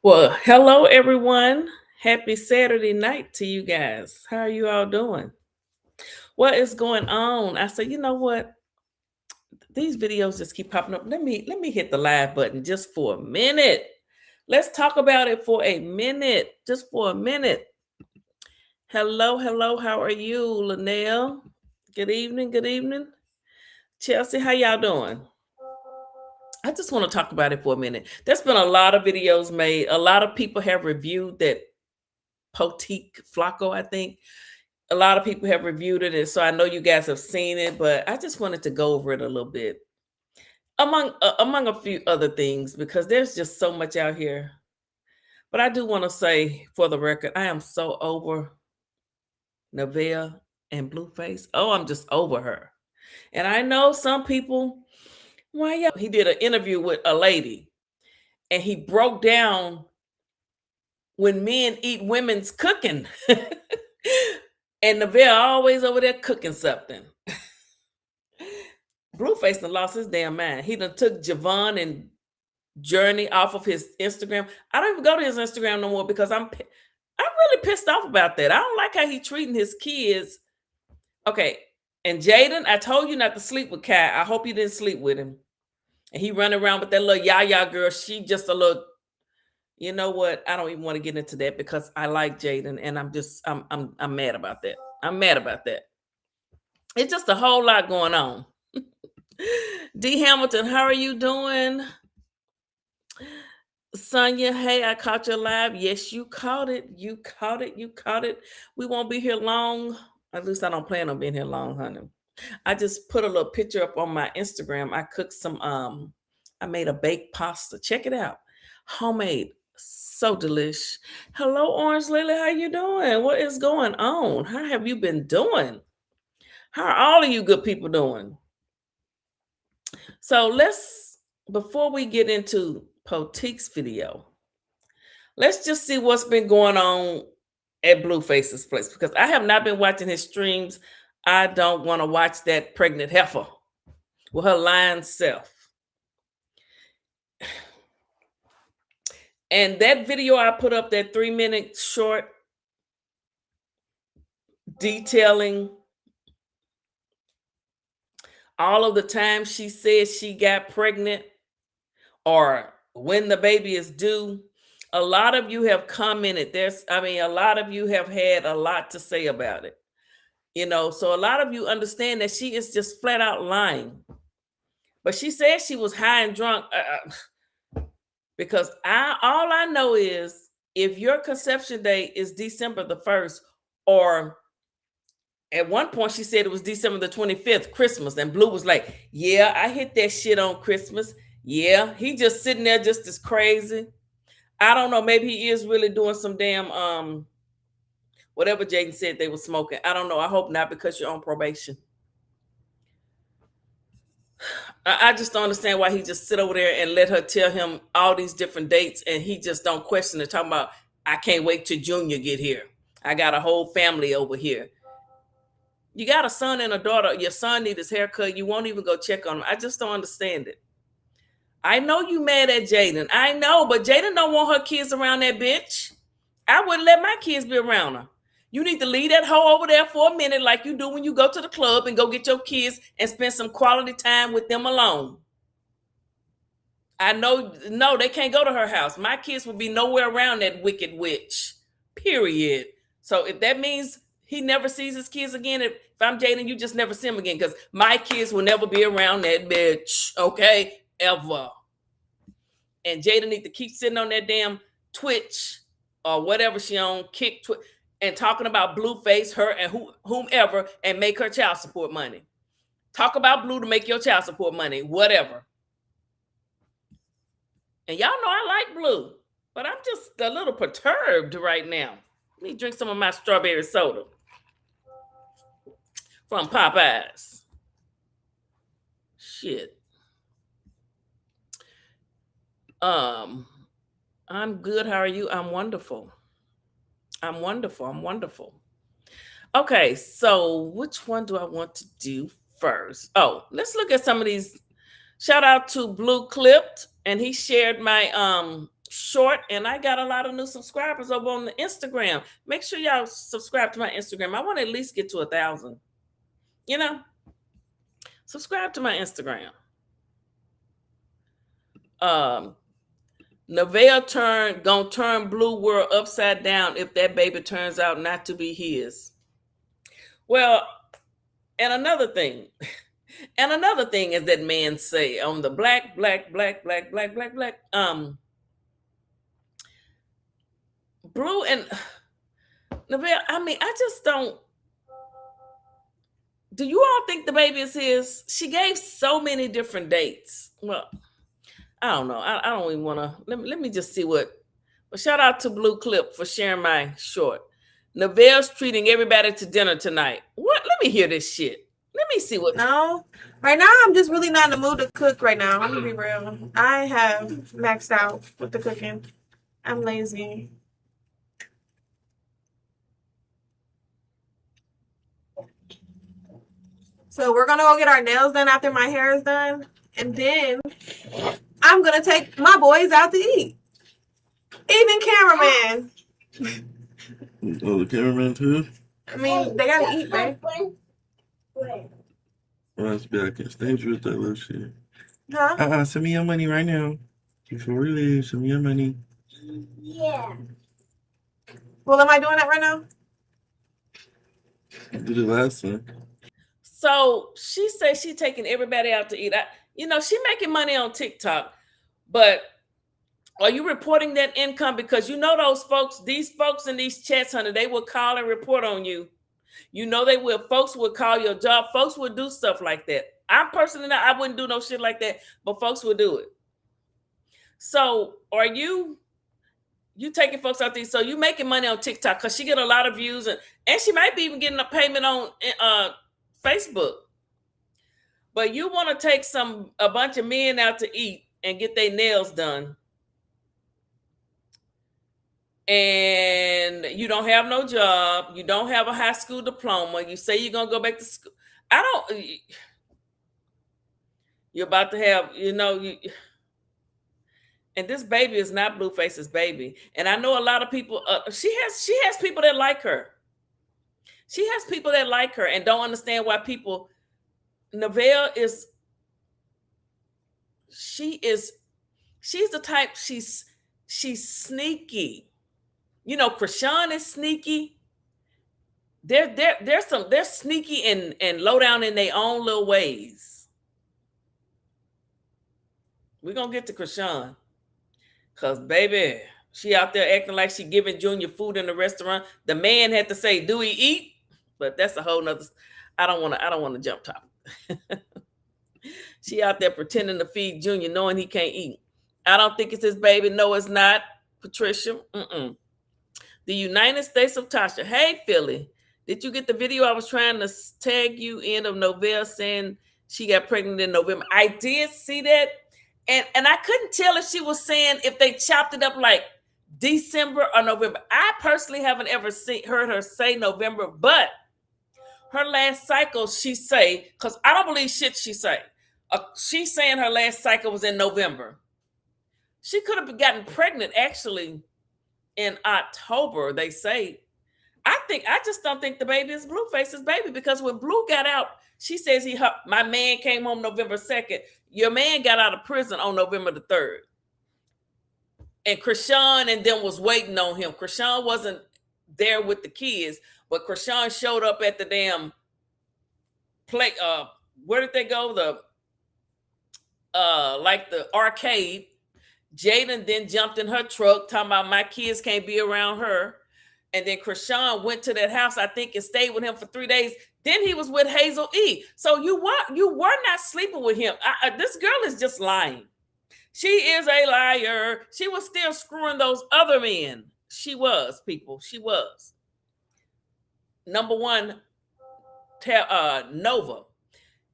Well, hello everyone. Happy Saturday night to you guys. How are you all doing? What is going on? I said, you know what? These videos just keep popping up. Let me hit the live button just for a minute. Let's talk about it for a minute. Just for a minute. Hello, hello. How are you, Linnell? Good evening. Good evening. Chelsea, how y'all doing? I just want to talk about it for a minute. There's been a lot of videos made. A lot of people have reviewed that Poetik Flakko, I think. A lot of people have reviewed it, and so I know you guys have seen it, but I just wanted to go over it a little bit, among a few other things, because there's just so much out here. But I do want to say, for the record, I am so over Nevaeh and Blueface. Oh, I'm just over her. And I know some people, why y'all? He did an interview with a lady, and he broke down when men eat women's cooking. And Nevaeh always over there cooking something. Blueface done lost his damn mind. He done took Javon and Journey off of his Instagram. I don't even go to his Instagram no more because I'm really pissed off about that. I don't like how he treating his kids. Okay, and Jaden, I told you not to sleep with Kai. I hope you didn't sleep with him. And he running around with that little Yaya girl. She just a little. You know what? I don't even want to get into that because I like Jaden, and I'm mad about that. I'm mad about that. It's just a whole lot going on. D Hamilton, how are you doing? Sonia, hey, I caught you live. Yes, you caught it. You caught it. You caught it. We won't be here long. At least I don't plan on being here long, honey. I just put a little picture up on my Instagram. I cooked some I made a baked pasta. Check it out. Homemade. So delish. Hello, Orange Lily. How you doing? What is going on? How have you been doing? How are all of you good people doing? So before we get into Poetik's video, let's just see what's been going on at Blueface's place because I have not been watching his streams. I don't want to watch that pregnant heifer with her lying self. And that video I put up, that 3-minute short detailing all of the times she said she got pregnant or when the baby is due. A lot of you have commented. A lot of you have had a lot to say about it. So a lot of you understand that she is just flat out lying. But she said she was high and drunk because all I know is if your conception date is December the 1st, or at one point she said it was December the 25th, Christmas, and Blue was like, yeah, I hit that shit on Christmas. Yeah, he just sitting there just as crazy. I don't know. Maybe he is really doing some damn whatever Jaden said they were smoking. I don't know. I hope not because you're on probation. I just don't understand why he just sit over there and let her tell him all these different dates and he just don't question it. Talking about, I can't wait till Junior get here. I got a whole family over here. You got a son and a daughter. Your son need his haircut. You won't even go check on him. I just don't understand it. I know you mad at Jaden. I know, but Jaden don't want her kids around that bitch. I wouldn't let my kids be around her. You need to leave that hoe over there for a minute like you do when you go to the club and go get your kids and spend some quality time with them alone. I know, no, they can't go to her house. My kids will be nowhere around that wicked witch, period. So if that means he never sees his kids again, if I'm Jaden, you just never see him again because my kids will never be around that bitch, okay? Ever. And Jada need to keep sitting on that damn Twitch or whatever she on, kick Twitch, and talking about Blueface, her, and whomever, and make her child support money. Talk about Blue to make your child support money, whatever. And y'all know I like Blue, but I'm just a little perturbed right now. Let me drink some of my strawberry soda from Popeyes. Shit. I'm good. How are you? I'm wonderful. I'm wonderful. Okay, so which one do I want to do first? Oh, let's look at some of these. Shout out to Blue Clipped, and he shared my short, and I got a lot of new subscribers over on the Instagram. Make sure y'all subscribe to my Instagram. I want to at least get to 1,000. You know, subscribe to my Instagram. Nevaeh gonna turn Blue World upside down if that baby turns out not to be his. Well, and another thing is that men say on the black, Blue and Nevaeh, I mean, I just don't. Do you all think the baby is his? She gave so many different dates. Well, I don't know. I don't even want to. Let me just see what. Well, shout out to Blue Clip for sharing my short. Nevaeh's treating everybody to dinner tonight. What? Let me hear this shit. Let me see what. No, right now I'm just really not in the mood to cook right now. I'm gonna be real. I have maxed out with the cooking. I'm lazy. So we're gonna go get our nails done after my hair is done, and then I'm gonna take my boys out to eat. Even cameraman. Oh, the cameraman too? I mean, they gotta eat, right? Oh, that's back. It's dangerous, that little shit. Huh? Send me your money right now. Before we leave, send me your money. Yeah. Well, am I doing that right now? I did it last time. So she says she taking everybody out to eat. She making money on TikTok, but are you reporting that income? Because those folks, these folks in these chats, honey, they will call and report on you. They will. Folks will call your job. Folks will do stuff like that. I personally, I wouldn't do no shit like that, but folks will do it. So are you taking folks out there? So you making money on TikTok because she get a lot of views and she might be even getting a payment on Facebook. But you want to take a bunch of men out to eat and get their nails done. And you don't have no job. You don't have a high school diploma. You say you're going to go back to school. You're about to have, and this baby is not Blueface's baby. And I know a lot of people, she has people that like her. She has people that like her and don't understand why people, Nevaeh she's the type, she's sneaky. Chrisean is sneaky. They're sneaky and low down in their own little ways. We're gonna get to Chrisean. Cause baby, she out there acting like she giving Junior food in the restaurant. The man had to say, "Do he eat?" But that's a whole nother. I don't want to jump top. She out there pretending to feed Junior, knowing he can't eat. I don't think it's his baby. No, it's not, Patricia. The United States of Tasha. Hey, Philly, did you get the video I was trying to tag you in of Nevaeh saying she got pregnant in November? I did see that. And I couldn't tell if she was saying if they chopped it up like December or November. I personally haven't ever heard her say November, but her last cycle, she say, because I don't believe shit she say. She's saying her last cycle was in November. She could have gotten pregnant actually in October, they say. I just don't think the baby is Blueface's baby, because when Blue got out, she says my man came home November 2nd. Your man got out of prison on November the 3rd. And Chrisean and them was waiting on him. Chrisean wasn't there with the kids, but Chrisean showed up at the damn play. Where did they go? Like the arcade. Jaden then jumped in her truck, talking about my kids can't be around her. And then Chrisean went to that house, I think, and stayed with him for 3 days. Then he was with Hazel E. So you were not sleeping with him. This girl is just lying. She is a liar. She was still screwing those other men. She was, people. She was. Number one, Nova.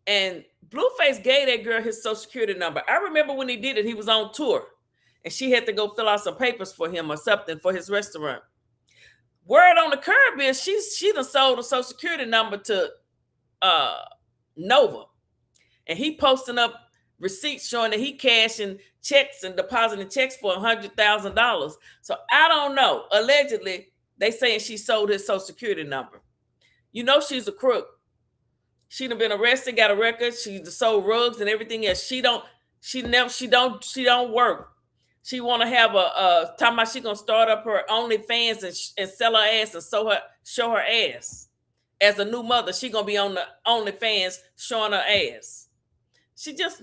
And Blueface gave that girl his Social Security number. I remember when he did it, he was on tour. And she had to go fill out some papers for him or something for his restaurant. Word on the curb is she done sold a Social Security number to Nova. And he posting up receipts showing that he cashing checks and depositing checks for $100,000. So I don't know. Allegedly, they saying she sold his Social Security number. You know she's a crook. She done been arrested, got a record. She sold rugs and everything else. She don't work. She want to have talking about she gonna start up her OnlyFans and sell her ass and show her ass. As a new mother, she gonna be on the OnlyFans showing her ass. She just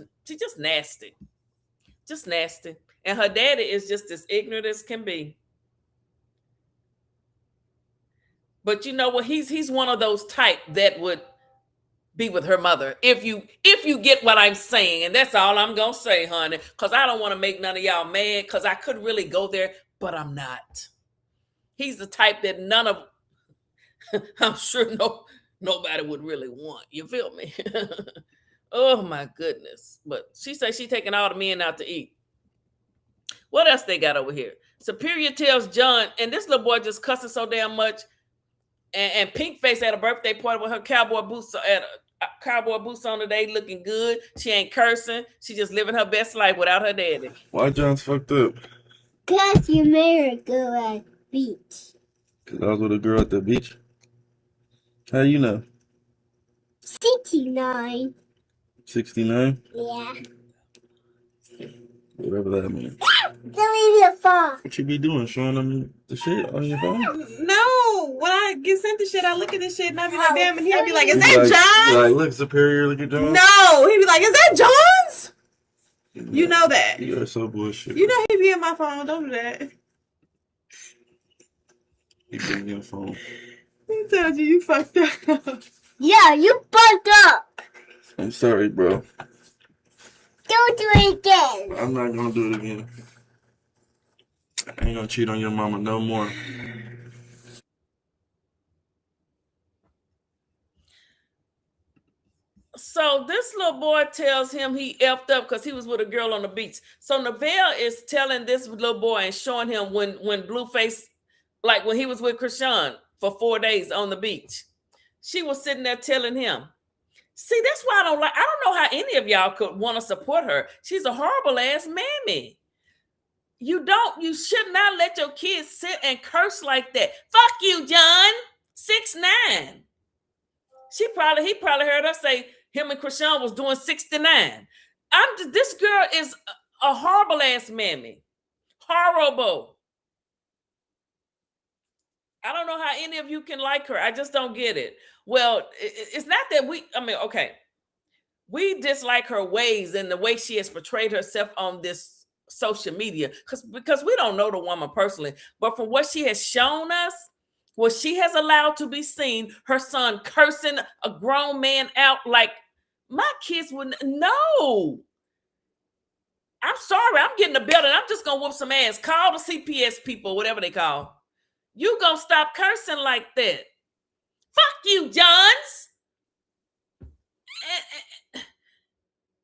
nasty. Just nasty. And her daddy is just as ignorant as can be. But you know what? He's one of those type that would be with her mother. If you get what I'm saying, and that's all I'm gonna say, honey, because I don't want to make none of y'all mad, because I could really go there, but I'm not. He's the type that none of I'm sure nobody would really want. You feel me? Oh my goodness. But she says she taking all the men out to eat. What else they got over here? Superior tells John, and this little boy just cussing so damn much. And Pink Face at a birthday party with her cowboy boots on today, looking good. She ain't cursing. She just living her best life without her daddy. Why John's fucked up? Cause you married a girl at the beach. Cause I was with a girl at the beach. How you know? 69. 69? Yeah. Whatever that means. Don't leave your phone. What you be doing? Showing them the shit on your phone? No, when I get sent the shit, I look at the shit and I be like, damn, and he'll be like, is You that like, John's? Like, look, Superior, look at John. No, he be like, is that John's? You know that. You are so bullshit. You know he be in my phone. Don't do that. He be in your phone. He told you fucked up. Yeah, you fucked up. I'm sorry, bro. Don't do it again. I'm not gonna do it again. I ain't gonna cheat on your mama no more. So this little boy tells him he effed up because he was with a girl on the beach. So Neville is telling this little boy and showing him when Blueface, like when he was with Chrisean for 4 days on the beach. She was sitting there telling him. See, that's why I don't know how any of y'all could want to support her. She's a horrible ass mammy. You should not let your kids sit and curse like that. Fuck you, John. 6'9". He probably heard her say him and Chrisean was doing 69. This girl is a horrible ass mammy. Horrible. I don't know how any of you can like her. I just don't get it. Well, it's not that okay. We dislike her ways and the way she has portrayed herself on this social media because we don't know the woman personally. But from what she has shown us, what she has allowed to be seen, her son cursing a grown man out like my kids wouldn't. No. I'm sorry. I'm getting a belt and I'm just going to whoop some ass. Call the CPS people, whatever they call. You going to stop cursing like that. Fuck you, Johns.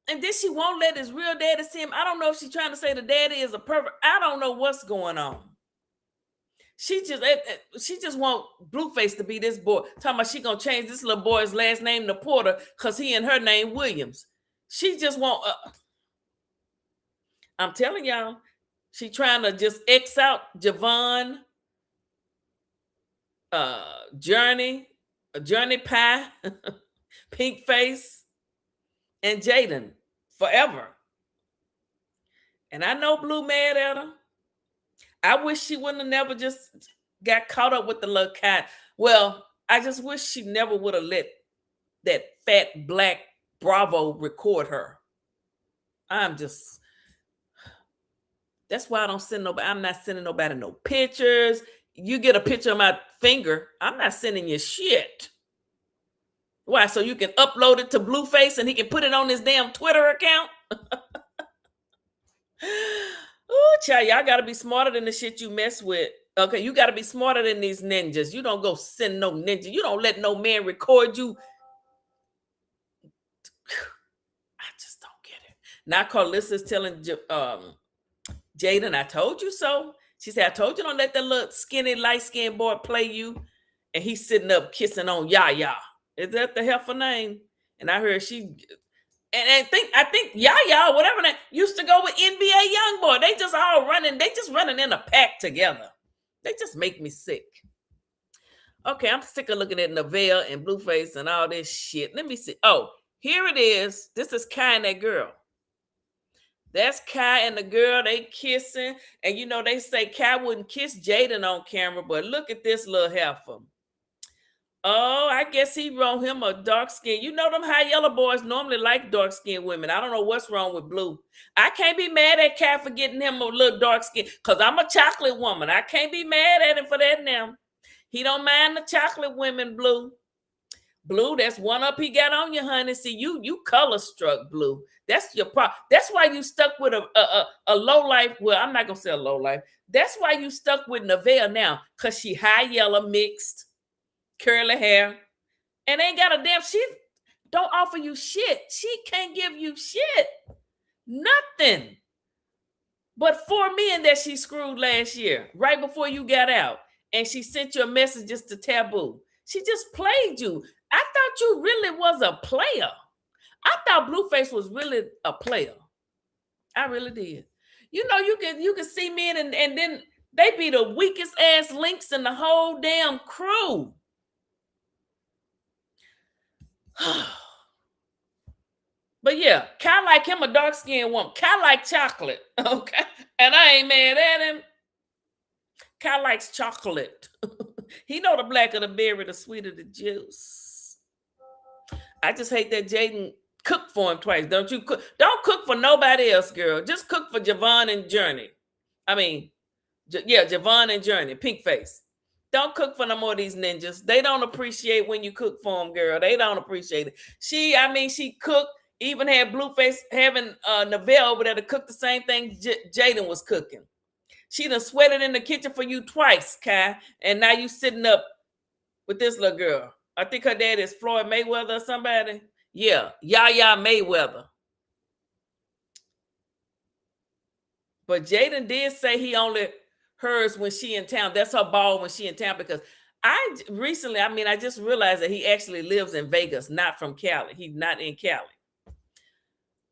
And then she won't let his real daddy see him. I don't know if she's trying to say the daddy is a pervert. I don't know what's going on. She just want Blueface to be this boy. Talking about she gonna change this little boy's last name to Porter because he and her name Williams. She just want. I'm telling y'all, she trying to just X out Javon, Journey Pie, Pink Face, and Jaden forever. And I know Blue mad at her. I wish she wouldn't have never just got caught up with the little cat. Well, I just wish she never would have let that fat black Bravo record her. That's why I don't send nobody. I'm not sending nobody no pictures. You get a picture of my finger, I'm not sending you shit. Why? So you can upload it to Blueface and he can put it on his damn Twitter account? Oh, child, y'all got to be smarter than the shit you mess with. Okay, you got to be smarter than these ninjas. You don't go send no ninja. You don't let no man record you. I just don't get it. Now Carlissa's telling Jaden, I told you so. She said, I told you don't let that little skinny, light-skinned boy play you. And he's sitting up kissing on Yaya. Is that the heifer name? And I heard she And I think Yaya, whatever that used to go with NBA Youngboy. They just all running. They just running in a pack together. They just make me sick. Okay, I'm sick of looking at Neville and Blueface and all this shit. Let me see. Oh, here it is. This is Kai and that girl. That's Kai and the girl. They kissing. And you know, they say Kai wouldn't kiss Jaden on camera, but look at this little heifer. Oh, I guess he wrote him a dark skin. You know them high yellow boys normally like dark skinned women. I don't know what's wrong with Blue. I can't be mad at Cat for getting him a little dark skin because I'm a chocolate woman. I can't be mad at him for that now. He don't mind the chocolate women, Blue. Blue, that's one up he got on you, honey. See, you color struck, Blue. That's your problem. That's why you stuck with a low life. Well, I'm not gonna say a low life. That's why you stuck with Neville now, because she high yellow mixed. Curly hair, and ain't got a damn. She don't offer you shit. She can't give you shit, nothing. But 4 men that she screwed last year, right before you got out, and she sent you a message just to taboo. She just played you. I thought you really was a player. I thought Blueface was really a player. I really did. You know, you can see men, and then they be the weakest ass links in the whole damn crew. But yeah, Kai like him a dark-skinned woman. Kai like chocolate, okay? And I ain't mad at him. Kai likes chocolate. He know the blacker the berry, the sweeter the juice. I just hate that Jaden cooked for him twice. Don't you cook? Don't cook for nobody else, girl. Just cook for Javon and Journey. I mean, Javon and Journey, pink face. Don't cook for no more of these ninjas. They don't appreciate when you cook for them, girl. They don't appreciate it. She cooked, even had Blueface having Neville over there to cook the same thing Jaden was cooking. She done sweated in the kitchen for you twice, Kai. And now you sitting up with this little girl. I think her dad is Floyd Mayweather or somebody. Yeah, Yaya Mayweather. But Jaden did say he only hers when she in town. That's her ball when she in town, because I just realized that he actually lives in Vegas, not from Cali. He's not in Cali.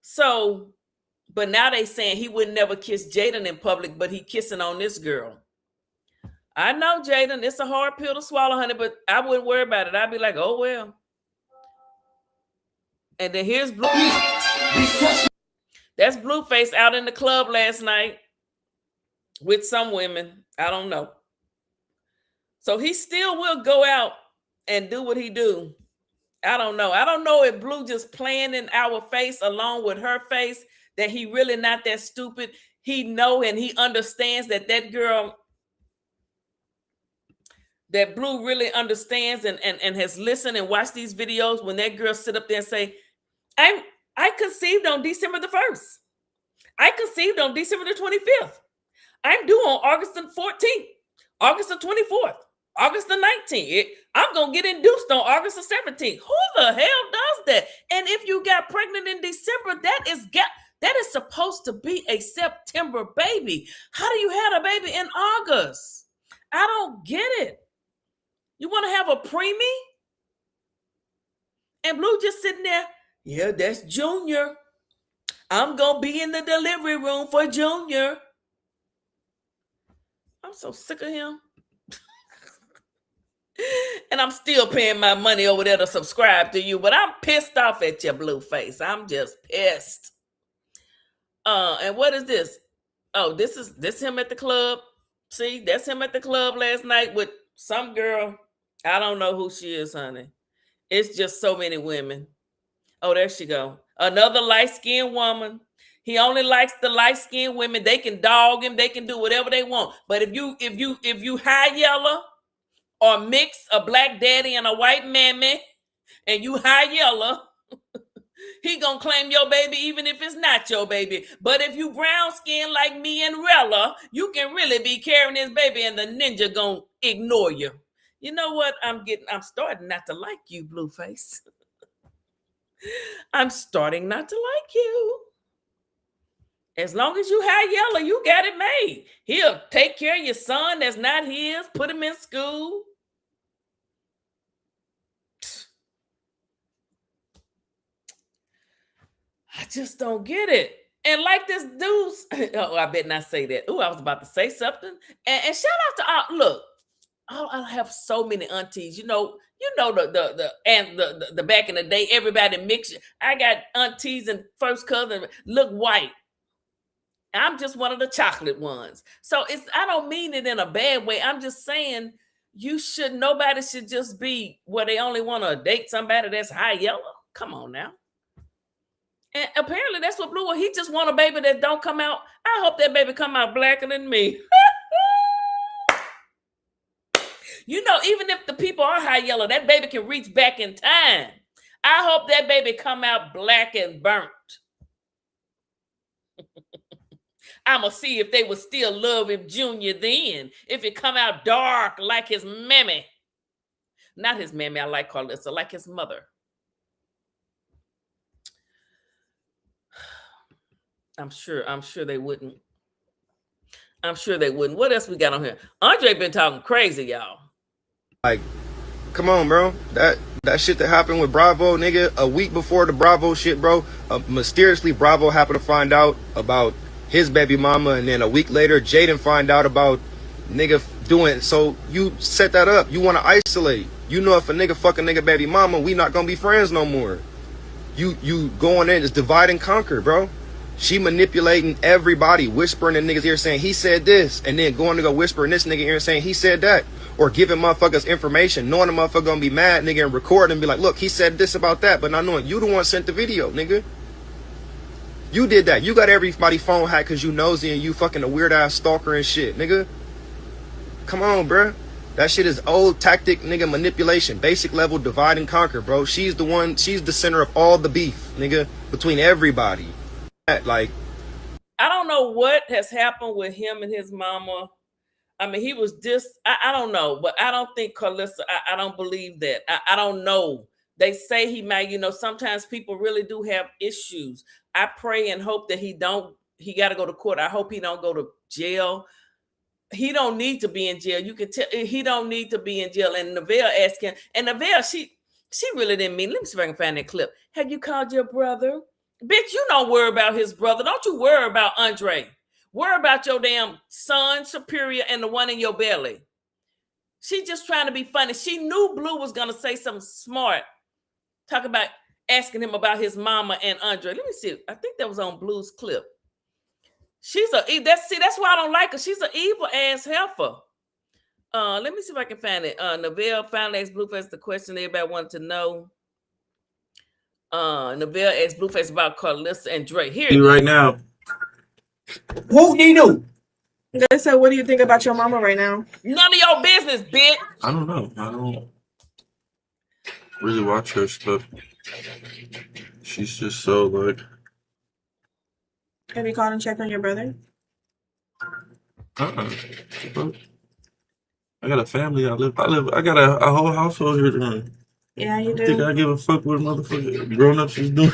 So, but now they saying he would never kiss Jaden in public, but he kissing on this girl. I know, Jaden, it's a hard pill to swallow, honey, but I wouldn't worry about it. I'd be like, oh, well. And then here's Blue. That's Blueface out in the club last night with some women. I don't know. So he still will go out and do what he do. I don't know. I don't know if Blue just playing in our face along with her face, that he really not that stupid. He know and he understands that girl, that Blue really understands and has listened and watched these videos when that girl sit up there and say, I conceived on December the 1st. I conceived on December the 25th. I'm due on August the 14th, August the 24th, August the 19th. I'm going to get induced on August the 17th. Who the hell does that? And if you got pregnant in December, that is supposed to be a September baby. How do you have a baby in August? I don't get it. You want to have a preemie? And Blue just sitting there, yeah, that's Junior. I'm going to be in the delivery room for Junior. I'm so sick of him. And I'm still paying my money over there to subscribe to you, but I'm pissed off at your Blueface. I'm just pissed. And what is this? Oh, this him at the club. See, that's him at the club last night with some girl. I don't know who she is, honey. It's just so many women. Oh, there she go. Another light-skinned woman. He only likes the light-skinned women. They can dog him. They can do whatever they want. But if you high yellow or mix a black daddy and a white mammy, and you high yellow, he gonna claim your baby even if it's not your baby. But if you brown skin like me and Rella, you can really be carrying this baby and the ninja gonna ignore you. You know what? I'm starting not to like you, Blueface. I'm starting not to like you. As long as you high yellow, you got it made. He'll take care of your son that's not his, put him in school. just don't get it. And like this dude's, oh, I better not say that. Oh, I was about to say something. And shout out to look, I have so many aunties. You know the back in the day, everybody mixed. I got aunties and first cousin look white. I'm just one of the chocolate ones. So I don't mean it in a bad way. I'm just saying nobody should just be where they only want to date somebody that's high yellow. Come on now. And apparently that's what Blue was. He just want a baby that don't come out. I hope that baby come out blacker than me. You know, even if the people are high yellow, that baby can reach back in time. I hope that baby come out black and burnt. I'ma see if they would still love him Junior then. If it come out dark like his mammy. Not his mammy, I like Carlissa, like his mother. I'm sure they wouldn't. I'm sure they wouldn't. What else we got on here? Andre been talking crazy, y'all. Like, come on, bro. That shit that happened with Bravo, nigga, a week before the Bravo shit, bro. Mysteriously, Bravo happened to find out about his baby mama, and then a week later, Jaden find out about nigga doing. So you set that up. You want to isolate. You know, if a nigga fuck a nigga baby mama, we not gonna be friends no more. You going in, it's divide and conquer, bro. She manipulating everybody, whispering in niggas' ear saying he said this, and then going to go whisper in this nigga ear saying he said that, or giving motherfuckers information, knowing the motherfucker gonna be mad, nigga, and record and be like, look, he said this about that, but not knowing you the one sent the video, nigga. You did that. You got everybody phone hacked because you nosy and you fucking a weird ass stalker and shit, nigga. Come on, bruh. That shit is old tactic, nigga, manipulation, basic level divide and conquer, bro. She's the center of all the beef, nigga, between everybody. Like, I don't know what has happened with him and his mama. I mean, he was just, I don't know, but I don't think Carlissa, I don't believe that. I don't know. They say he might, sometimes people really do have issues. I pray and hope that he got to go to court. I hope he don't go to jail. He don't need to be in jail. You can tell he don't need to be in jail. And Neville asked him, and Neville, she really didn't mean, let me see if I can find that clip. Have you called your brother? Bitch, you don't worry about his brother. Don't you worry about Andre. Worry about your damn son, Superior, and the one in your belly. She just trying to be funny. She knew Blue was going to say something smart. Talk about asking him about his mama and Andre. Let me see. I think that was on Blue's clip. That's why I don't like her. She's an evil ass heifer. Let me see if I can find it. Neville finally asked Blueface the question everybody wanted to know. Neville asked Blueface about Carlissa and Drake. Here You right now. whoop de doo. They said, what do you think about your mama right now? None of your business, bitch. I don't know. I don't really watch her stuff. She's just so like. Have you called and checked on your brother? I got a family. I got a whole household here to run. Yeah, you do. Think I give a fuck what motherfucker grown ups is doing?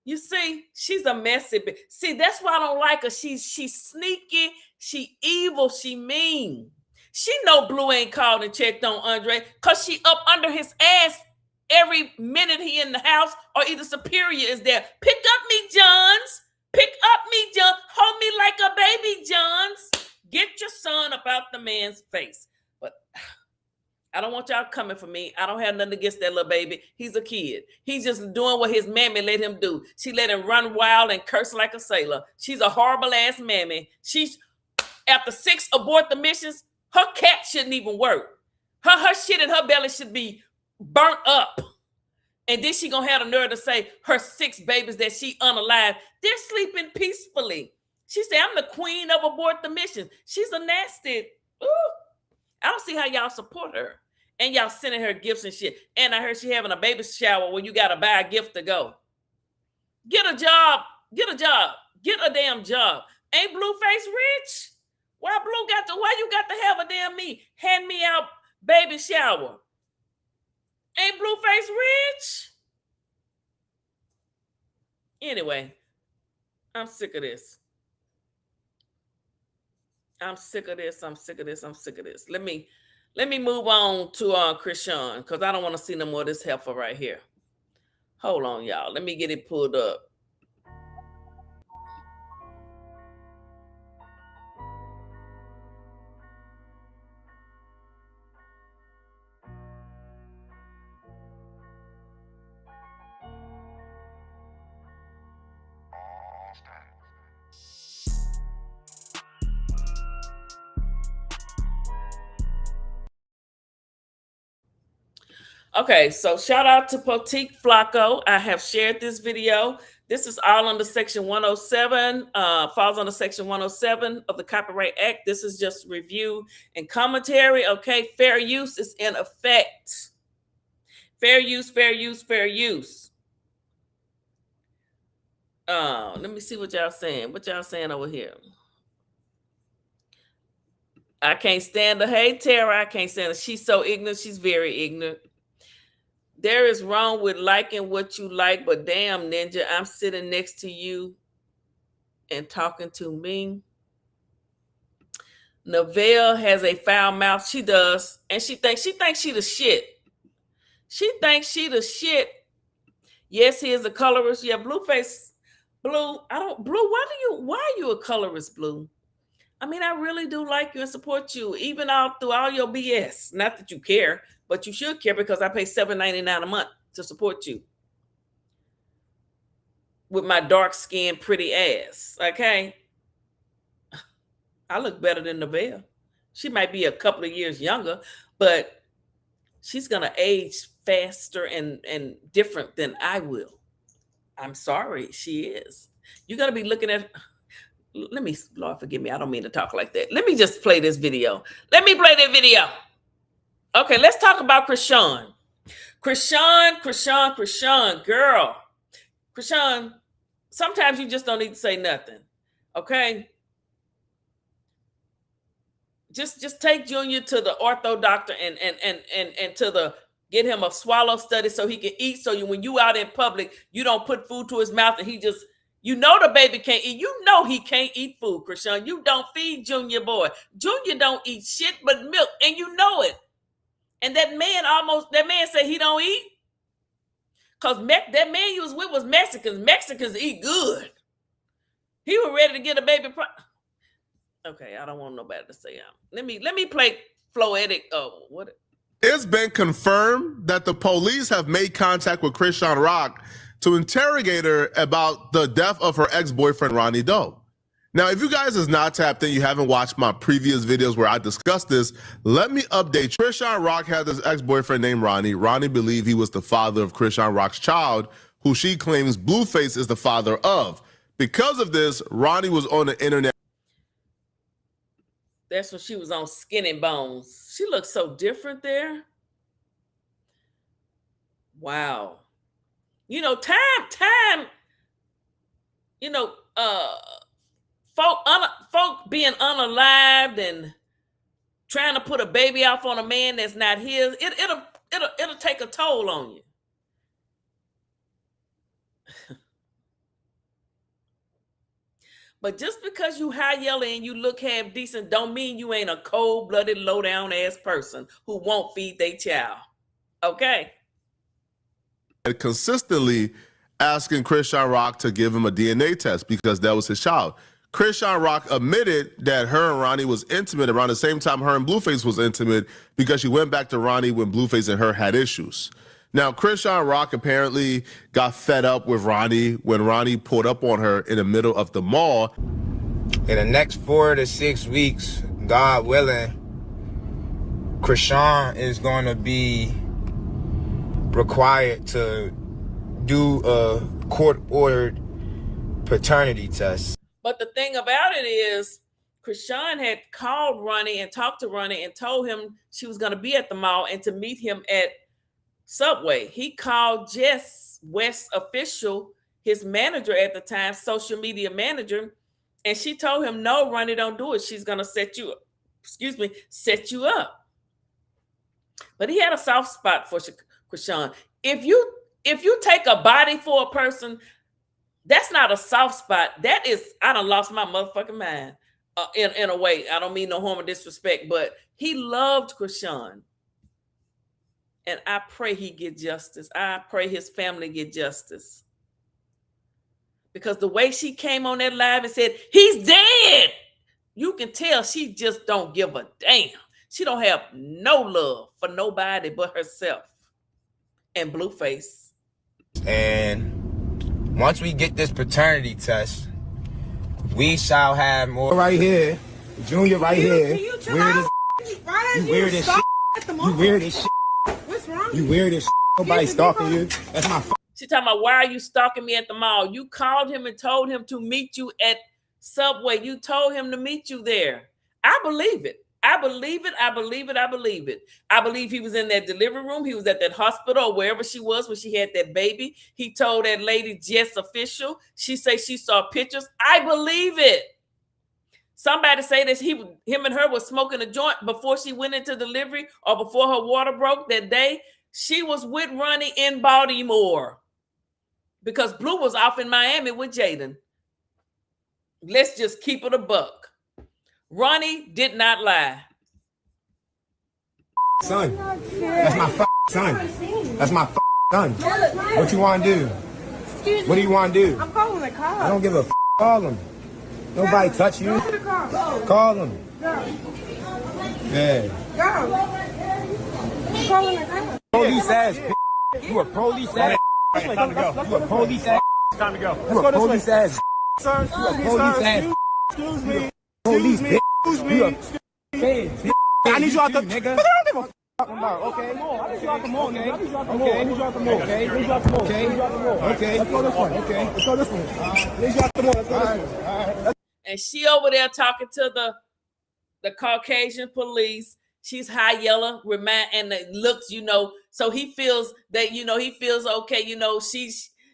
You see, she's a messy bitch. See, that's why I don't like her. She's sneaky, she evil, she mean. She know Blue ain't called and checked on Andre because she up under his ass every minute he in the house, or either Superior is there. Pick up me, Johns. Pick up me, John. Hold me like a baby, Johns. Get your son about the man's face. But I don't want y'all coming for me. I don't have nothing against that little baby. He's a kid. He's just doing what his mammy let him do. She let him run wild and curse like a sailor. She's a horrible ass mammy. She's, after 6 abort the missions, her cat shouldn't even work. Her shit in her belly should be burnt up. And then she gonna have the nerve to say her 6 babies that she unalive, they're sleeping peacefully. She said, I'm the queen of abort the mission. She's a nasty. Ooh. I don't see how y'all support her. And y'all sending her gifts and shit. And I heard she having a baby shower where you gotta buy a gift to go. Get a job. Get a job. Get a damn job. Ain't Blueface rich? Why you got to have a damn hand me out baby shower? Ain't Blueface rich? Anyway, I'm sick of this. I'm sick of this. Let me move on to Chrisean, because I don't want to see no more of this heifer right here. Hold on, y'all. Let me get it pulled up. Okay, so shout out to Poetik Flakko. I have shared this video. This is all under Section 107, falls under Section 107 of the Copyright Act. This is just review and commentary. Okay, fair use is in effect. Fair use, fair use, fair use. Let me see what y'all saying. What y'all saying over here? I can't stand her. Hey, Tara, I can't stand her. She's so ignorant. She's very ignorant. There is wrong with liking what you like, but damn, Ninja, I'm sitting next to you and talking to me. Neville has a foul mouth. She does. And she thinks she the shit. She thinks she the shit. Yes, he is a colorist. Yeah, Blueface. Blue, why are you a colorist, Blue? I mean, I really do like you and support you, even through all your BS. Not that you care, but you should care because I pay $7.99 a month to support you with my dark-skinned, pretty ass. Okay, I look better than Neville. She might be a couple of years younger, but she's gonna age faster and different than I will. I'm sorry, she is. You're gonna be looking at. Lord forgive me, I don't mean to talk like that. Let me just play this video. Let me play that video. Okay, let's talk about Chrisean. Chrisean, girl. Chrisean, sometimes you just don't need to say nothing. Okay? Just take Junior to the ortho doctor and to the get him a swallow study so he can eat. So when you out in public, you don't put food to his mouth and he just. You know the baby can't eat. You know he can't eat food, Chrisean. You don't feed Junior boy. Junior don't eat shit but milk, and you know it. And that man said he don't eat. Because that man you was with was Mexicans. Mexicans eat good. He was ready to get a baby. Okay, I don't want nobody to say let me play Poetik. Oh, what? It's been confirmed that the police have made contact with Chrisean Rock to interrogate her about the death of her ex-boyfriend, Ronnie Doe. Now, if you guys is not tapped in, you haven't watched my previous videos where I discussed this, let me update. Chrisean Rock had this ex-boyfriend named Ronnie. Ronnie believed he was the father of Chrisean Rock's child, who she claims Blueface is the father of. Because of this, Ronnie was on the internet. That's when she was on Skin and Bones. She looks so different there. Wow. You know, time, you know, folk being unalived and trying to put a baby off on a man that's not his, it'll take a toll on you. But just because you high yellow and you look half decent don't mean you ain't a cold-blooded, low-down ass person who won't feed their child. Okay? Consistently asking Chrisean Rock to give him a DNA test because that was his child. Chrisean Rock admitted that her and Ronnie was intimate around the same time her and Blueface was intimate because she went back to Ronnie when Blueface and her had issues. Now, Chrisean Rock apparently got fed up with Ronnie when Ronnie pulled up on her in the middle of the mall. In the next 4 to 6 weeks, God willing, Chrisean is going to be required to do a court-ordered paternity test. But the thing about it is, Chrisean had called Ronnie and talked to Ronnie and told him she was going to be at the mall and to meet him at Subway. He called Jess West Official, his manager at the time, social media manager, and she told him, no, Ronnie, don't do it. She's going to set you up. But he had a soft spot for Chrisean. If you take a body for a person, that's not a soft spot. That is, I done lost my motherfucking mind. In a way, I don't mean no harm or disrespect, but he loved Chrisean. And I pray he get justice. I pray his family get justice. Because the way she came on that live and said, he's dead, you can tell she just don't give a damn. She don't have no love for nobody but herself and Blueface. And once we get this paternity test, we shall have more. Right here, Junior. Right here. You Weird as you weird as shit. You weird as shit. What's wrong? You weird as shit. Nobody stalking you. That's my. She talking about, why are you stalking me at the mall? You called him and told him to meet you at Subway. You told him to meet you there. I believe it. I believe it. I believe it. I believe it. I believe he was in that delivery room. He was at that hospital or wherever she was when she had that baby. He told that lady, Jess Official. She say she saw pictures. I believe it. Somebody say that him and her was smoking a joint before she went into delivery or before her water broke that day. She was with Ronnie in Baltimore because Blue was off in Miami with Jaden. Let's just keep it a buck. Ronnie did not lie. Son. That's my son. That's my son. What you want to do? What do you want to do? I'm calling the car. I don't give a call him. Nobody touch you. Call him. Yeah. I'm calling the car. Police ass. You a police ass. Time to go. You a police ass. Time to go. You a police ass. Sir, You a police ass. excuse me. Police bitch. Excuse You a me. bitch. I need you out the nigga. talking about. Okay. I need you out the mall, nigga. I need you out the mall. Okay. I need you out the mall. Okay. I need you out the mall. Okay. I need you out the mall. Okay. Let's go this way. Okay. Let's go this way. I need you out the mall. Let's go this way. All right. And she over there talking to the Caucasian police. She's high yellow, and the looks, so he feels that, he feels okay,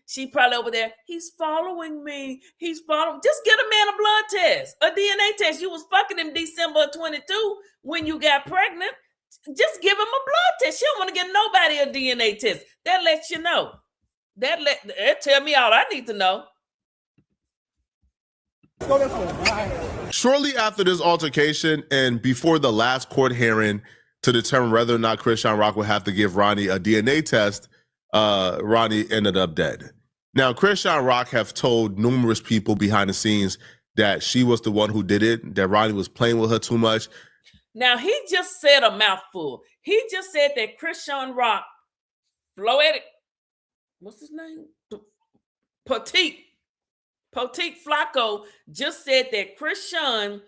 she probably over there, he's following me. Just get a man a blood test, a DNA test. You was fucking him December 22 when you got pregnant. Just give him a blood test. She don't want to get nobody a DNA test. That lets you know. That tell me all I need to know. Let's go this way. All right. Shortly after this altercation and before the last court hearing to determine whether or not Chrisean Rock would have to give Ronnie a DNA test, Ronnie ended up dead. Now, Chrisean Rock have told numerous people behind the scenes that she was the one who did it, that Ronnie was playing with her too much. Now, he just said a mouthful. He just said that Chrisean Rock, Poetik, what's his name? Poetik Flakko just said that Chrisean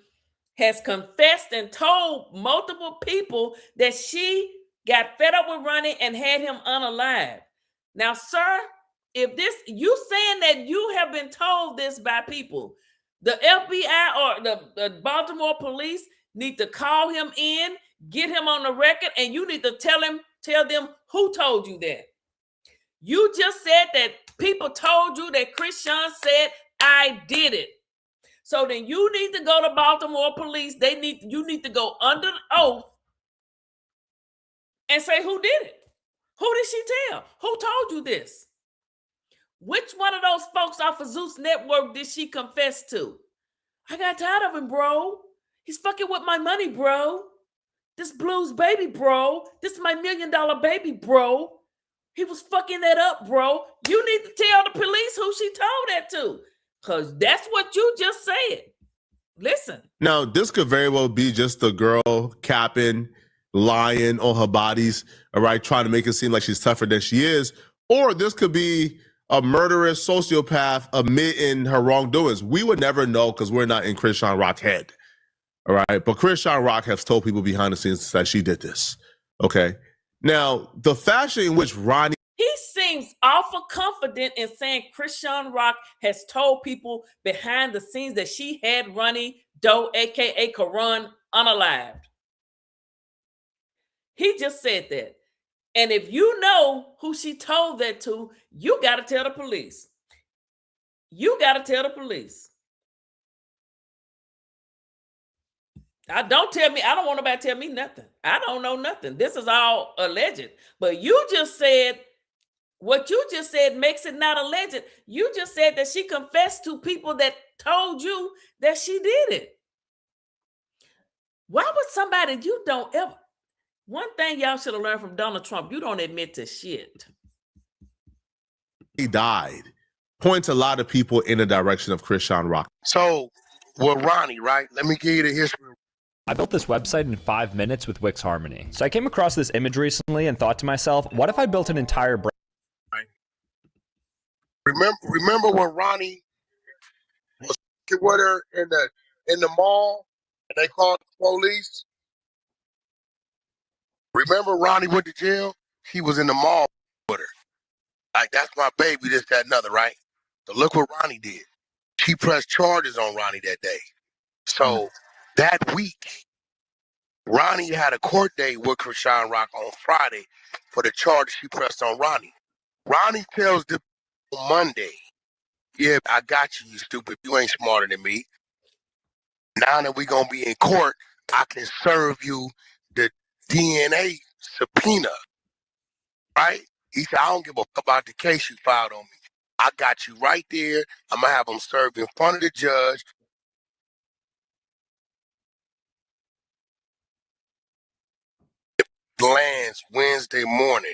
has confessed and told multiple people that she got fed up with Ronnie and had him unalive. Now, sir, if you saying that you have been told this by people, the FBI or the Baltimore police need to call him in, get him on the record, and you need to tell them who told you that. You just said that people told you that Chrisean said, I did it. So then you need to go to Baltimore police. You need to go under oath and say who did it. Who did she tell? Who told you this? Which one of those folks off of Zeus Network did she confess to? I got tired of him, bro. He's fucking with my money, bro. This Blue's baby, bro. This is my $1 million baby, bro. He was fucking that up, bro. You need to tell the police who she told that to. Because that's what you just said. Listen. Now, this could very well be just the girl capping, lying on her bodies, all right, trying to make it seem like she's tougher than she is. Or this could be a murderous sociopath admitting her wrongdoings. We would never know because we're not in Chrisean Rock's head, all right? But Chrisean Rock has told people behind the scenes that she did this, okay? Now, the fashion in which Ronnie... He seems awful confident in saying Chrisean Rock has told people behind the scenes that she had Ronnie Doe, a.k.a. KARON, unalived. He just said that. And if you know who she told that to, you got to tell the police. You got to tell the police. Don't tell me. I don't want nobody to tell me nothing. I don't know nothing. This is all alleged. But you just said... What you just said makes it not alleged. You just said that she confessed to people that told you that she did it. Why would somebody you don't ever... One thing y'all should have learned from Donald Trump, you don't admit to shit. He died. Points a lot of people in the direction of Chrisean Rock. So, with Ronnie, right? Let me give you the history. I built this website in 5 minutes with Wix Harmony. So I came across this image recently and thought to myself, what if I built an entire brand? Remember when Ronnie was with her in the mall and they called the police? Remember Ronnie went to jail? He was in the mall with her. Like, that's my baby, this, that, and other, right? So look what Ronnie did. She pressed charges on Ronnie that day. So that week, Ronnie had a court date with Chrisean Rock on Friday for the charges she pressed on Ronnie. Ronnie tells the on Monday, yeah, I got you, you stupid. You ain't smarter than me. Now that we going to be in court, I can serve you the DNA subpoena, right? He said, I don't give a fuck about the case you filed on me. I got you right there. I'm going to have them served in front of the judge. It lands Wednesday morning.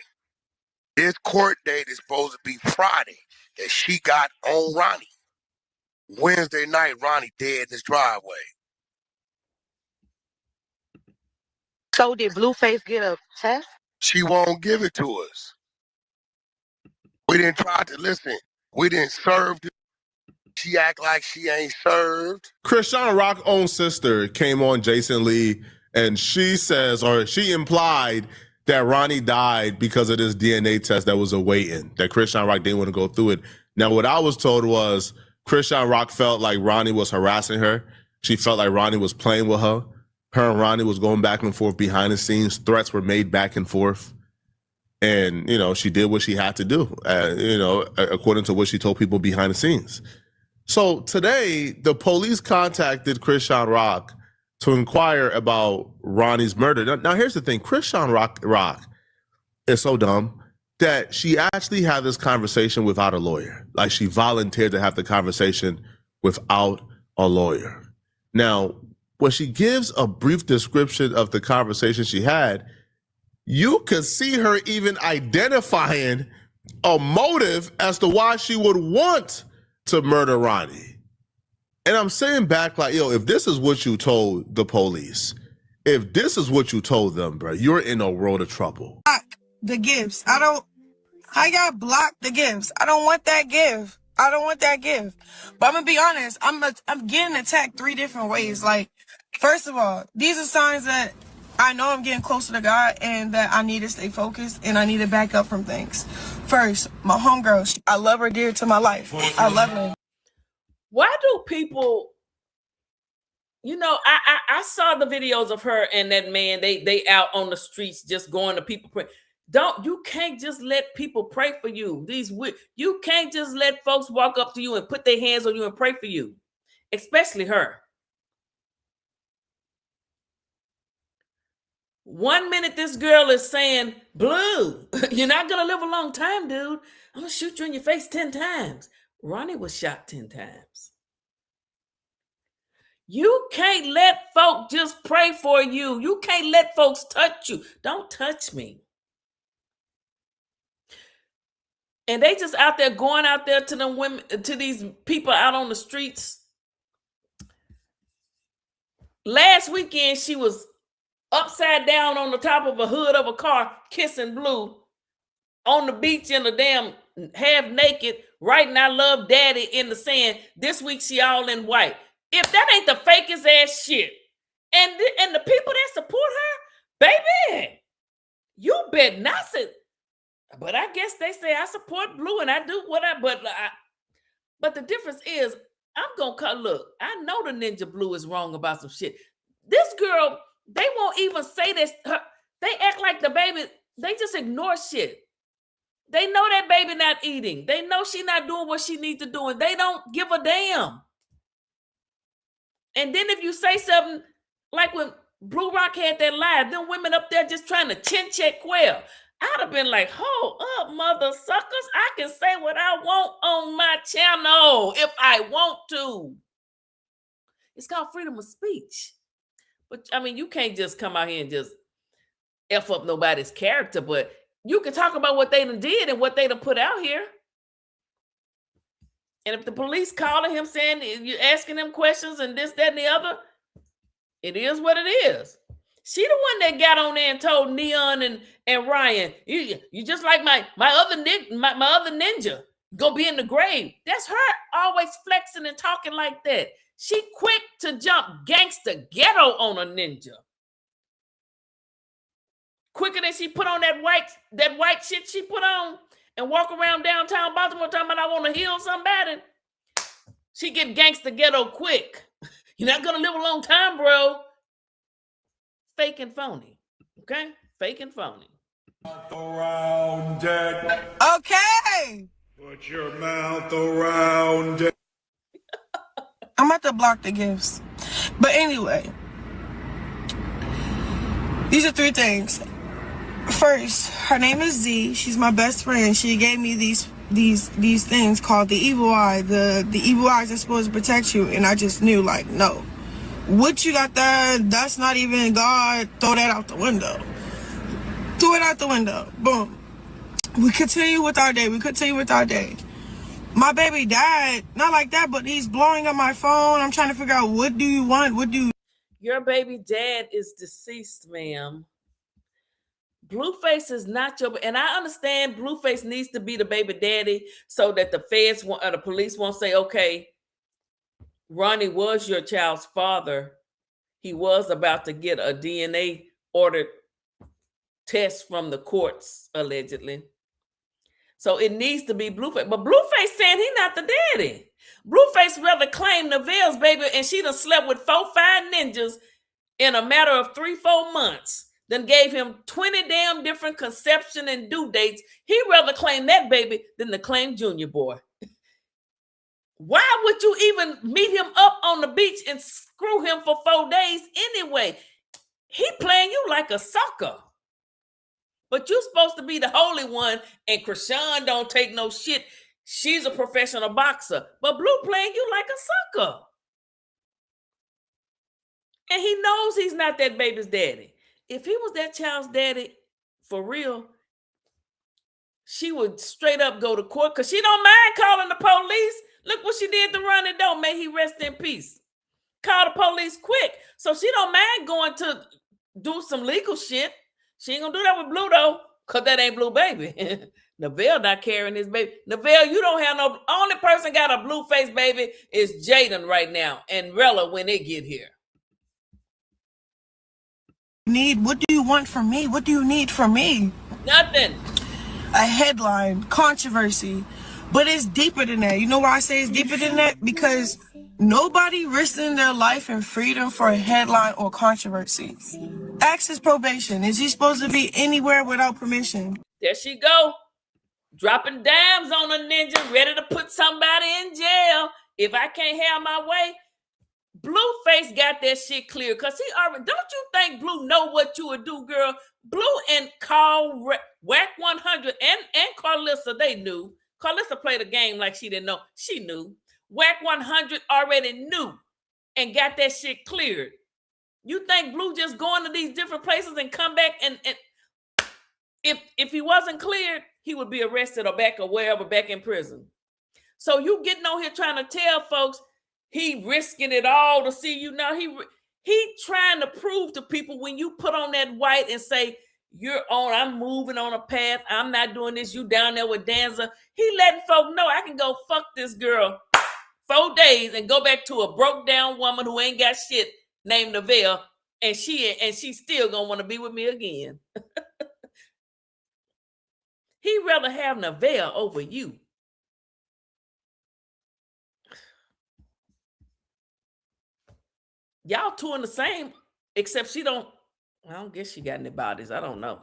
This court date is supposed to be Friday that she got on Ronnie. Wednesday night, Ronnie dead in his driveway. So did Blueface get a test? She won't give it to us. We didn't try to listen. We didn't serve. She act like she ain't served. Chrisean Rock's own sister came on Jason Lee and she says, or she implied that Ronnie died because of this DNA test that was awaiting, that Chrisean Rock didn't want to go through it. Now, what I was told was Chrisean Rock felt like Ronnie was harassing her. She felt like Ronnie was playing with her. Her and Ronnie was going back and forth behind the scenes. Threats were made back and forth. And, you know, she did what she had to do, you know, according to what she told people behind the scenes. So today, the police contacted Chrisean Rock to inquire about Ronnie's murder. Now here's the thing. Chrisean Rock is so dumb that she actually had this conversation without a lawyer. Like, she volunteered to have the conversation without a lawyer. Now, when she gives a brief description of the conversation she had, you could see her even identifying a motive as to why she would want to murder Ronnie. And I'm saying back like, yo, if this is what you told the police, if this is what you told them, bro, you're in a world of trouble. Block the gifts. How y'all block the gifts? I don't want that gift. I don't want that gift. But I'm gonna be honest, I'm getting attacked 3 different ways. Like, first of all, these are signs that I know I'm getting closer to God and that I need to stay focused and I need to back up from things. First, my homegirl, I love her dear to my life. I love her. Why do people, you know, I saw the videos of her and that man, they out on the streets just going to people pray. You can't just let people pray for you. You can't just let folks walk up to you and put their hands on you and pray for you, especially her. 1 minute this girl is saying, Blue, you're not going to live a long time, dude. I'm going to shoot you in your face 10 times. Ronnie was shot 10 times. You can't let folks just pray for you. You can't let folks touch you. Don't touch me. And they just out there going out there to them women, to these people out on the streets. Last weekend, she was upside down on the top of a hood of a car, kissing Blue on the beach in the damn half naked, writing I love daddy in the sand. This week, she all in white. If that ain't the fakest ass shit, and the people that support her, baby, you bet not sit. But I guess they say I support Blue and I do what but the difference is I'm gonna look. I know the Ninja Blue is wrong about some shit. This girl, they won't even say this. They act like the baby. They just ignore shit. They know that baby not eating. They know she not doing what she needs to do, and they don't give a damn. And then if you say something like when Blue Rock had that live, them women up there just trying to chin check Quail. I'd have been like, hold up, mother suckers. I can say what I want on my channel if I want to. It's called freedom of speech. But I mean, you can't just come out here and just F up nobody's character, but you can talk about what they done did and what they done put out here. And if the police calling him saying you're asking them questions and this, that, and the other, it is what it is. She the one that got on there and told Neon and Ryan, you just like my other ninja, gonna be in the grave. That's her always flexing and talking like that. She quick to jump gangster ghetto on a ninja. Quicker than she put on that white shit she put on and walk around downtown Baltimore talking about I want to heal somebody. She get gangster ghetto quick. You're not gonna live a long time, bro. Fake and phony. Okay? Fake and phony. Around it. Okay. Put your mouth around it. I'm about to block the gifts. But anyway, these are 3 things. First, her name is Z. She's my best friend. She gave me these things called the evil eye. The evil eyes are supposed to protect you, and I just knew, like, no. What you got there, that's not even God. Throw that out the window. Throw it out the window. Boom. We continue with our day. My baby died, not like that, but he's blowing up my phone. I'm trying to figure out, what do you want? Your baby dad is deceased, ma'am. Blueface is not your, and I understand Blueface needs to be the baby daddy so that the feds or the police won't say, okay, Ronnie was your child's father. He was about to get a DNA ordered test from the courts, allegedly. So it needs to be Blueface. But Blueface saying he's not the daddy. Blueface rather claim Nevaeh's baby and she done slept with 4-5 ninjas in a matter of 3-4 months. Then gave him 20 damn different conception and due dates. He rather claim that baby than to claim Junior Boy. Why would you even meet him up on the beach and screw him for 4 days anyway? He playing you like a sucker. But you're supposed to be the holy one, and Chrisean don't take no shit. She's a professional boxer. But Blue playing you like a sucker. And he knows he's not that baby's daddy. If he was that child's daddy for real, she would straight up go to court because she don't mind calling the police. Look what she did to Ronnie though. May he rest in peace. Call the police quick. So she don't mind going to do some legal shit. She ain't gonna do that with Blue though, because that ain't Blue baby. Nevaeh not carrying his baby. Nevaeh, you don't have no, only person got a Blueface baby is Jaden right now and Rella when they get here. What do you want from me? What do you need from me? Nothing. A headline, controversy. But it's deeper than that. You know why I say it's deeper than that? Because nobody risking their life and freedom for a headline or controversy. Ask his probation. Is he supposed to be anywhere without permission? There she go. Dropping dimes on a ninja, ready to put somebody in jail. If I can't have my way, Blueface got that shit clear. Because he already, don't you think Blue know what you would do, girl? Blue and Carl, Whack 100 and Carlissa, they knew. Carlissa played a game like she didn't know. She knew. Whack 100 already knew and got that shit cleared. You think Blue just going to these different places and come back and if he wasn't cleared, he would be arrested or back or wherever, back in prison. So you getting on here trying to tell folks he risking it all to see you now. He trying to prove to people when you put on that white and say, I'm moving on a path. I'm not doing this. You down there with Danza. He letting folk know I can go fuck this girl 4 days and go back to a broke down woman who ain't got shit named Nevaeh, and she still gonna want to be with me again. He'd rather have Nevaeh over you. Y'all two in the same, except I don't guess she got any bodies. I don't know.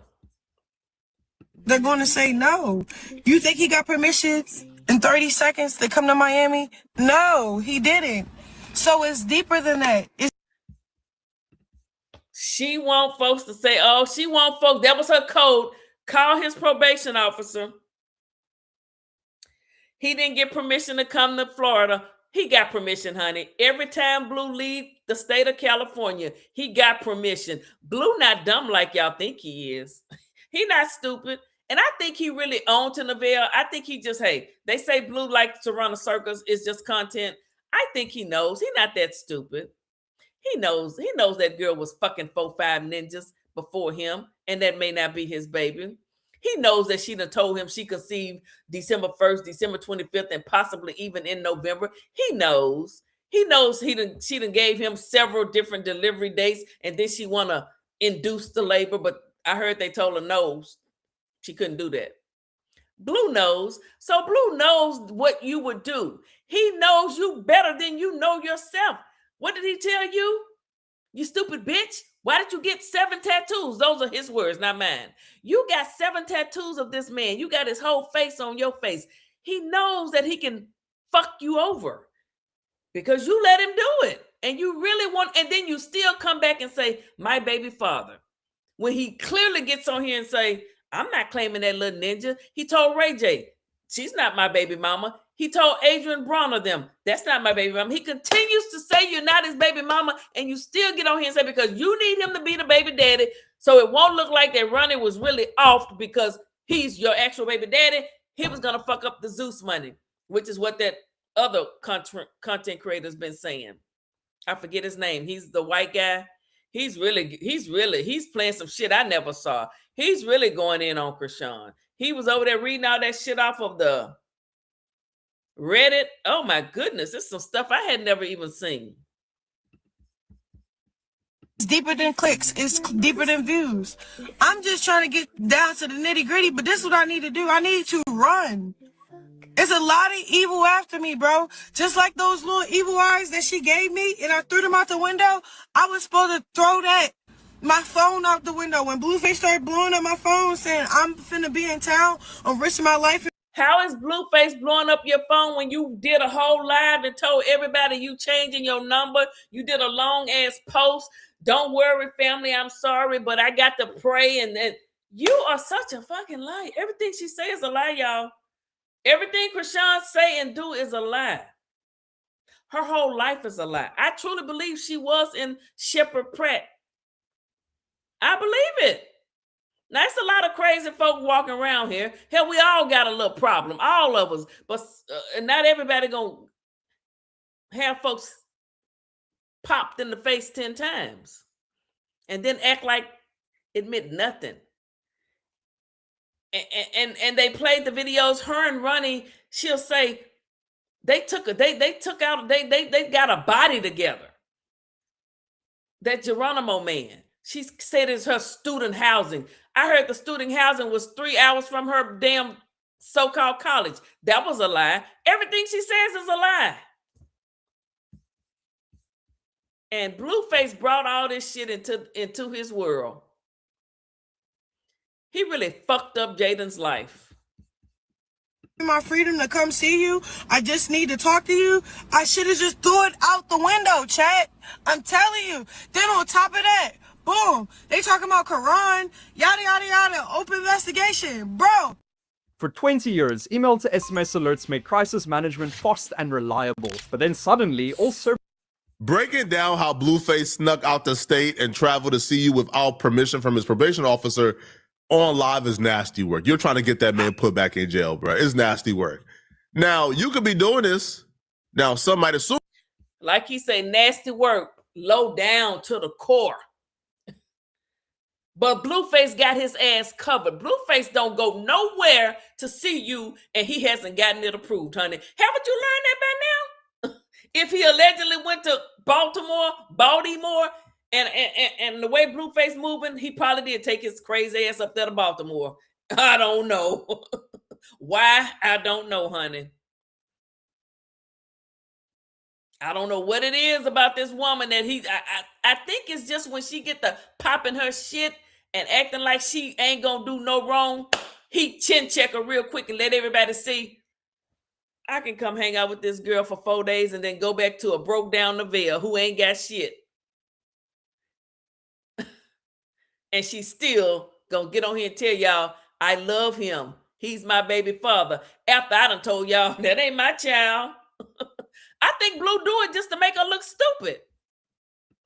They're going to say no. You think he got permission in 30 seconds to come to Miami? No, he didn't. So it's deeper than that. She want folks to say, oh, she want folks, that was her code. Call his probation officer. He didn't get permission to come to Florida. He got permission, honey. Every time Blue leave the state of California, he got permission. Blue not dumb like y'all think he is. He not stupid. And I think he really owned to Neville. I think he just, hey, they say Blue likes to run a circus. It's just content. I think he knows. He not that stupid. He knows that girl was fucking 4-5 ninjas before him, and that may not be his baby. He knows that she done told him she conceived December 1st, December 25th, and possibly even in November. He knows. He knows she done gave him several different delivery dates, and then she want to induce the labor, but I heard they told her no, she couldn't do that. Blue knows. So Blue knows what you would do. He knows you better than you know yourself. What did he tell you? You stupid bitch. Why did you get 7 tattoos? Those are his words, not mine. You got 7 tattoos of this man. You got his whole face on your face. He knows that he can fuck you over because you let him do it. And you really want, and then you still come back and say, my baby father. When he clearly gets on here and say, I'm not claiming that little ninja. He told Ray J, she's not my baby mama. He told Adrian Bronner them, that's not my baby mama. He continues to say you're not his baby mama, and you still get on here and say because you need him to be the baby daddy, so it won't look like that Ronnie was really off because he's your actual baby daddy. He was going to fuck up the Zeus money, which is what that other content creator's been saying. I forget his name. He's the white guy. He's playing some shit I never saw. He's really going in on Chrisean. He was over there reading all that shit off of the Reddit. Oh my goodness, it's some stuff I had never even seen. It's deeper than clicks. It's deeper than views. I'm just trying to get down to the nitty gritty, but this is what I need to do. I need to run. It's a lot of evil after me, bro. Just like those little evil eyes that she gave me and I threw them out the window. I was supposed to throw my phone out the window. When Blueface started blowing up my phone saying I'm finna be in town, I'm risking my life. How is Blueface blowing up your phone when you did a whole live and told everybody you changing your number? You did a long ass post. Don't worry, family, I'm sorry, but I got to pray. And then you are such a fucking lie. Everything she says is a lie, y'all. Everything Chrisean say and do is a lie. Her whole life is a lie. I truly believe she was in Shepherd Pratt. I believe it. Now, it's a lot of crazy folk walking around here. Hell, we all got a little problem, all of us. But not everybody gonna have folks popped in the face 10 times and then act like it meant nothing. And they played the videos. Her and Ronnie, she'll say they got a body together. That Geronimo man. She said it's her student housing. I heard the student housing was 3 hours from her damn so-called college. That was a lie. Everything she says is a lie. And Blueface brought all this shit into his world. He really fucked up Jaden's life. My freedom to come see you. I just need to talk to you. I should have just threw it out the window, chat. I'm telling you. Then on top of that, boom, they talking about KARON, yada, yada, yada, open investigation. Bro. For 20 years, email to SMS alerts made crisis management fast and reliable. But then suddenly, all services... Breaking down how Blueface snuck out the state and traveled to see you without permission from his probation officer on live is nasty work. You're trying to get that man put back in jail, bro. It's nasty work. Now, you could be doing this. Now, some might assume... Like he say, nasty work, low down to the core. But Blueface got his ass covered. Blueface don't go nowhere to see you, and he hasn't gotten it approved, honey. Haven't you learned that by now? If he allegedly went to Baltimore, and the way Blueface moving, he probably did take his crazy ass up there to Baltimore. I don't know. Why? I don't know, honey. I don't know what it is about this woman that I think it's just when she get the popping her shit and acting like she ain't gonna do no wrong, he chin check her real quick and let everybody see, I can come hang out with this girl for 4 days and then go back to a broke down Neville who ain't got shit. And she still gonna get on here and tell y'all, I love him. He's my baby father. After I done told y'all, that ain't my child. I think Blue do it just to make her look stupid.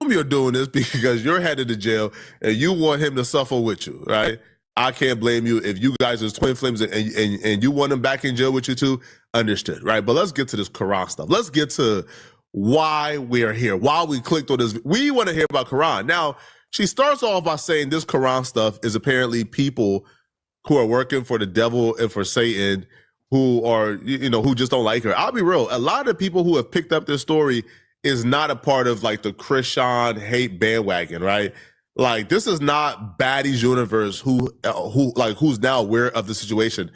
You're doing this because you're headed to jail and you want him to suffer with you, right? I can't blame you if you guys are twin flames and you want him back in jail with you too. Understood, right? But let's get to this KARON stuff. Let's get to why we're here, why we clicked on this. We want to hear about KARON. Now, she starts off by saying this KARON stuff is apparently people who are working for the devil and for Satan who are, who just don't like her. I'll be real. A lot of people who have picked up this story is not a part of like the Chrisean hate bandwagon, right? Like this is not Baddies universe who's now aware of the situation.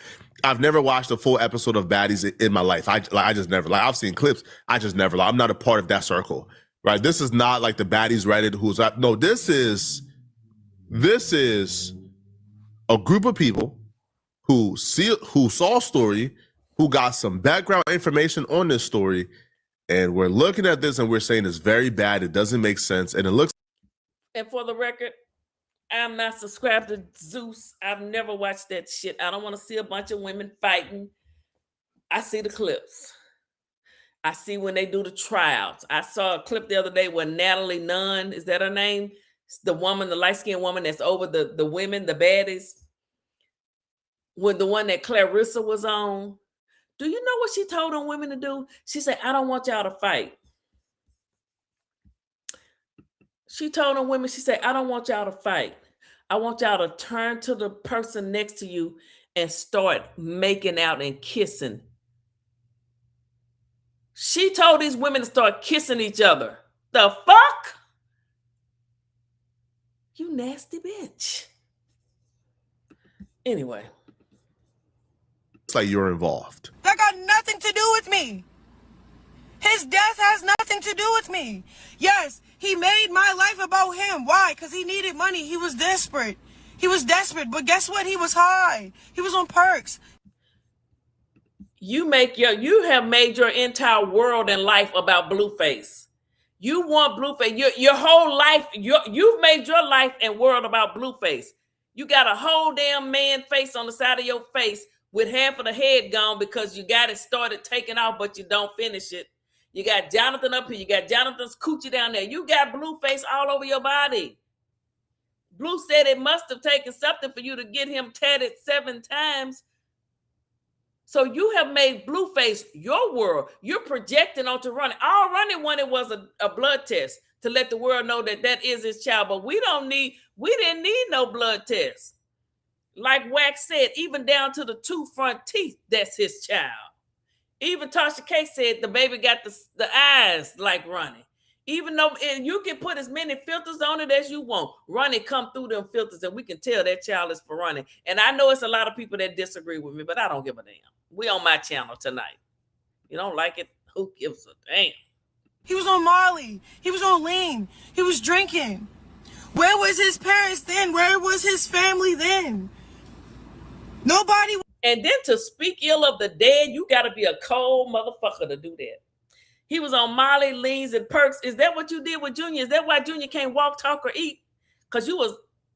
I've never watched a full episode of Baddies in my life. I just never, like I've seen clips. I just never, I'm not a part of that circle, right? This is not like the Baddies Reddit no, this is a group of people who saw a story, who got some background information on this story, and we're looking at this and we're saying it's very bad. It doesn't make sense. And it looks. And for the record, I'm not subscribed to Zeus. I've never watched that shit. I don't want to see a bunch of women fighting. I see the clips. I see when they do the trials. I saw a clip the other day where Natalie Nunn, is that her name? It's the woman, the light-skinned woman that's over the women, the baddies. When the one that Clarissa was on. Do you know what she told them women to do? She said, I don't want y'all to fight. She told them women, she said, I don't want y'all to fight. I want y'all to turn to the person next to you and start making out and kissing. She told these women to start kissing each other. The fuck? You nasty bitch. Anyway. It's like you're involved. That got nothing to do with me. His death has nothing to do with me. Yes, he made my life about him. Why? Because he needed money. He was desperate. But guess what? He was high. He was on perks. You have made your entire world and life about Blueface. You want Blueface. Your whole life, you've made your life and world about Blueface. You got a whole damn man face on the side of your face with half of the head gone because you got it started taking off, but you don't finish it. You got Jonathan up here. You got Jonathan's coochie down there. You got Blueface all over your body. Blue said it must have taken something for you to get him tatted 7 times. So you have made Blueface your world. You're projecting onto Ronnie. All Ronnie wanted was a blood test to let the world know that is his child. But we didn't need no blood test. Like Wax said, even down to the 2 front teeth, that's his child. Even Tasha K said the baby got the eyes like Ronnie. Even though you can put as many filters on it as you want, Ronnie come through them filters and we can tell that child is for Ronnie. And I know it's a lot of people that disagree with me, but I don't give a damn. We on my channel tonight. You don't like it? Who gives a damn? He was on Molly. He was on lean. He was drinking. Where was his parents then? Where was his family then? Nobody. And then to speak ill of the dead, you got to be a cold motherfucker to do that. He was on Molly, leans, and perks. Is that what you did with Junior? Is that why Junior can't walk, talk, or eat? Because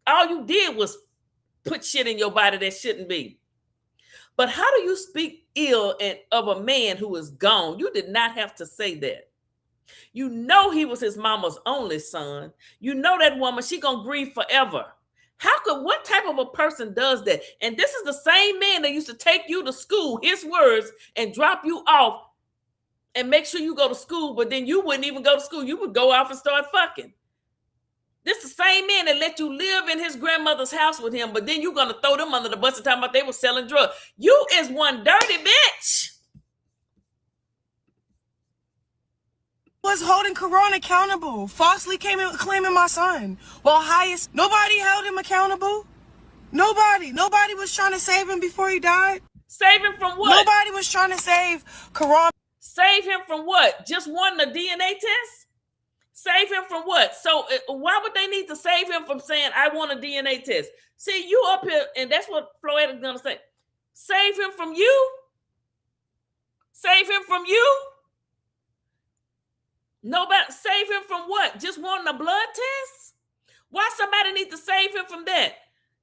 all you did was put shit in your body that shouldn't be. But how do you speak ill of a man who is gone? You did not have to say that. You know he was his mama's only son. You know that woman, she gonna grieve forever. What type of a person does that? And this is the same man that used to take you to school, his words, and drop you off and make sure you go to school, but then you wouldn't even go to school. You would go off and start fucking. This is the same man that let you live in his grandmother's house with him, but then you're going to throw them under the bus and talking about they were selling drugs. You is one dirty bitch. Was holding KARON accountable, falsely claiming my son. Well, nobody held him accountable. Nobody was trying to save him before he died. Save him from what? Nobody was trying to save KARON. Save him from what? Just wanting a DNA test? Save him from what? So why would they need to save him from saying, I want a DNA test? See, you up here, and that's what Poetik is going to say. Save him from you? Save him from you? Nobody. Save him from what? Just wanting a blood test? Why somebody need to save him from that?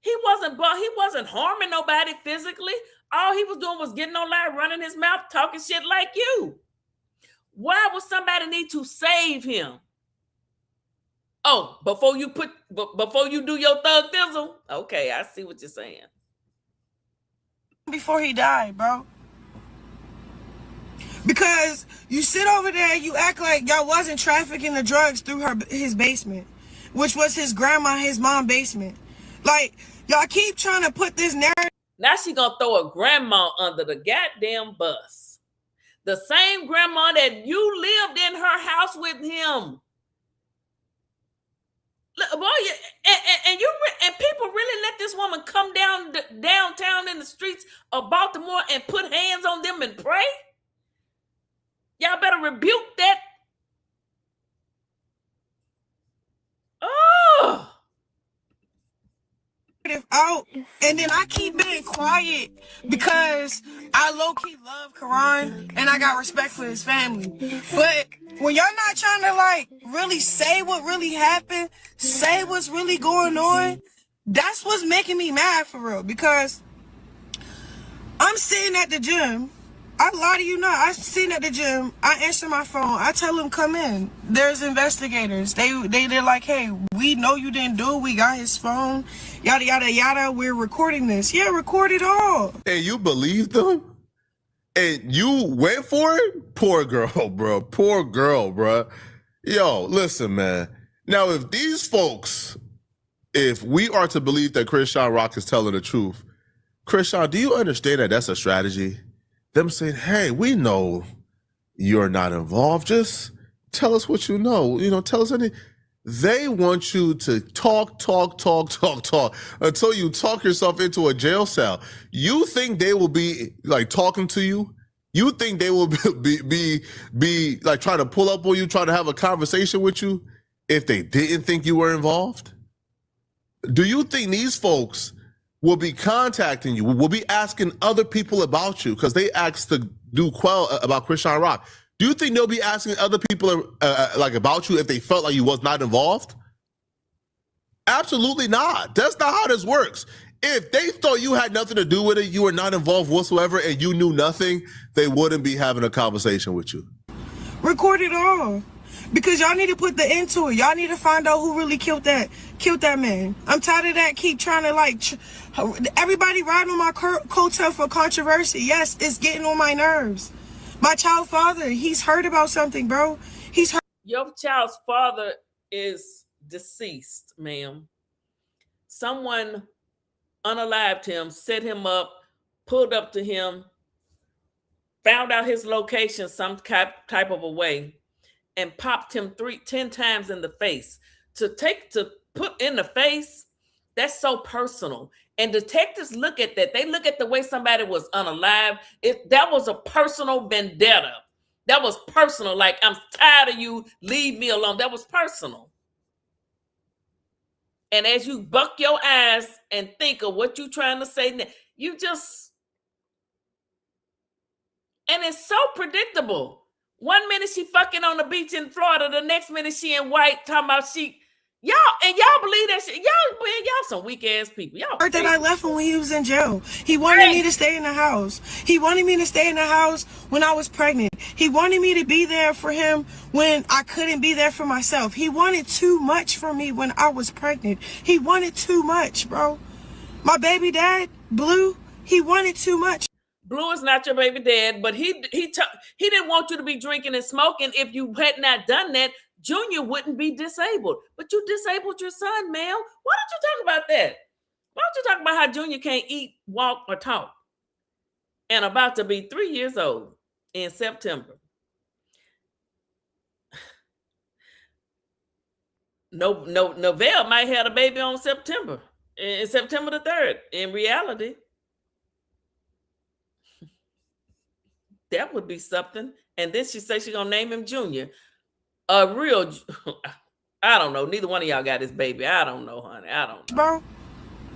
He wasn't harming nobody physically. All he was doing was getting on live, running his mouth, talking shit like you. Why would somebody need to save him? Oh, before you do your thug thizzle? Okay, I see what you're saying. Before he died, bro. Because you sit over there, you act like y'all wasn't trafficking the drugs through his basement, which was his grandma, his mom basement. Like, y'all keep trying to put this narrative. Now she gonna throw a grandma under the goddamn bus. The same grandma that you lived in her house with him. Boy, and people really let this woman come downtown in the streets of Baltimore and put hands on them and pray? Y'all better rebuke that. Oh. Out, and then I keep being quiet because I low-key love KARON and I got respect for his family. But when y'all not trying to like really say what really happened, say what's really going on, that's what's making me mad for real. Because I'm sitting at the gym. I lie to you not. I'm sitting at the gym. I answer my phone. I tell them come in. There's investigators. They're like, hey, we know you didn't do it. We got his phone. Yada yada yada. We're recording this. Yeah, record it all. And you believed them? And you went for it? Poor girl, bro. Poor girl, bro. Yo, listen, man. Now, if these folks, if we are to believe that Chrisean Rock is telling the truth, Chrisean, do you understand that that's a strategy? Them saying, hey, we know you're not involved. Just tell us what you know. You know, tell us anything. They want you to talk until you talk yourself into a jail cell. You think they will be like talking to you? You think they will be like trying to pull up on you, trying to have a conversation with you if they didn't think you were involved? Do you think these folks will be contacting you, will be asking other people about you because they asked to do quell about Chrisean Rock? Do you think they'll be asking other people like about you if they felt like you was not involved? Absolutely not. That's not how this works. If they thought you had nothing to do with it, you were not involved whatsoever, and you knew nothing, they wouldn't be having a conversation with you. Record it all. Because y'all need to put the end to it. Y'all need to find out who really killed that man. I'm tired of that. Keep trying to like, everybody riding on my coattail for controversy. Yes, it's getting on my nerves. My child father, he's heard about something, bro. He's heard. Your child's father is deceased, ma'am. Someone unalived him, set him up, pulled up to him, found out his location some type of a way, and popped him 10 times in the face. To put in the face, that's so personal. And detectives look at that. They look at the way somebody was unalive. That was a personal vendetta. That was personal. Like, I'm tired of you. Leave me alone. That was personal. And as you buck your eyes and think of what you're trying to say, you just... And it's so predictable. 1 minute she fucking on the beach in Florida, the next minute she in white talking about y'all believe that shit. Y'all some weak ass people. Y'all heard that I left him when he was in jail. He wanted me to stay in the house. He wanted me to stay in the house when I was pregnant. He wanted me to be there for him when I couldn't be there for myself. He wanted too much from me when I was pregnant. He wanted too much, bro. My baby dad, Blue, he wanted too much. Blue is not your baby dad, but he didn't want you to be drinking and smoking. If you had not done that, Junior wouldn't be disabled. But you disabled your son, ma'am. Why don't you talk about that? Why don't you talk about how Junior can't eat, walk, or talk? And about to be 3 years old in September. Novell might have a baby on September. In September the 3rd. In reality, that would be something. And then she says she's going to name him Junior. A real, I don't know. Neither one of y'all got this baby. I don't know, honey. I don't know. Bro,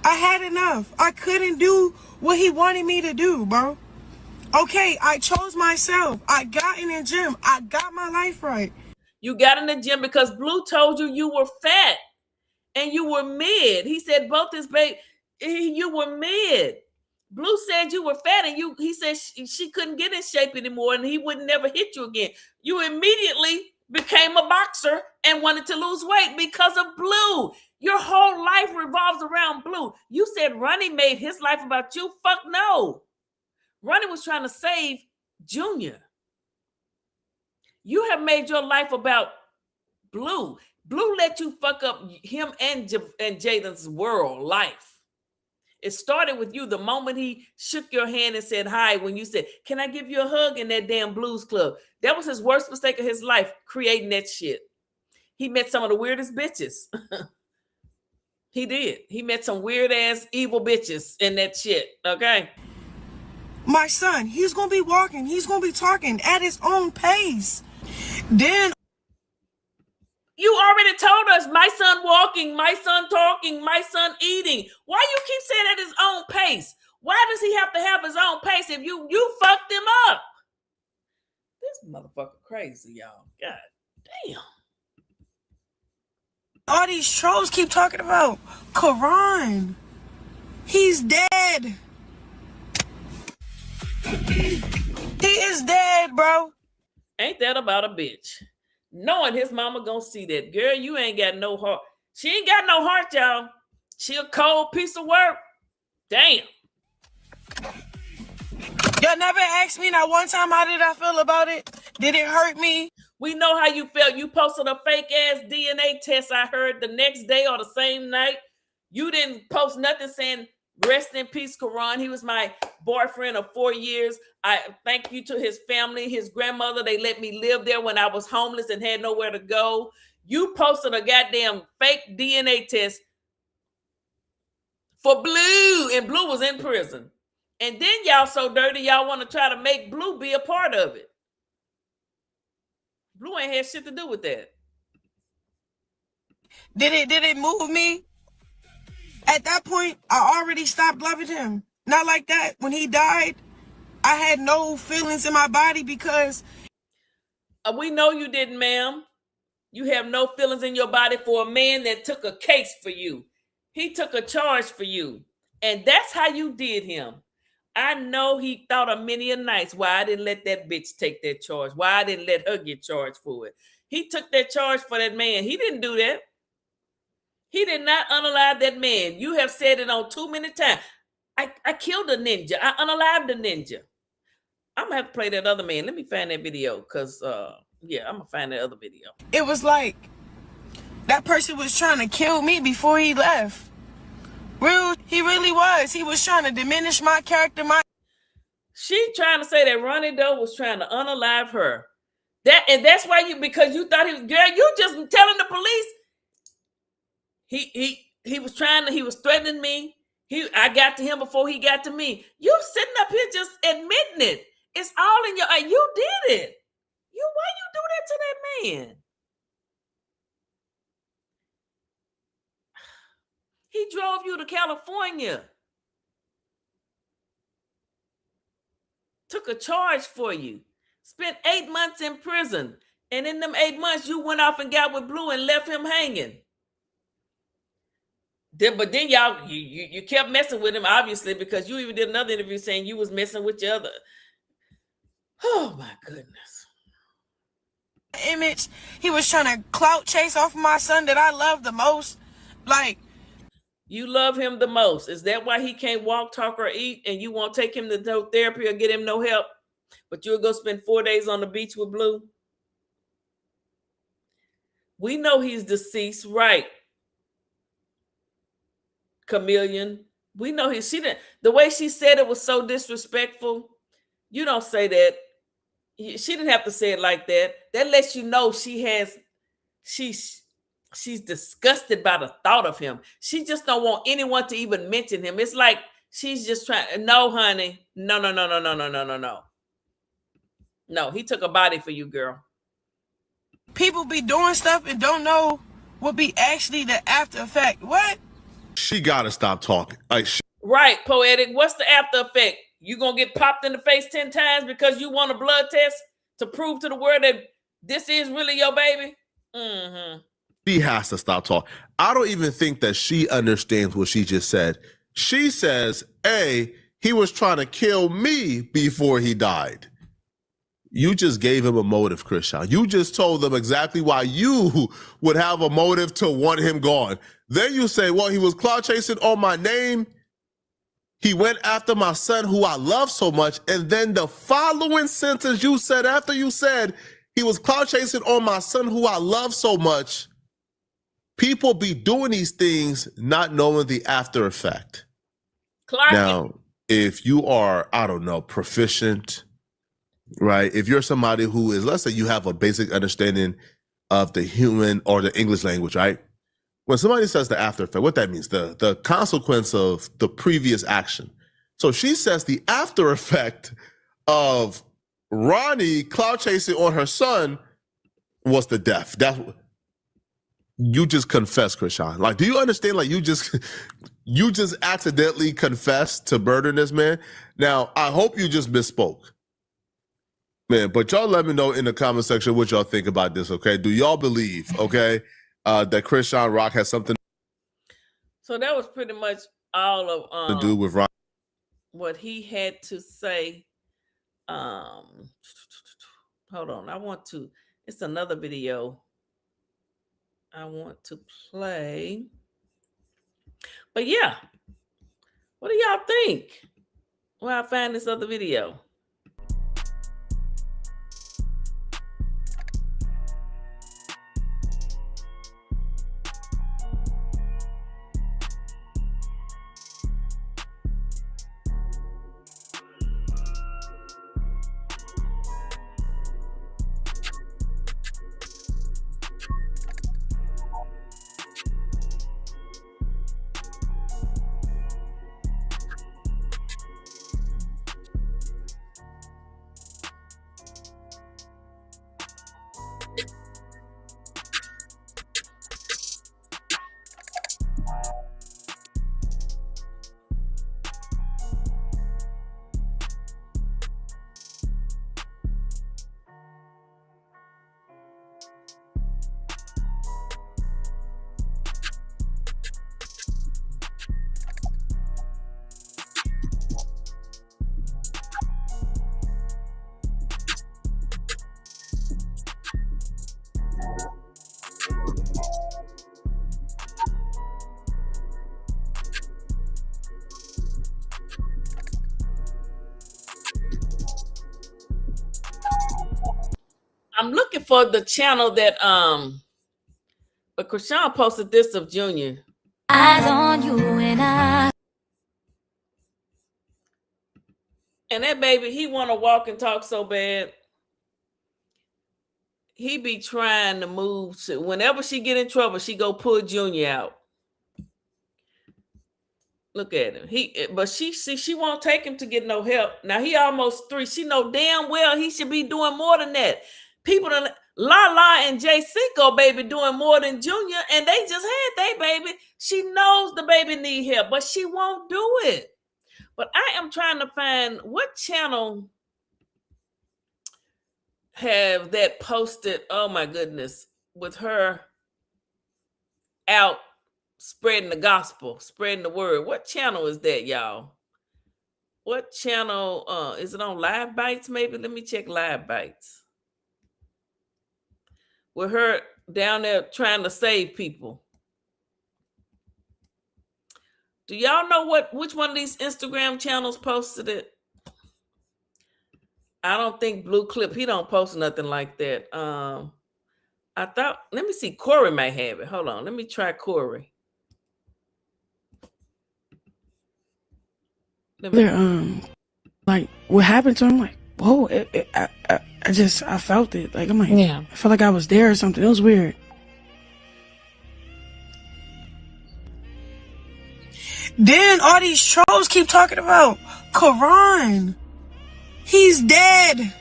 I had enough. I couldn't do what he wanted me to do, bro. Okay, I chose myself. I got in the gym. I got my life right. You got in the gym because Blue told you were fat and you were mid. He said both his baby, you were mid. Blue said you were fat, and he said she couldn't get in shape anymore, and he would never hit you again. You immediately became a boxer and wanted to lose weight because of Blue. Your whole life revolves around Blue. You said Ronnie made his life about you. Fuck no. Ronnie was trying to save Junior. You have made your life about Blue. Blue let you fuck up him and Jaden's world life. It started with you the moment he shook your hand and said hi when you said, "Can I give you a hug?" in that damn blues club. That was his worst mistake of his life, creating that shit. He met some of the weirdest bitches. He did. He met some weird ass evil bitches in that shit. Okay. My son, he's gonna be walking, he's gonna be talking at his own pace. Then you already told us my son walking, my son talking, my son eating. Why you keep saying at his own pace? Why does he have to have his own pace if you fucked him up? This motherfucker crazy, y'all. God damn. All these trolls keep talking about KARON. He's dead. He is dead, bro. Ain't that about a bitch? Knowing his mama gonna see that. Girl, you ain't got no heart. She ain't got no heart, y'all. She a cold piece of work. Damn. Y'all never asked me not one time how did I feel about it? Did it hurt me? We know how you felt. You posted a fake ass DNA test, I heard, the next day or the same night. You didn't post nothing saying, "Rest in peace, KARON. He was my boyfriend of 4 years. I thank you to his family, his grandmother. They let me live there when I was homeless and had nowhere to go." You posted a goddamn fake DNA test for Blue, and Blue was in prison. And then y'all so dirty, y'all want to try to make Blue be a part of it. Blue ain't had shit to do with that. Did it move me? At that point, I already stopped loving him. Not like that. When he died, I had no feelings in my body because... We know you didn't, ma'am. You have no feelings in your body for a man that took a case for you. He took a charge for you. And that's how you did him. I know he thought of many a nights why I didn't let that bitch take that charge. Why I didn't let her get charged for it. He took that charge for that man. He didn't do that. He did not unalive that man. You have said it on too many times. I killed a ninja. I unalived a ninja. I'm going to have to play that other man. Let me find that video because, yeah, I'm going to find that other video. It was like that person was trying to kill me before he left. He really was. He was trying to diminish my character. She trying to say that Ronnie Doe was trying to unalive her. That's why because you thought he was, girl, you just telling the police. He was he was threatening me. I got to him before he got to me. You sitting up here just admitting it. It's all in your, you did it. Why you do that to that man? He drove you to California. Took a charge for you. Spent 8 months in prison. And in them 8 months, you went off and got with Blue and left him hanging. But then y'all, you kept messing with him, obviously, because you even did another interview saying you was messing with your other. Oh, my goodness. Image, he was trying to clout chase off my son that I love the most. Like, you love him the most. Is that why he can't walk, talk, or eat, and you won't take him to no therapy or get him no help? But you'll go spend 4 days on the beach with Blue? We know he's deceased, right? Chameleon. We know she didn't. The way she said it was so disrespectful. You don't say that. She didn't have to say it like that. That lets you know she's disgusted by the thought of him. She just don't want anyone to even mention him. It's like she's just trying. No, honey. No. No, he took a body for you, girl. People be doing stuff and don't know what be actually the after effect. What? She gotta stop talking. Right, Poetik. What's the after effect? You gonna get popped in the face 10 times because you want a blood test to prove to the world that this is really your baby? Mm-hmm. She has to stop talking. I don't even think that she understands what she just said. She says, A, he was trying to kill me before he died. You just gave him a motive, Chrisean. You just told them exactly why you would have a motive to want him gone. Then you say, well, he was cloud chasing on my name. He went after my son who I love so much. And then the following sentence you said after you said he was cloud chasing on my son who I love so much. People be doing these things not knowing the after effect. Clark. Now, if you are, I don't know, proficient, right? If you're somebody who is, let's say you have a basic understanding of the human or the English language, right? When somebody says the after effect, what that means, the consequence of the previous action. So she says the after effect of Ronnie cloud chasing on her son was the death. That's what you just confessed, Chrisean. Like, do you understand? Like, you just accidentally confessed to murdering this man. Now, I hope you just misspoke. Man, but y'all let me know in the comment section what y'all think about this, okay? Do y'all believe, okay, that Chrisean Rock has something So that was pretty much all of to do with Ron? what he had to say. Hold on, it's another video I want to play. But yeah, what do y'all think when I find this other video? I'm looking for the channel that but Chrisean posted this of Junior. Eyes on you and that baby, he want to walk and talk so bad. He be trying to move to, whenever she get in trouble, she go pull Junior out. Look at him. But she won't take him to get no help. Now he almost 3. She know damn well he should be doing more than that. People done, La and Jay Cinco baby doing more than Junior, and they just had their baby. She knows the baby need help, but she won't do it. But I am trying to find what channel have that posted. Oh my goodness, with her out spreading the gospel, spreading the word. What channel is that, y'all? What channel? Is it on Live Bites? Maybe let me check Live Bites. With her down there trying to save people. Do y'all know which one of these Instagram channels posted it? I don't think Blue Clip, he don't post nothing like that. I thought, let me see, Corey might have it. Hold on, let me try Corey. Like what happened to him, like, whoa, I felt it. Like, I'm like, yeah, I felt like I was there or something. It was weird. Then all these trolls keep talking about KARON. He's dead.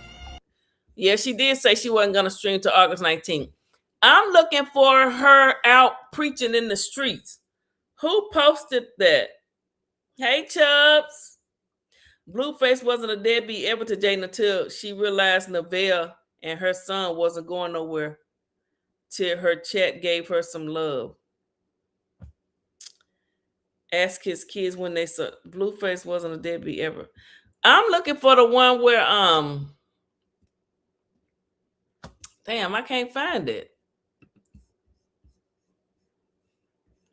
Yeah, she did say she wasn't going to stream till August 19th. I'm looking for her out preaching in the streets. Who posted that? Hey, Chubbs. Blueface wasn't a deadbeat ever to Jaden until she realized Nevaeh and her son wasn't going nowhere till her chat gave her some love. Ask his kids when they saw Blueface wasn't a deadbeat ever. I'm looking for the one where damn, I can't find it.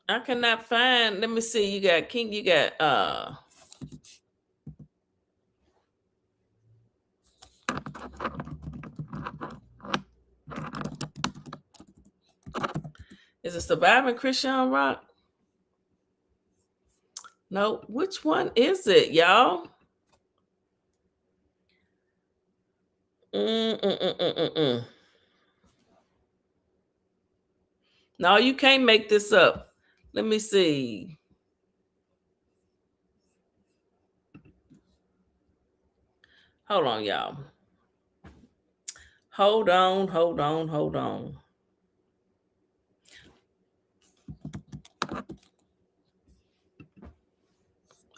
I cannot find. Let me see. You got King. You got Is it Surviving Chrisean Rock? No. Which one is it, y'all? No, you can't make this up. Let me see. Hold on, y'all. Hold on.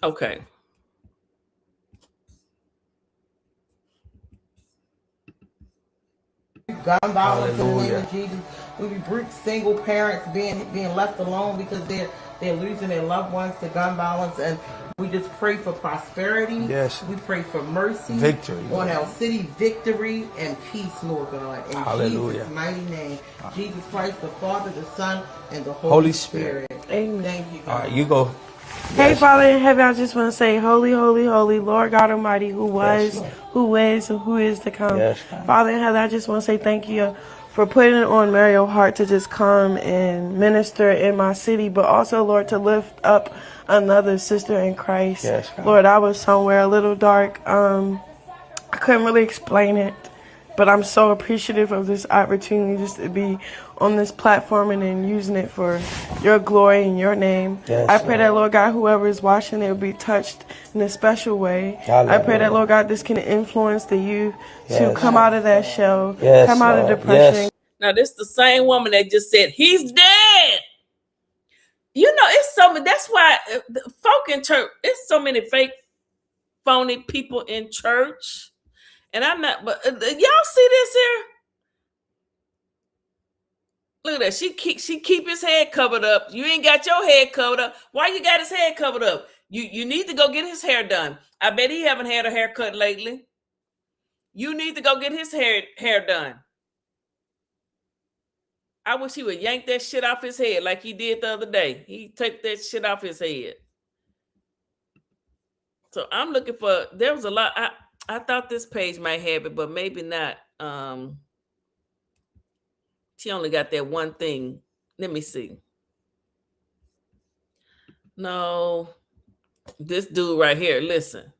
Okay. Gun violence in the name of Jesus. We rebuke single parents being left alone because they're losing their loved ones to gun violence, and we just pray for prosperity. Yes. We pray for mercy, Victory, on Lord. our city, victory and peace, Lord God. In Hallelujah. Jesus' mighty name, Jesus Christ, the Father, the Son, and the Holy Holy Spirit. Spirit. Amen. Thank you, God. All right, you go. Hey, Yes. Father in heaven, I just want to say, holy, holy, holy, Lord God Almighty, who was, Yes, Lord. who is, and who is to come. Yes, God. Father in heaven, I just want to say thank you for putting it on Mario's heart to just come and minister in my city, but also, Lord, to lift up another sister in Christ. Yes, God. Lord, I was somewhere a little dark. I couldn't really explain it, but I'm so appreciative of this opportunity just to be on this platform and then using it for your glory and your name. Yes, I pray Lord. that, Lord God, whoever is watching it will be touched in a special way. Hallelujah. I pray that, Lord God, this can influence the youth to Yes. come out of that shell, Yes, come out of Lord. depression. Yes. Now, this is the same woman that just said he's dead. You know, it's so many. That's why folk in church. It's so many fake, phony people in church. And I'm not. But y'all see this here? Look at that. She keep his head covered up. You ain't got your head covered up. Why you got his head covered up? You need to go get his hair done. I bet he haven't had a haircut lately. You need to go get his hair done. I wish he would yank that shit off his head like he did the other day. He took that shit off his head. So I'm looking for. There was a lot. I thought this page might have it, but maybe not. She only got that one thing. Let me see. No, this dude right here. Listen.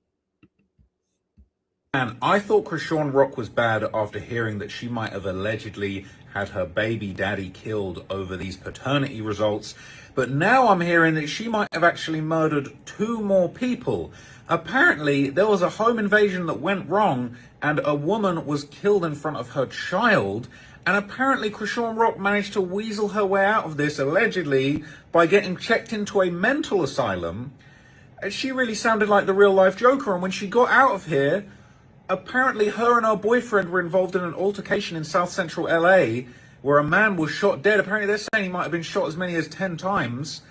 And I thought Chrisean Rock was bad after hearing that she might have allegedly had her baby daddy killed over these paternity results. But now I'm hearing that she might have actually murdered 2 more people. Apparently, there was a home invasion that went wrong and a woman was killed in front of her child. And apparently Chrisean Rock managed to weasel her way out of this, allegedly, by getting checked into a mental asylum. And she really sounded like the real life Joker. And when she got out of here, apparently her and her boyfriend were involved in an altercation in South Central LA where a man was shot dead. Apparently they're saying he might have been shot as many as 10 times.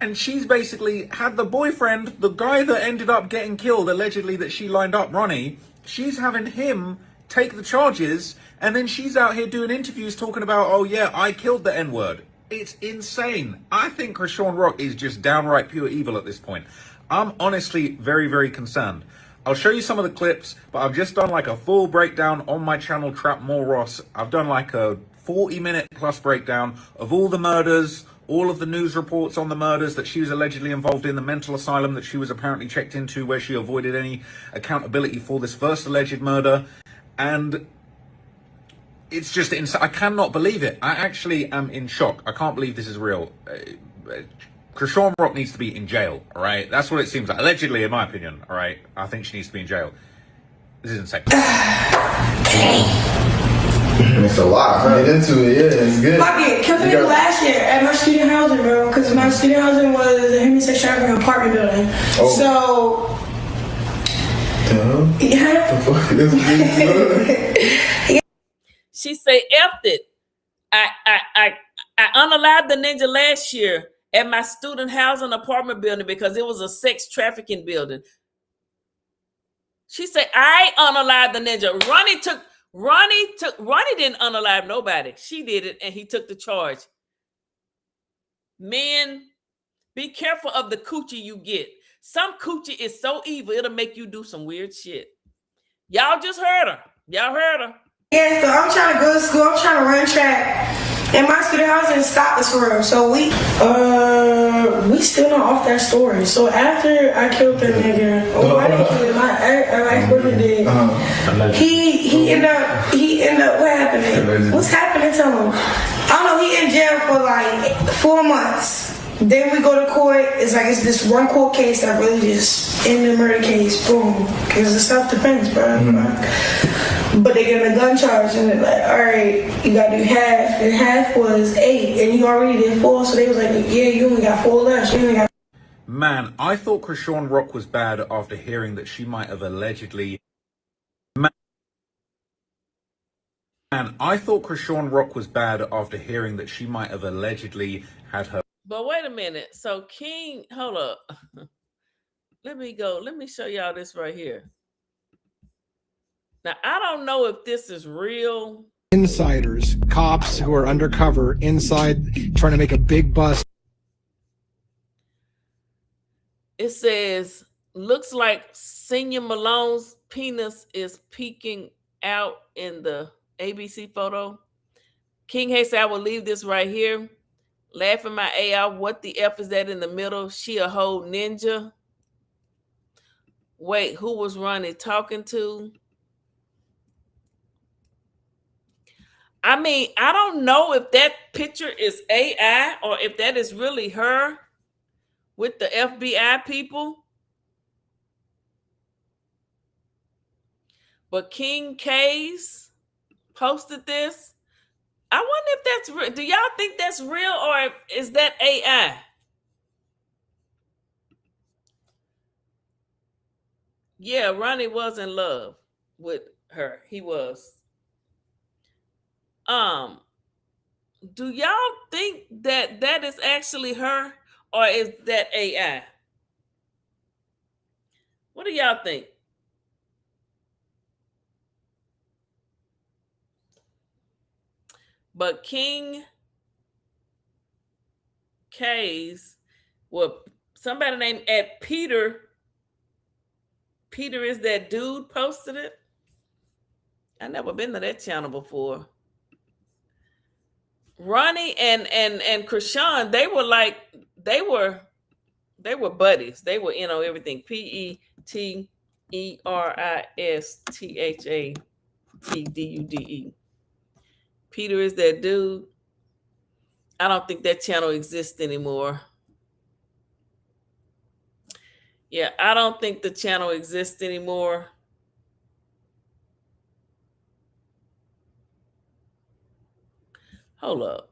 And she's basically had the boyfriend, the guy that ended up getting killed, allegedly that she lined up, Ronnie, she's having him take the charges, and then she's out here doing interviews talking about, oh yeah, I killed the N-word. It's insane. I think Chrisean Rock is just downright pure evil at this point. I'm honestly very, very concerned. I'll show you some of the clips, but I've just done like a full breakdown on my channel, Trap More Ross. I've done like a 40-minute plus breakdown of all the murders, all of the news reports on the murders that she was allegedly involved in, the mental asylum that she was apparently checked into where she avoided any accountability for this first alleged murder. And it's just insane. I cannot believe it. I actually am in shock. I can't believe this is real. Chrisean Rock needs to be in jail, all right? That's what it seems like. Allegedly, in my opinion, all right? I think she needs to be in jail. This is insane. It's a lot. Get into it, yeah, it's good. Fuck it, killed me last year at my student housing, bro, because my student housing was a homosexual apartment building. Oh. So, yeah. The fuck is this? She say, F it. I unalived the ninja last year at my student housing apartment building because it was a sex trafficking building. She said, I unalived the ninja. Ronnie didn't unalive nobody. She did it, and he took the charge. Men, be careful of the coochie you get. Some coochie is so evil, it'll make you do some weird shit. Y'all just heard her. Y'all heard her. Yeah, so I'm trying to go to school. I'm trying to run track. And my student housing stopped us for real. So we still not off that story. So after I killed that nigga, I didn't kill him. My ex-boyfriend did. He ended up, what happened? What's happening to him? I don't know, he in jail for like 4 months. Then we go to court. It's like it's this one court case that really just ended the murder case. Boom. Because it's self-defense, bro. But they get a gun charge and they're like, all right, you gotta do half. And half was 8 and you already did 4. So they was like, yeah, you only got 4 left. You only got. Man, I thought Chrisean Rock was bad after hearing that she might have allegedly... Man, I thought Chrisean Rock was bad after hearing that she might have allegedly had her... But wait a minute. So King, hold up. Let me show y'all this right here. Now, I don't know if this is real. Insiders, cops who are undercover inside trying to make a big bust. It says, looks like Senior Malone's penis is peeking out in the ABC photo. King Hayes said, I will leave this right here. Laughing my A out. What the F is that in the middle? She a whole ninja. Wait, who was Ronnie talking to? I mean, I don't know if that picture is AI or if that is really her with the FBI people. But King K's posted this. I wonder if that's real. Do y'all think that's real or is that AI? Yeah, Ronnie was in love with her. He was. Do y'all think that that is actually her or is that AI? What do y'all think? But King K's, well, somebody named at Peter is that dude posted it. I never been to that channel before. Ronnie and Chrisean, they were buddies. They were, everything. PETERISTHATDUDE. Peter is that dude. I don't think that channel exists anymore. Yeah, I don't think the channel exists anymore. Hold up.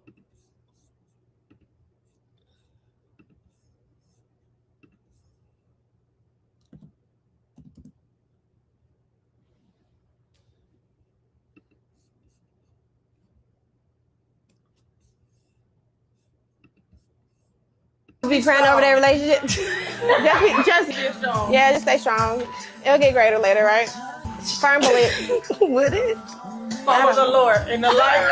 Be praying over their relationship. just stay strong. It'll get greater later, right? Firm belief. Would it? Follow the Lord in the life.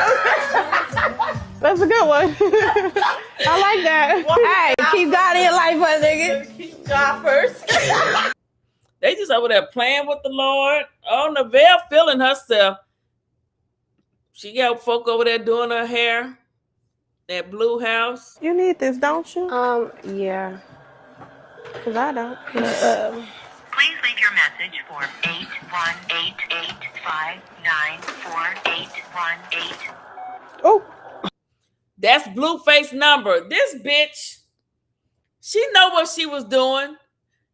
That's a good one. I like that. Hey, keep God in your life, nigga. Keep God first. They just over there playing with the Lord. Oh, Neville feeling herself. She got folk over there doing her hair. That blue house. You need this, don't you? Yeah. Cause I don't. Please leave your message for 81885948118. Oh. That's Blueface number. This bitch, she know what she was doing.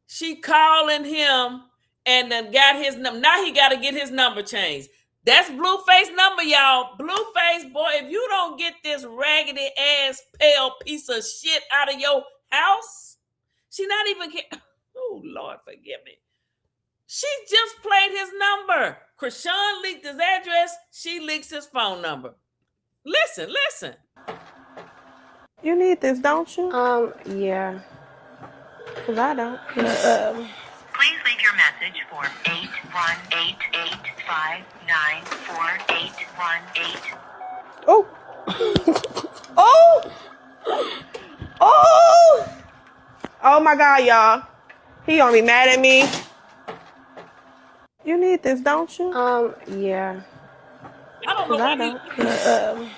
She calling him and then got his number. Now he got to get his number changed. That's Blueface number, y'all. Blueface, boy, if you don't get this raggedy ass pale piece of shit out of your house, she not even oh, Lord, forgive me. She just played his number. Chrisean leaked his address. She leaks his phone number. Listen. You need this, don't you? Yeah. Cause I don't. Please leave your message for 81885948118. Oh. Oh. Oh. Oh my God, y'all. He gonna be mad at me. You need this, don't you? Yeah. I don't know Cause I why don't.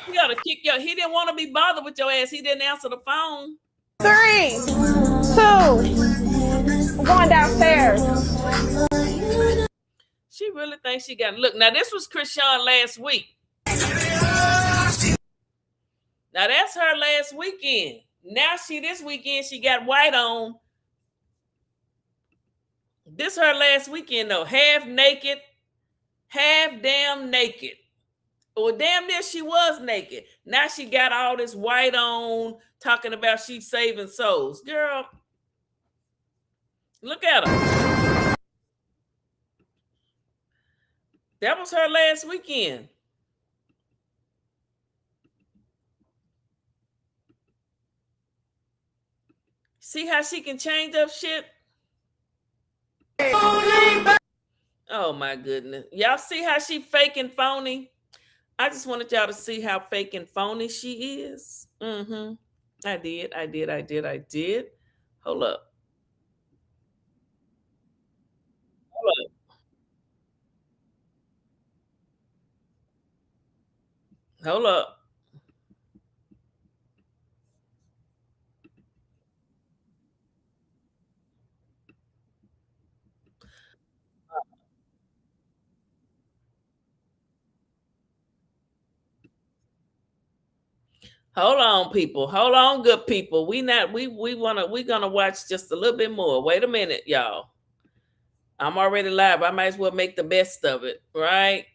you gotta kick your. He didn't want to be bothered with your ass. He didn't answer the phone. 3, 2, I'm going downstairs. She really thinks she got. Look, now this was Chrisean last week. Now that's her last weekend. Now this weekend she got white on. This her last weekend though. Half naked, half damn naked. Well, damn near she was naked. Now she got all this white on, talking about she's saving souls. Girl, look at her. That was her last weekend. See how she can change up shit? Oh my goodness. Y'all see how she fake and phony? I just wanted y'all to see how fake and phony she is. I did. Hold up. Hold up. Hold on, people. Hold on, good people. We're gonna watch just a little bit more. Wait a minute, y'all. I'm already live. I might as well make the best of it. Right.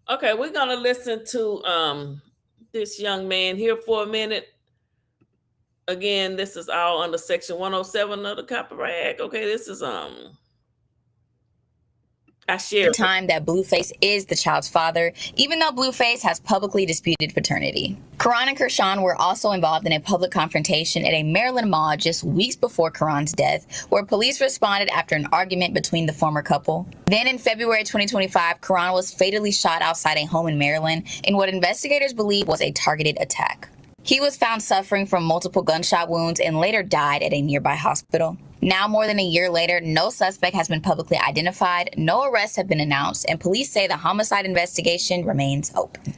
Okay, we're gonna listen to this young man here for a minute. Again, this is all under Section 107 of the Copyright Act. Okay, this is I share the time that Blueface is the child's father, even though Blueface has publicly disputed paternity. KARON and Chrisean were also involved in a public confrontation at a Maryland mall just weeks before KARON's death, where police responded after an argument between the former couple. Then in February 2025, KARON was fatally shot outside a home in Maryland in what investigators believe was a targeted attack. He was found suffering from multiple gunshot wounds and later died at a nearby hospital. Now, more than a year later, no suspect has been publicly identified, no arrests have been announced, and police say the homicide investigation remains open.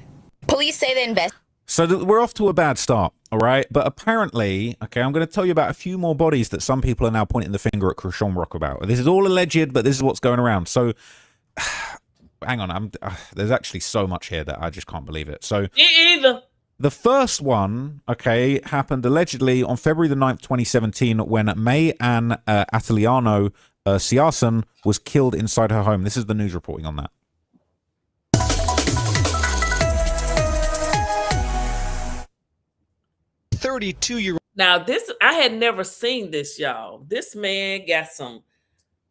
Police say the So we're off to a bad start, all right? But apparently, okay, I'm going to tell you about a few more bodies that some people are now pointing the finger at Chrisean Rock about. This is all alleged, but this is what's going around. So, hang on, there's actually so much here that I just can't believe it. So, me either. The first one, okay, happened allegedly on February the 9th, 2017, when May Ann Atiliano Siasen was killed inside her home. This is the news reporting on that. 32-year-old. Now, this, I had never seen this, y'all. This man got some,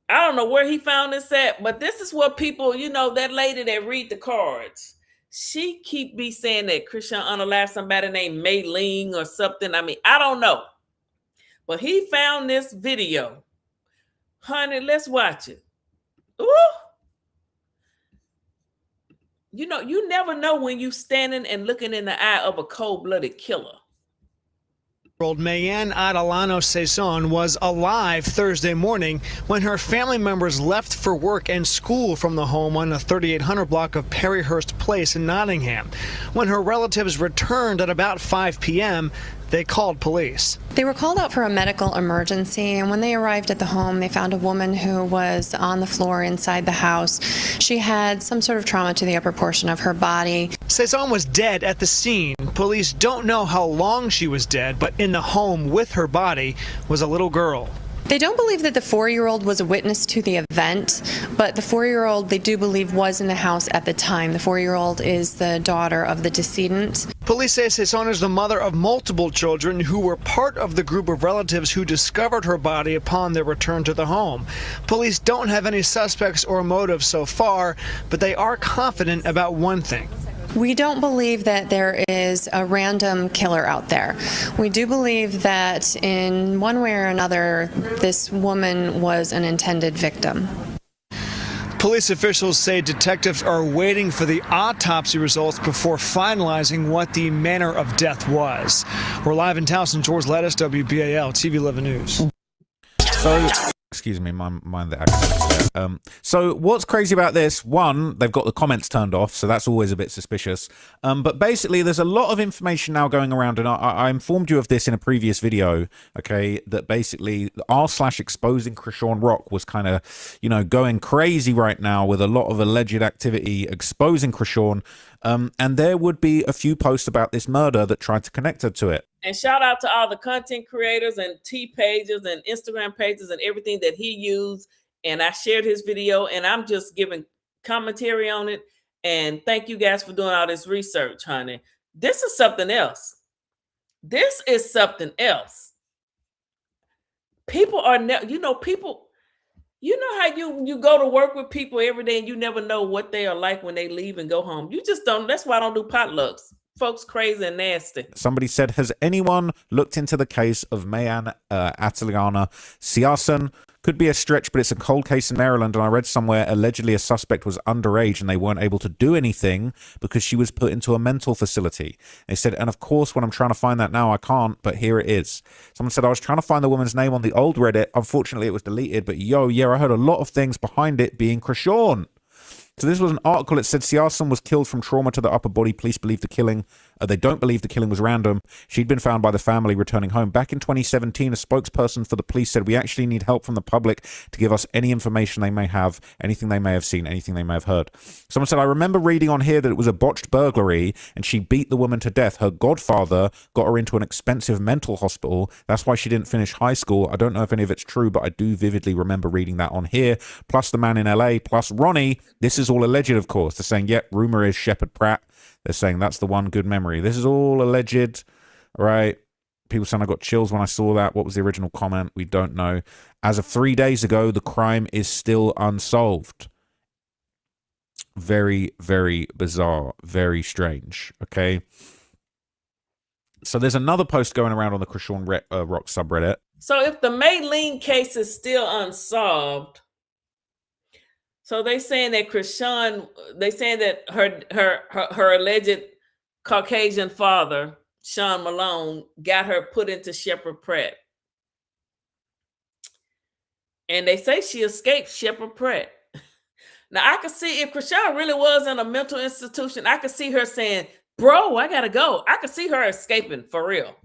I don't know where he found this at, but this is what people, you know, that lady that read the cards. She keep be saying that Chrisean unalive somebody named Mei Ling or something. I mean, I don't know. But he found this video. Honey, let's watch it. Ooh. You know, you never know when you standing and looking in the eye of a cold-blooded killer. Mayan Adelano Saison was alive Thursday morning when her family members left for work and school from the home on the 3800 block of Perryhurst Place in Nottingham. When her relatives returned at about 5 p.m., they called police. They were called out for a medical emergency, and when they arrived at the home, they found a woman who was on the floor inside the house. She had some sort of trauma to the upper portion of her body. Saison was dead at the scene. Police don't know how long she was dead, but in the home with her body was a little girl. They don't believe that the 4-year-old was a witness to the event, but the 4-year-old they do believe was in the house at the time. The 4-year-old is the daughter of the decedent. Police say Saison is the mother of multiple children who were part of the group of relatives who discovered her body upon their return to the home. Police don't have any suspects or motives so far, but they are confident about one thing. We don't believe that there is a random killer out there. We do believe that in one way or another, this woman was an intended victim. Police officials say detectives are waiting for the autopsy results before finalizing what the manner of death was. We're live in Towson. George Lettuce, WBAL, TV 11 News. So, excuse me, mind the accent there. So what's crazy about this? One, they've got the comments turned off, so that's always a bit suspicious. But basically, there's a lot of information now going around, and I informed you of this in a previous video, okay, that basically r/exposing Chrisean Rock was kind of, you know, going crazy right now with a lot of alleged activity exposing Chrisean. And there would be a few posts about this murder that tried to connect her to it. And shout out to all the content creators and T pages and Instagram pages and everything that he used. And I shared his video, and I'm just giving commentary on it. And thank you guys for doing all this research, honey. This is something else. This is something else. People are, people, you know how you go to work with people every day and you never know what they are like when they leave and go home. You just don't. That's why I don't do potlucks. Folks crazy and nasty. Somebody said, has anyone looked into the case of Mayan Ataliana Siasen? Could be a stretch, but it's a cold case in Maryland, and I read somewhere allegedly a suspect was underage and they weren't able to do anything because she was put into a mental facility. They said, and of course, when I'm trying to find that now, I can't, but here it is. Someone said, I was trying to find the woman's name on the old Reddit. Unfortunately, it was deleted, but yeah, I heard a lot of things behind it being Chrisean. So this was an article that said Siasen was killed from trauma to the upper body. Police believe the killing. They don't believe the killing was random. She'd been found by the family returning home. Back in 2017, a spokesperson for the police said, we actually need help from the public to give us any information they may have, anything they may have seen, anything they may have heard. Someone said, I remember reading on here that it was a botched burglary and she beat the woman to death. Her godfather got her into an expensive mental hospital. That's why she didn't finish high school. I don't know if any of it's true, but I do vividly remember reading that on here. Plus the man in LA, plus Ronnie. This is all alleged, of course. They're saying, yep, rumor is Shepard Pratt. They're saying that's the one good memory. This is all alleged, right? People saying I got chills when I saw that. What was the original comment? We don't know. As of 3 days ago, the crime is still unsolved. Very, very bizarre. Very strange, okay? So there's another post going around on the Chrisean Rock subreddit. So if the Maylene case is still unsolved, so they saying that Chrisean, they saying that her alleged Caucasian father, Sean Malone, got her put into Shepard Pratt. And they say she escaped Shepard Pratt. Now I could see if Chrisean really was in a mental institution, I could see her saying, bro, I gotta go. I could see her escaping for real.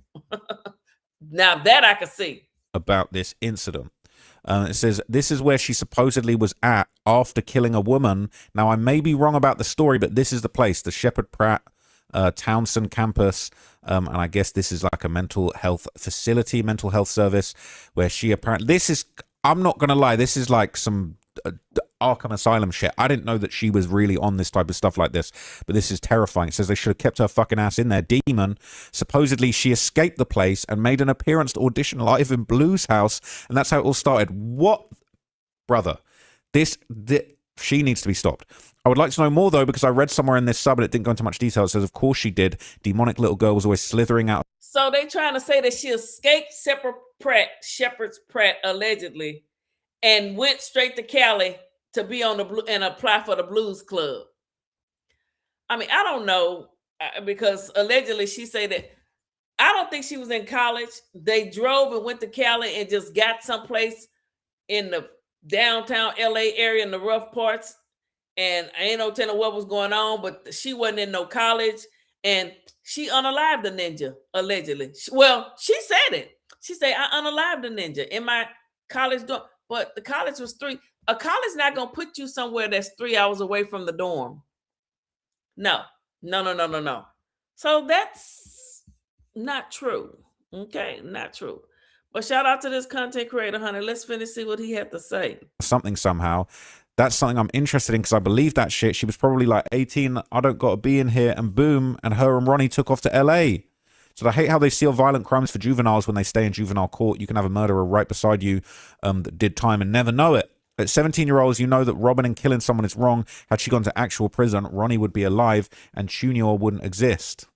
Now that I could see. About this incident. It says, this is where she supposedly was at after killing a woman. Now, I may be wrong about the story, but this is the place, the Shepard Pratt Townsend campus. And I guess this is like a mental health facility, mental health service, where she apparently, this is, I'm not going to lie, this is like some Arkham Asylum shit. I didn't know that she was really on this type of stuff like this, but this is terrifying. It says they should have kept her fucking ass in there. Demon, supposedly she escaped the place and made an appearance to audition live in Blue's house, and that's how it all started. What, brother? She needs to be stopped. I would like to know more, though, because I read somewhere in this sub and it didn't go into much detail. It says, of course she did. Demonic little girl was always slithering out. So they trying to say that she escaped Shepherd's Pratt allegedly and went straight to Cali to be on the blue and apply for the Blues Club. I mean, I don't know, because allegedly she said that I don't think she was in college. They drove and went to Cali and just got someplace in the downtown LA area in the rough parts. And I ain't no telling what was going on, but she wasn't in no college. And she unalived the ninja, allegedly. Well, she said it. She said, I unalived the ninja in my college dorm. But the college was a college not going to put you somewhere that's 3 hours away from the dorm. No. So that's not true. Okay, not true. But shout out to this content creator, honey. Let's finish, see what he had to say. Something somehow. That's something I'm interested in because I believe that shit. She was probably like 18. I don't got to be in here. And boom. And her and Ronnie took off to LA. So I hate how they seal violent crimes for juveniles when they stay in juvenile court. You can have a murderer right beside you that did time and never know it. At 17-year-olds, you know that robbing and killing someone is wrong. Had she gone to actual prison, Ronnie would be alive and Junior wouldn't exist.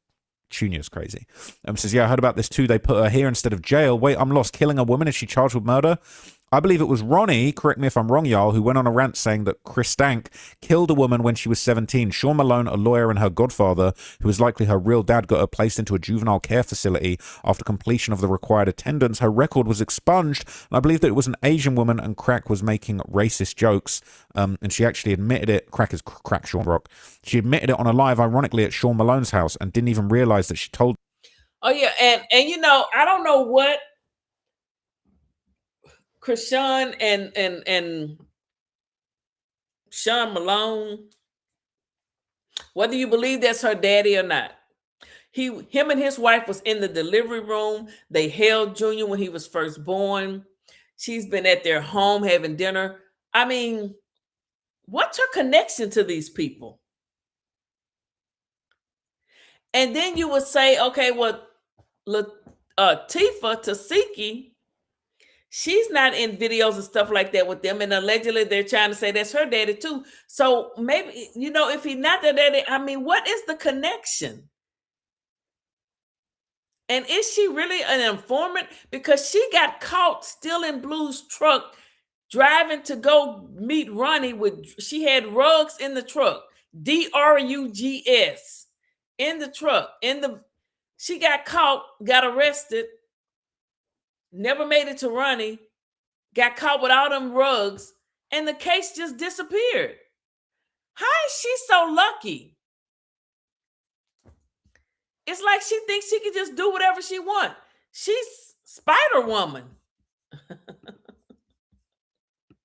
Junior's crazy. Says, yeah, I heard about this too. They put her here instead of jail. Wait, I'm lost. Killing a woman? Is she charged with murder? I believe it was Ronnie, correct me if I'm wrong, y'all, who went on a rant saying that Chrisean killed a woman when she was 17. Sean Malone, a lawyer, and her godfather, who is likely her real dad, got her placed into a juvenile care facility. After completion of the required attendance, her record was expunged, and I believe that it was an Asian woman and Crack was making racist jokes, and she actually admitted it. Crack is Crack Sean Rock. She admitted it on a live, ironically, at Sean Malone's house and didn't even realize that she told. Oh, yeah, and you know, I don't know what Chrisean and Sean Malone, whether you believe that's her daddy or not, him and his wife was in the delivery room. They held Junior when he was first born. She's been at their home having dinner. I mean, what's her connection to these people? And then you would say, okay, well, Tifa Tasiki, she's not in videos and stuff like that with them. And allegedly they're trying to say that's her daddy too. So maybe, you know, if he's not their daddy, I mean, what is the connection? And is she really an informant? Because she got caught stealing Blue's truck, driving to go meet Ronnie she had rugs in the truck, DRUGS in the truck. She got caught, got arrested, never made it to Ronnie, got caught with all them rugs, and the case just disappeared. How is she so lucky? It's like she thinks she can just do whatever she wants. She's Spider-Woman.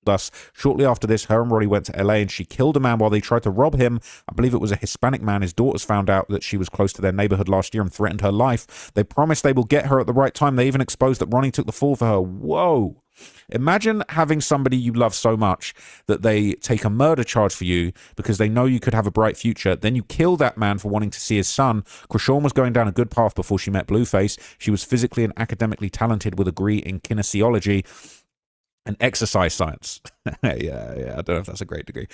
Thus, shortly after this, her and Ronnie went to LA and she killed a man while they tried to rob him. I believe it was a Hispanic man. His daughters found out that she was close to their neighborhood last year and threatened her life. They promised they will get her at the right time. They even exposed that Ronnie took the fall for her. Whoa. Imagine having somebody you love so much that they take a murder charge for you because they know you could have a bright future. Then you kill that man for wanting to see his son. Chrisean was going down a good path before she met Blueface. She was physically and academically talented with a degree in kinesiology and exercise science. yeah, I don't know if that's a great degree.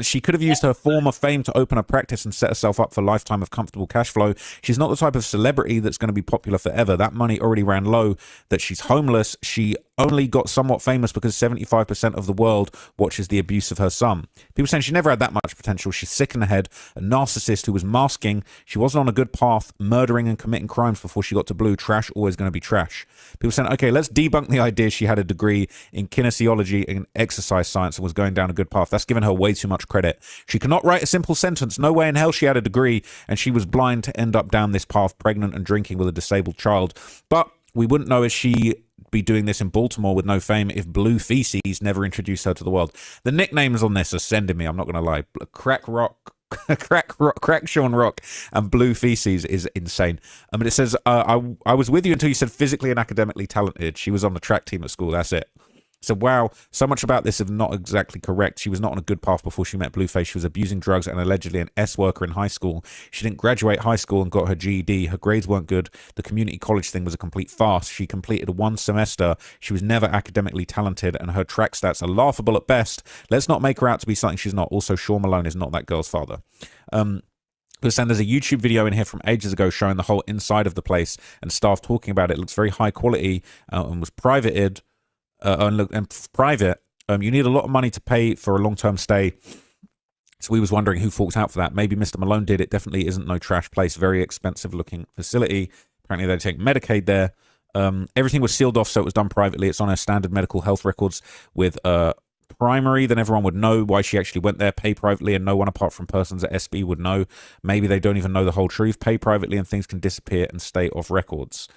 She could have used her form of fame to open a practice and set herself up for a lifetime of comfortable cash flow. She's not the type of celebrity that's going to be popular forever. That money already ran low, that she's homeless. She only got somewhat famous because 75% of the world watches the abuse of her son. People saying she never had that much potential. She's sick in the head, a narcissist who was masking. She wasn't on a good path, murdering and committing crimes before she got to Blue. Trash, always going to be trash. People saying, okay, let's debunk the idea she had a degree in kinesiology and exercise science and was going down a good path. That's given her way too much credit. She cannot write a simple sentence. No way in hell she had a degree, and she was blind to end up down this path, pregnant and drinking with a disabled child. But we wouldn't know if she be doing this in Baltimore with no fame if Blue Feces never introduced her to the world. The nicknames on this are sending me, I'm not going to lie. Crack Sean Rock and Blue Feces is insane. I mean, it says, I was with you until you said physically and academically talented. She was on the track team at school. That's it. So, wow, so much about this is not exactly correct. She was not on a good path before she met Blueface. She was abusing drugs and allegedly an S worker in high school. She didn't graduate high school and got her GED. Her grades weren't good. The community college thing was a complete farce. She completed one semester. She was never academically talented, and her track stats are laughable at best. Let's not make her out to be something she's not. Also, Sean Malone is not that girl's father. There's a YouTube video in here from ages ago showing the whole inside of the place and staff talking about it. It looks very high quality and was privated. And private, you need a lot of money to pay for a long-term stay. So we was wondering who forks out for that. Maybe Mr. Malone did. It definitely isn't no trash place. Very expensive-looking facility. Apparently they take Medicaid there. Everything was sealed off, so it was done privately. It's on her standard medical health records with primary. Then everyone would know why she actually went there. Pay privately, and no one apart from persons at SB would know. Maybe they don't even know the whole truth. Pay privately, and things can disappear and stay off records.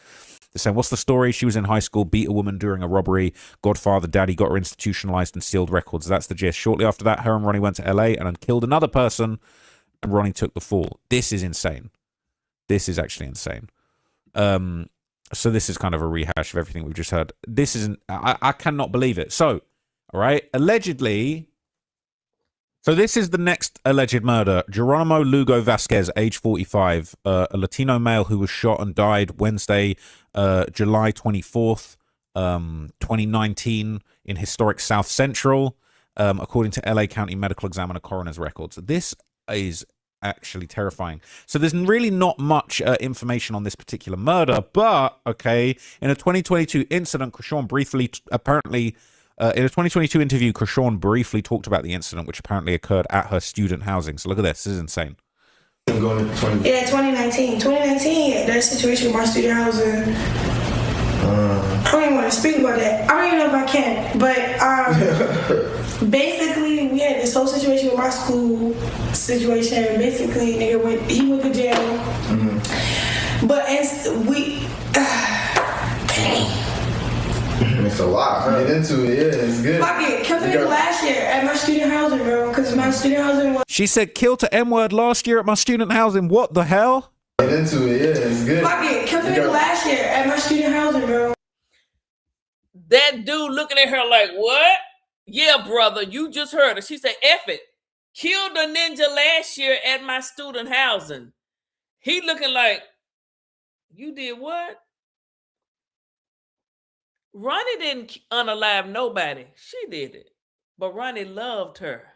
They're saying, what's the story? She was in high school, beat a woman during a robbery. Godfather, daddy got her institutionalized and sealed records. That's the gist. Shortly after that, her and Ronnie went to LA and then killed another person, and Ronnie took the fall. This is insane. This is actually insane. So this is kind of a rehash of everything we've just heard. This isn't, I cannot believe it. So, all right, allegedly, so this is the next alleged murder. Geronimo Lugo Vasquez, age 45, a Latino male who was shot and died Wednesday, July 24th, 2019 in historic South Central, according to LA County Medical Examiner coroner's records. This is actually terrifying. So there's really not much information on this particular murder, but, okay, in a 2022 incident, Chrisean briefly, apparently... in a 2022 interview, Chrisean briefly talked about the incident, which apparently occurred at her student housing. So look at this. This is insane. Yeah, 2019. 2019, that situation with my student housing. I don't even want to speak about that. I don't even know if I can. But basically, we had this whole situation with my school situation. Basically, he went to jail. Mm-hmm. But It's a lot. Get into it, yeah, it's good. Fuck it, killed me last year at my student housing, bro. Because my student housing was. She said, kill to M-word last year at my student housing. What the hell? Get into it, yeah, it's good. Fuck it, killed me last year at my student housing, bro. That dude looking at her like, what? Yeah, brother, you just heard her. She said, F it. Killed a ninja last year at my student housing. He looking like, you did what? Ronnie didn't unalive nobody. She did it. But Ronnie loved her.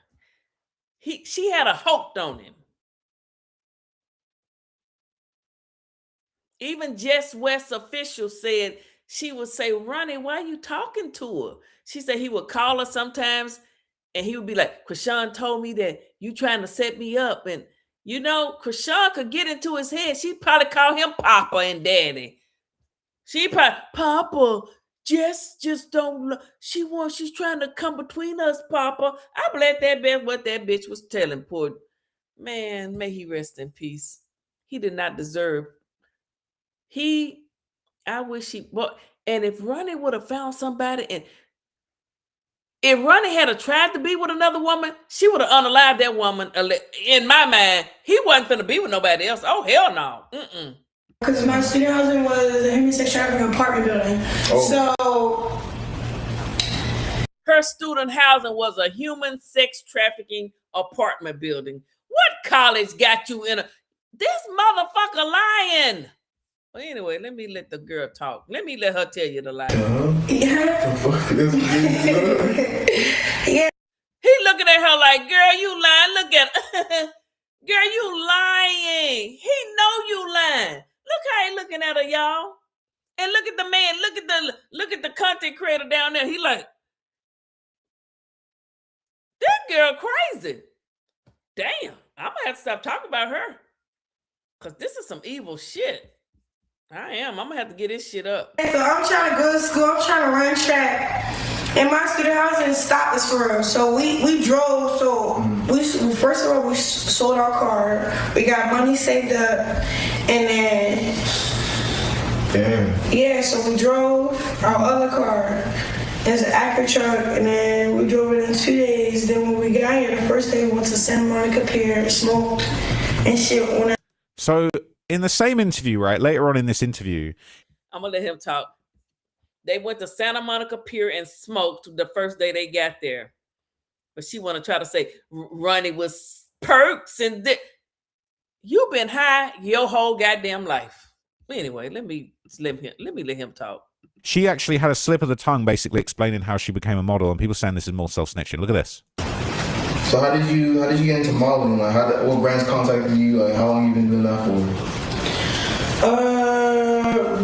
She had a hope on him. Even Jess West official said she would say, Ronnie, why are you talking to her? She said he would call her sometimes and he would be like, Chrisean told me that you trying to set me up. And, you know, Chrisean could get into his head. She'd probably call him Papa and Daddy. She probably, Papa, Jess just don't, she's trying to come between us, Papa. I believe that bitch, what that bitch was telling poor, man, may he rest in peace. He did not deserve. I wish he, well, and if Ronnie would have found somebody, and if Ronnie had tried to be with another woman, she would have unalived that woman. In my mind, he wasn't finna be with nobody else. Oh, hell no. Mm-mm. Because my student housing was a human sex trafficking apartment building. So her student housing was a human sex trafficking apartment building. What college got you in this motherfucker lying? Well, anyway, let me let the girl talk. Let me let her tell you the lie. Yeah. He looking at her like, girl, you lying. Look at girl, you lying. He know you lying. Look how he looking at her, y'all. And look at the man. Look at the content creator down there. He like, that girl crazy. Damn, I'm gonna have to stop talking about her. Cause this is some evil shit. I am. I'm gonna have to get this shit up. So I'm trying to go to school. I'm trying to run track. And my student housing stopped us for real. So we drove. So first of all, we sold our car. We got money saved up. And then, yeah, so we drove our other car. It's an Acura truck. And then we drove it in 2 days. Then when we got here, the first day we went to Santa Monica Pier, smoked and shit. So in the same interview, right, later on in this interview, I'm gonna let him talk. They went to Santa Monica Pier and smoked the first day they got there. But she want to try to say Ronnie was perks and you've been high your whole goddamn life. But anyway, let me let him talk. She actually had a slip of the tongue basically explaining how she became a model, and people saying this is more self-snitching. Look at this. So how did you get into modeling? Like, what brands contacted you? Like, how long you been doing that for?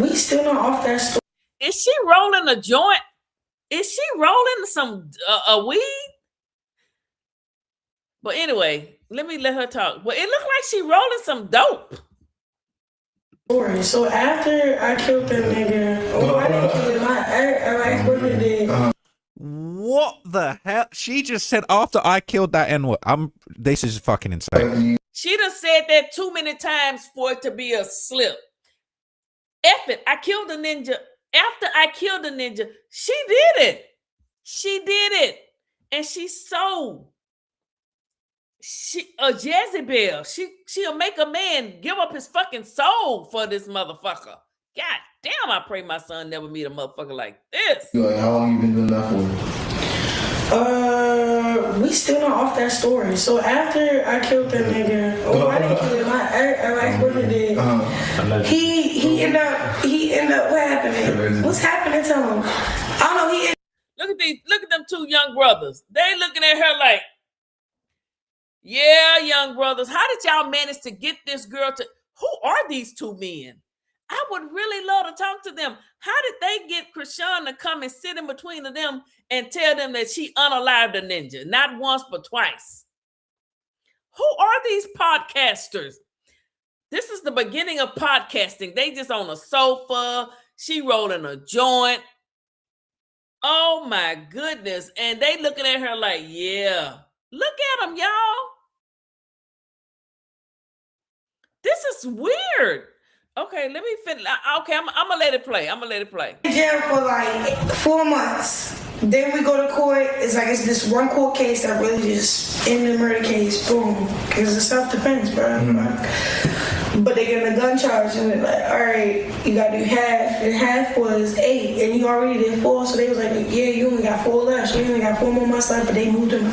We still not off that story. Is she rolling a joint? Is she rolling some a weed? But anyway, let her talk. But it looked like she rolling some dope. So after I killed that nigga, I didn't kill him. My ex-boyfriend did. What the hell? She just said after I killed that N-word. This is fucking insane. She done said that too many times for it to be a slip. F it. I killed the ninja. After I killed the ninja, she did it. She did it. And she's so a Jezebel. She'll make a man give up his fucking soul for this motherfucker. God damn, I pray my son never meet a motherfucker like this. Like, how long you been doing that for? We still not off that story. So after I killed that nigga, I didn't kill him. My ex-boyfriend did. He ended up. What happened? What's happening to him? I don't know. Look at them two young brothers. They looking at her like, yeah, young brothers, how did y'all manage to get this girl to? Who are these two men? I would really love to talk to them. How did they get Chrisean to come and sit in between of them and tell them that she unalived a ninja? Not once, but twice. Who are these podcasters? This is the beginning of podcasting. They just on a sofa. She rolling a joint. Oh my goodness. And they looking at her like, yeah. Look at them, y'all. This is weird. Okay, let me finish. Okay, I'm gonna let it play. In jail for like 4 months. Then we go to court. It's this one court case that really just ended the murder case. Boom. Because it's self-defense, bro. Mm-hmm. But they get a gun charge and they're like, all right, you gotta do half. And half was 8, and you already did 4. So they was like, yeah, you only got 4 left. So you only got 4 more months left. But they moved them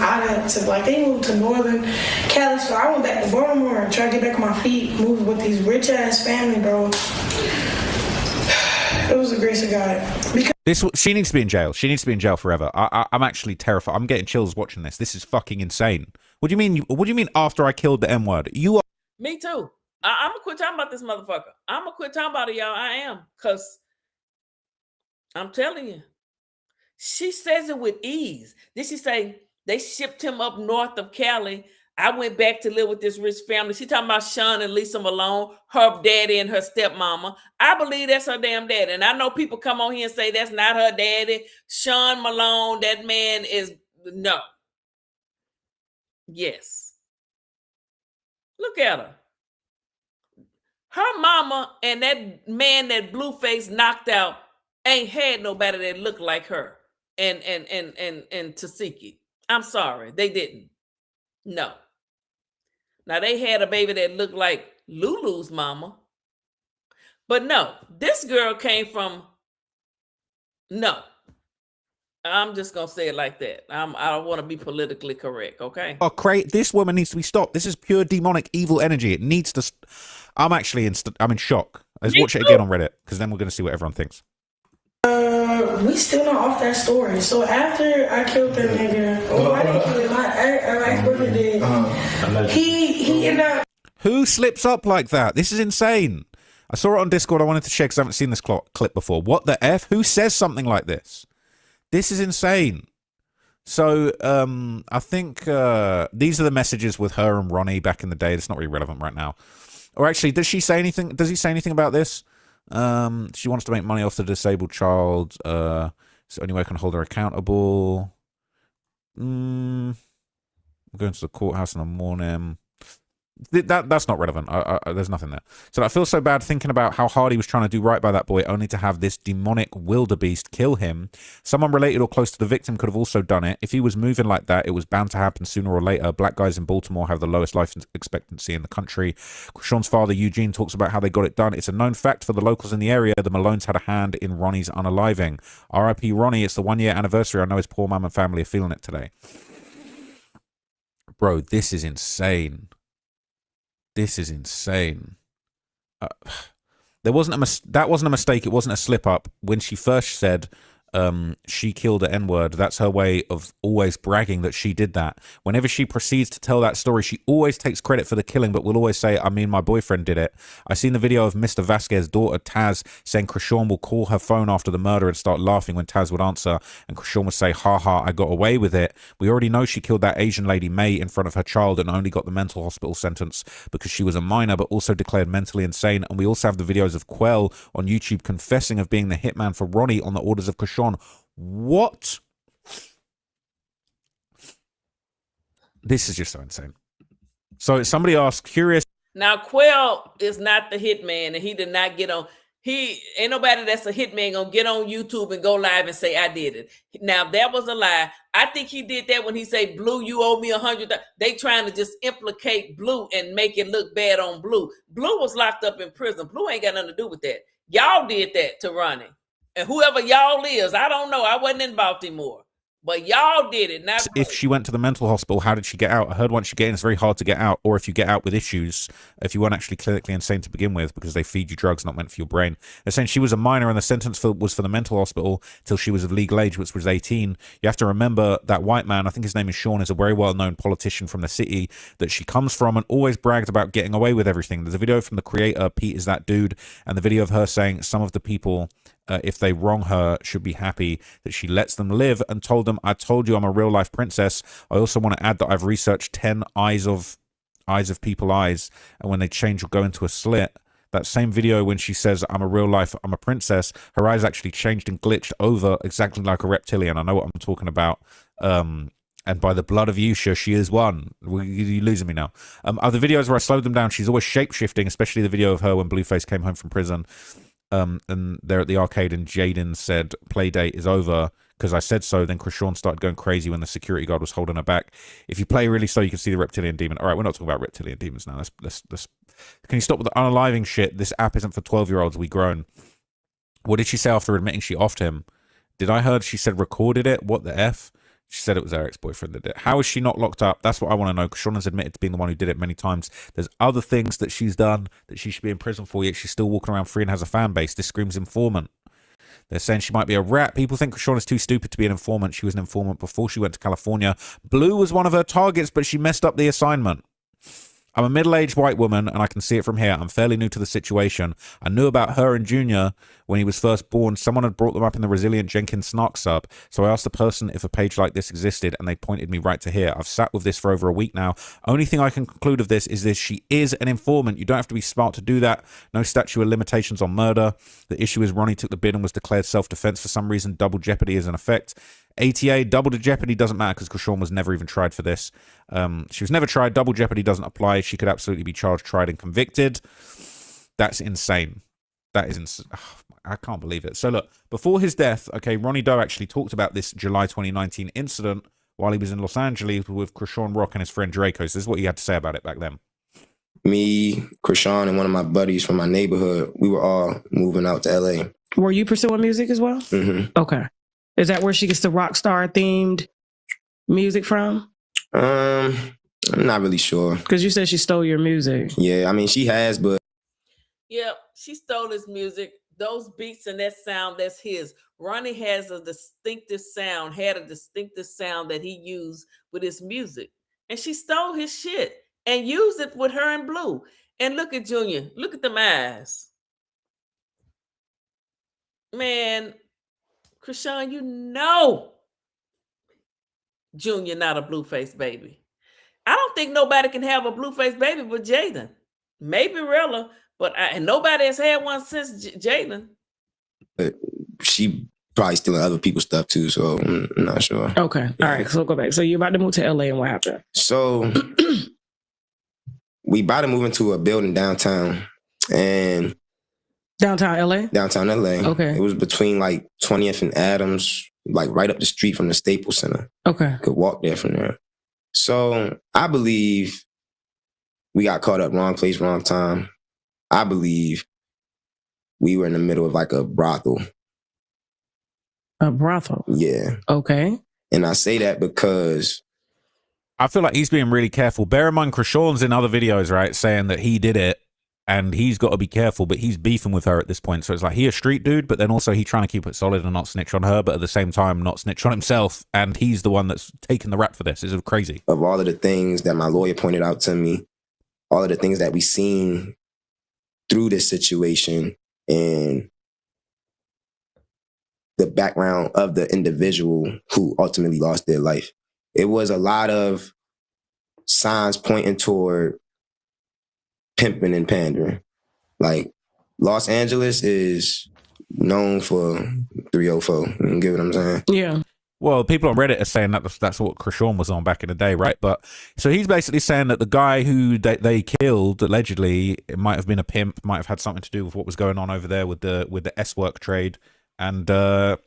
they moved to Northern Cali. So I went back to Baltimore and tried to get back on my feet, moved with these rich ass family, bro. It was the grace of God. She needs to be in jail. She needs to be in jail forever. I'm actually terrified. I'm getting chills watching this. This is fucking insane. What do you mean? What do you mean after I killed the M-word? You are. Me too. I'm gonna quit talking about this motherfucker. I'm gonna quit talking about it, y'all. I am, cause I'm telling you, she says it with ease. Did she say they shipped him up north of Cali? I went back to live with this rich family. She talking about Sean and Lisa Malone, her daddy and her stepmama. I believe that's her damn daddy. And I know people come on here and say that's not her daddy. Sean Malone, that man is, no. Yes. Look at her. Her mama and that man that Blueface knocked out ain't had nobody that looked like her and Tasiki. I'm sorry, they didn't. No. Now, they had a baby that looked like Lulu's mama. But no, this girl came from, no. I'm just going to say it like that. I don't want to be politically correct, okay? Oh, this woman needs to be stopped. This is pure demonic evil energy. It needs to... I'm actually I'm in shock. Let's watch it again on Reddit, because then we're going to see what everyone thinks. We still not off that story. So after I killed that nigga, I didn't kill him. My ex-boyfriend did. He ended up. Who slips up like that? This is insane. I saw it on Discord. I wanted to share because I haven't seen this clip before. What the F? Who says something like this? This is insane. So I think these are the messages with her and Ronnie back in the day. It's not really relevant right now. Or actually, does she say anything? Does he say anything about this? She wants to make money off the disabled child. It's the only way I can hold her accountable. I'm going to the courthouse in the morning. That's not relevant. There's nothing there. So I feel so bad thinking about how hard he was trying to do right by that boy, only to have this demonic wildebeest kill him. Someone related or close to the victim could have also done it. If he was moving like that, it was bound to happen sooner or later. Black guys in Baltimore have the lowest life expectancy in the country. Sean's father, Eugene, talks about how they got it done. It's a known fact for the locals in the area. The Malones had a hand in Ronnie's unaliving. R.I.P. Ronnie. It's the 1 year anniversary. I know his poor mum and family are feeling it today. Bro, this is insane. This is insane. That wasn't a mistake. It wasn't a slip up. When she first said she killed the N-word, that's her way of always bragging that she did that. Whenever she proceeds to tell that story, she always takes credit for the killing, but will always say, I mean, my boyfriend did it. I seen the video of Mr. Vasquez's daughter, Taz, saying Chrisean will call her phone after the murder and start laughing when Taz would answer, and Chrisean would say, ha ha, I got away with it. We already know she killed that Asian lady, May, in front of her child and only got the mental hospital sentence because she was a minor, but also declared mentally insane. And we also have the videos of Quell on YouTube confessing of being the hitman for Ronnie on the orders of Chrisean. What? This is just so insane. So somebody asked, curious. Now, Quell is not the hitman, and he did not get on. He ain't nobody that's a hitman gonna get on YouTube and go live and say I did it. Now that was a lie. I think he did that when he say Blue, you owe me $100. They trying to just implicate Blue and make it look bad on Blue. Blue was locked up in prison. Blue ain't got nothing to do with that. Y'all did that to Ronnie. And whoever y'all is, I don't know. I wasn't in Baltimore. But y'all did it. Not if she went to the mental hospital, how did she get out? I heard once you get in, it's very hard to get out. Or if you get out with issues, if you weren't actually clinically insane to begin with, because they feed you drugs not meant for your brain. They're saying she was a minor and the sentence was for the mental hospital till she was of legal age, which was 18. You have to remember that white man, I think his name is Sean, is a very well-known politician from the city that she comes from and always bragged about getting away with everything. There's a video from the creator, Pete is that dude, and the video of her saying some of the people... if they wrong her, should be happy that she lets them live, and told them, I told you I'm a real life princess. I also want to add that I've researched 10 eyes of people eyes, and when they change or go into a slit, that same video when she says I'm a real life, I'm a princess, her eyes actually changed and glitched over exactly like a reptilian. I know what I'm talking about. And by the blood of Yusha, she is one. You're losing me now. Other videos where I slowed them down, she's always shape-shifting, especially the video of her when Blueface came home from prison. And they're at the arcade and Jaden said play date is over because I said so. Then Chrisean started going crazy when the security guard was holding her back. If you play really slow, you can see the reptilian demon. All right, we're not talking about reptilian demons now. Let's can you stop with the unaliving shit? This app isn't for 12-year-olds. We grown. What did she say after admitting she offed him? Did I heard she said recorded it? What the F? She said it was her ex-boyfriend that did it. How is she not locked up? That's what I want to know. Because Sean has admitted to being the one who did it many times. There's other things that she's done that she should be in prison for, yet she's still walking around free and has a fan base. This screams informant. They're saying she might be a rat. People think Sean is too stupid to be an informant. She was an informant before she went to California. Blue was one of her targets, but she messed up the assignment. I'm a middle-aged white woman, and I can see it from here. I'm fairly new to the situation. I knew about her and Junior when he was first born. Someone had brought them up in the Resilient Jenkins Snark sub, so I asked the person if a page like this existed, and they pointed me right to here. I've sat with this for over a week now. Only thing I can conclude of this is this: she is an informant. You don't have to be smart to do that. No statute of limitations on murder. The issue is Ronnie took the bid and was declared self-defense. For some reason, double jeopardy is in effect. ATA, double jeopardy doesn't matter because Chrisean was never even tried for this. She was never tried. Double jeopardy doesn't apply. She could absolutely be charged, tried, and convicted. That's insane. That is insane. Oh, I can't believe it. So look, before his death, okay, Ronnie Doe actually talked about this July 2019 incident while he was in Los Angeles with Chrisean Rock and his friend Draco. So this is what he had to say about it back then. Me, Chrisean, and one of my buddies from my neighborhood, we were all moving out to LA. Were you pursuing music as well? Mm-hmm. Okay. Is that where she gets the rock star themed music from? I'm not really sure. Because you said she stole your music. Yeah, I mean, she has, but... Yeah, she stole his music. Those beats and that sound, that's his. Ronnie has a distinctive sound, had a distinctive sound that he used with his music. And she stole his shit and used it with her and Blue. And look at Junior. Look at them eyes. Man... Chrisean, you know Junior not a Blueface baby. I don't think nobody can have a Blueface baby but Jaden. Maybe Rella, but nobody has had one since Jaden. She probably stealing other people's stuff too, so I'm not sure. Okay, all right, so go back. So you're about to move to LA and what happened? So we about to move into a building downtown, and Downtown LA? Downtown LA. Okay. It was between like 20th and Adams, like right up the street from the Staples Center. Okay. Could walk there from there. So I believe we got caught up wrong place, wrong time. I believe we were in the middle of like a brothel. A brothel? Yeah. Okay. And I say that because I feel like he's being really careful. Bear in mind, Chrisean's in other videos, right, saying that he did it and he's got to be careful, but he's beefing with her at this point. So it's like he a street dude, but then also he trying to keep it solid and not snitch on her, but at the same time not snitch on himself. And he's the one that's taking the rap for this. It's crazy. Of all of the things that my lawyer pointed out to me, all of the things that we seen through this situation and the background of the individual who ultimately lost their life. It was a lot of signs pointing toward pimping and pandering. Like, Los Angeles is known for 304. You get what I'm saying? Yeah. Well, people on Reddit are saying that that's what Chrisean was on back in the day, right? But so he's basically saying that the guy who they killed, allegedly, it might have been a pimp, might have had something to do with what was going on over there with the S-work trade. And I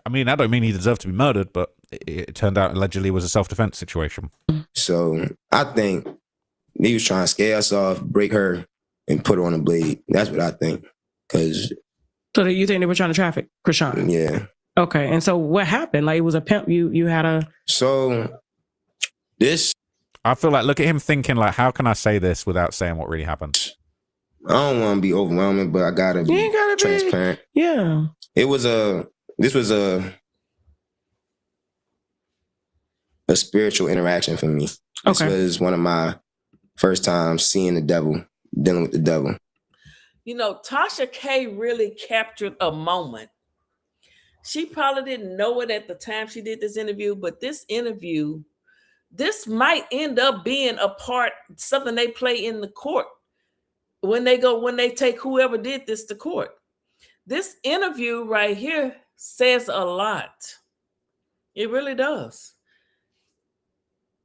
mean, I don't mean he deserved to be murdered, but it turned out allegedly was a self-defense situation. So I think he was trying to scare us off, break her, and put her on a blade. That's what I think. So you think they were trying to traffic Chrisean? Yeah. Okay, and so what happened? Like, it was a pimp. You had a... So this... I feel like, look at him thinking, like, how can I say this without saying what really happened? I don't want to be overwhelming, but I gotta be transparent. Yeah. This was a spiritual interaction for me. This was one of my first times seeing the devil, dealing with the devil. You know, Tasha K really captured a moment. She probably didn't know it at the time she did this interview, but this interview, this might end up being a part, something they play in the court when they take whoever did this to court. This interview right here says a lot. It really does.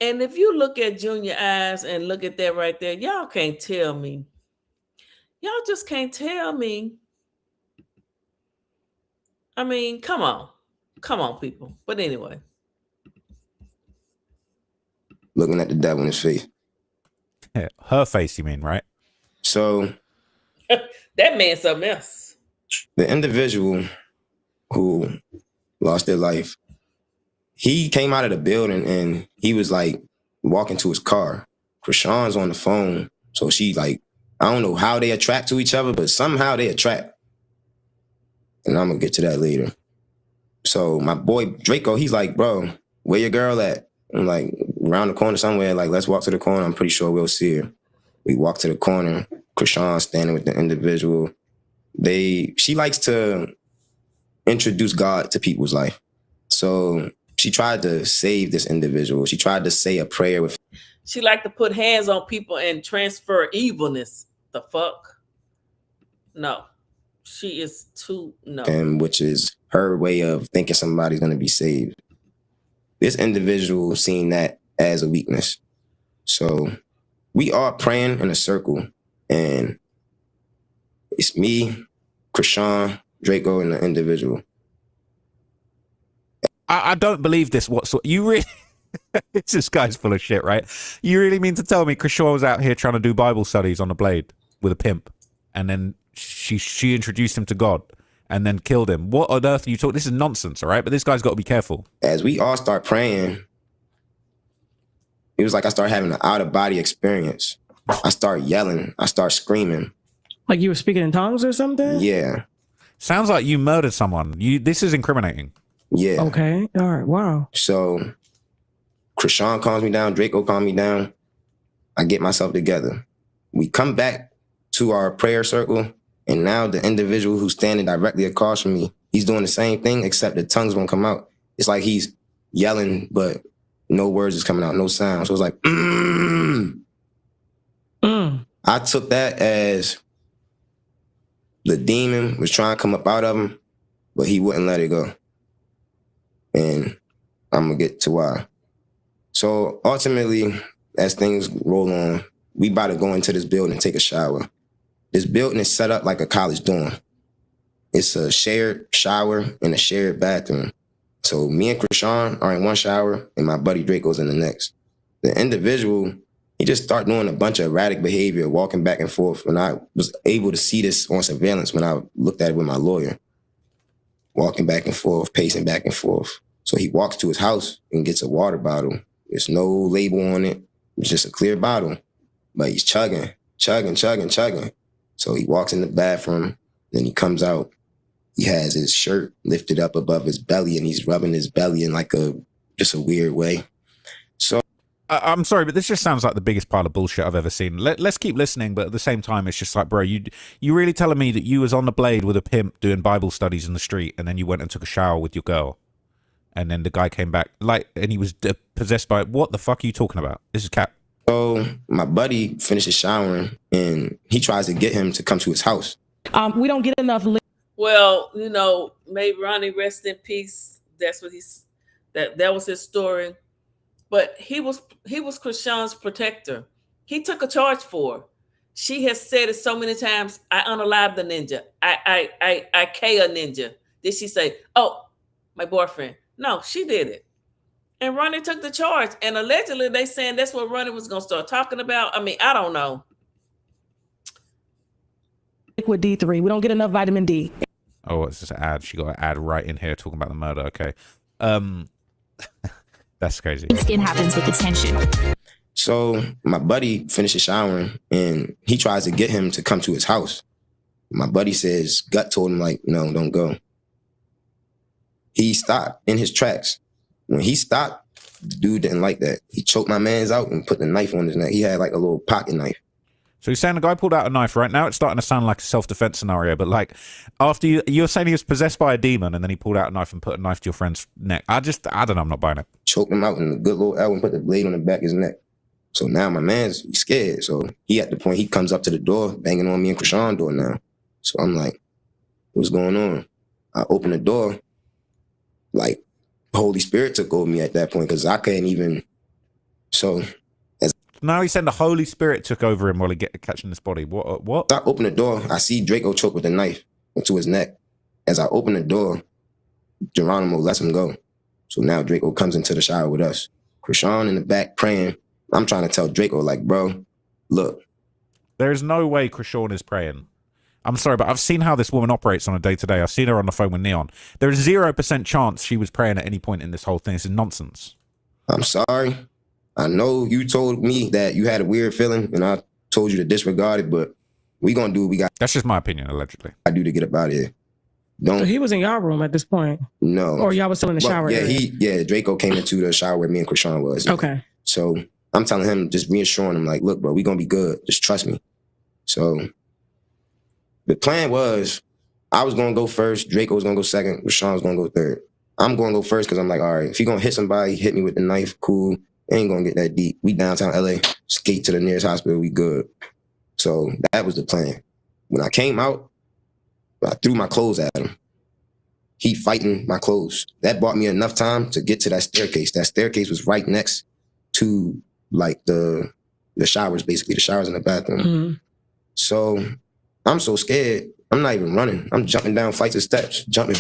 And if you look at Junior eyes and look at that right there, y'all can't tell me. Y'all just can't tell me. I mean, come on. Come on, people. But anyway. Looking at the devil in his face. Yeah, her face, you mean, right? So that man's something else. The individual who lost their life, he came out of the building and he was like walking to his car. Chrisean's on the phone. So she like, I don't know how they attract to each other, but somehow they attract. And I'm gonna get to that later. So my boy Draco, he's like, bro, where your girl at? I'm like, around the corner somewhere, like, let's walk to the corner. I'm pretty sure we'll see her. We walk to the corner. Chrisean standing with the individual. She likes to introduce God to people's life. So she tried to save this individual. She tried to say a prayer with. She liked to put hands on people and transfer evilness. The fuck? No. She is too, no. And which is her way of thinking somebody's going to be saved. This individual seen that as a weakness. So we are praying in a circle, and it's me, Chrisean, Draco, and the individual. I don't believe this whatsoever. You really... This guy's full of shit, right? You really mean to tell me Chrisean was out here trying to do Bible studies on a blade with a pimp, and then she introduced him to God and then killed him? What on earth are you talking? This is nonsense, all right? But this guy's got to be careful. As we all start praying, it was like I started having an out-of-body experience. I start yelling. I start screaming. Like you were speaking in tongues or something? Yeah. Sounds like you murdered someone. This is incriminating. Yeah. Okay. All right. Wow. So Chrisean calms me down. Draco calms me down. I get myself together. We come back to our prayer circle, and now the individual who's standing directly across from me, he's doing the same thing, except the tongues won't come out. It's like he's yelling, but no words is coming out, no sound. So it's like, I took that as the demon was trying to come up out of him, but he wouldn't let it go. And I'm going to get to why. So ultimately, as things roll on, we about to go into this building and take a shower. This building is set up like a college dorm. It's a shared shower and a shared bathroom. So me and Chrisean are in one shower and my buddy Draco's in the next. The individual, he just started doing a bunch of erratic behavior, walking back and forth. And I was able to see this on surveillance when I looked at it with my lawyer. Walking back and forth, pacing back and forth. So he walks to his house and gets a water bottle. There's no label on it. It's just a clear bottle. But he's chugging. So he walks in the bathroom, then he comes out. He has his shirt lifted up above his belly and he's rubbing his belly in like just a weird way. So I'm sorry, but this just sounds like the biggest pile of bullshit I've ever seen. Let's keep listening, but at the same time, it's just like, bro, you really telling me that you was on the blade with a pimp doing Bible studies in the street, and then you went and took a shower with your girl, and then the guy came back, and he was possessed by, what the fuck are you talking about? This is cap. So my buddy finishes showering, and he tries to get him to come to his house. We don't get enough. Well, may Ronnie rest in peace. That's what that was his story. But he was Chrisean's protector. He took a charge for her. She has said it so many times. I unalived the ninja. I K a ninja. Did she say, "Oh, my boyfriend"? No, she did it. And Ronnie took the charge. And allegedly, they saying that's what Ronnie was gonna start talking about. I mean, I don't know. Liquid D3. We don't get enough vitamin D. Oh, it's just an ad. She got an ad right in here talking about the murder. Okay. That's crazy. Skin happens with the tension. So my buddy finishes showering and he tries to get him to come to his house. My buddy says, gut told him like, no, don't go. He stopped in his tracks. When he stopped, the dude didn't like that. He choked my man's out and put the knife on his neck. He had like a little pocket knife. So he's saying the guy pulled out a knife. Right now it's starting to sound like a self-defense scenario, but like after you're saying he was possessed by a demon and then he pulled out a knife and put a knife to your friend's neck. I don't know, I'm not buying it. Choked him out in a good little L and put the blade on the back of his neck. So now my man's scared. So he at the point he comes up to the door, banging on me and Chrisean door now. So I'm like, what's going on? I open the door, like Holy Spirit took over me at that point because I couldn't even. So now he's saying the Holy Spirit took over him while he catching this body. What? I open the door, I see Draco choke with a knife into his neck. As I open the door, Geronimo lets him go. So now Draco comes into the shower with us. Chrisean in the back praying. I'm trying to tell Draco, like, bro, look. There's no way Chrisean is praying. I'm sorry, but I've seen how this woman operates on a day-to-day. I've seen her on the phone with Neon. There is 0% chance she was praying at any point in this whole thing. This is nonsense. I'm sorry. I know you told me that you had a weird feeling, and I told you to disregard it, but we gonna do what we got. That's just my opinion, allegedly. I do to get up out of here. So he was in y'all room at this point? No. Or y'all was still in the shower? Yeah, Draco came into the shower where me and Chrisean was. Yeah. Okay. So I'm telling him, just reassuring him, like, look, bro, we gonna be good. Just trust me. So the plan was I was gonna go first, Draco was gonna go second, Chrisean was gonna go third. I'm gonna go first because I'm like, all right, if he gonna hit somebody, hit me with the knife, cool. Ain't gonna get that deep. We downtown LA, skate to the nearest hospital, we good. So that was the plan. When I came out, I threw my clothes at him. He fighting my clothes. That bought me enough time to get to that staircase. That staircase was right next to like the showers, basically, the showers in the bathroom. Mm-hmm. So I'm so scared, I'm not even running. I'm jumping down flights of steps, jumping.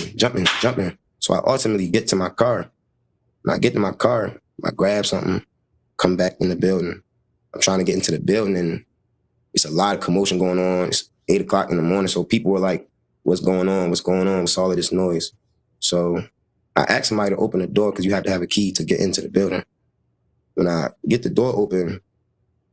So I ultimately get to my car. When I get to my car, I grab something, come back in the building. I'm trying to get into the building and it's a lot of commotion going on. It's 8 o'clock in the morning. So people were like, what's going on? What's going on? What's all of this noise? So I asked somebody to open the door because you have to have a key to get into the building. When I get the door open,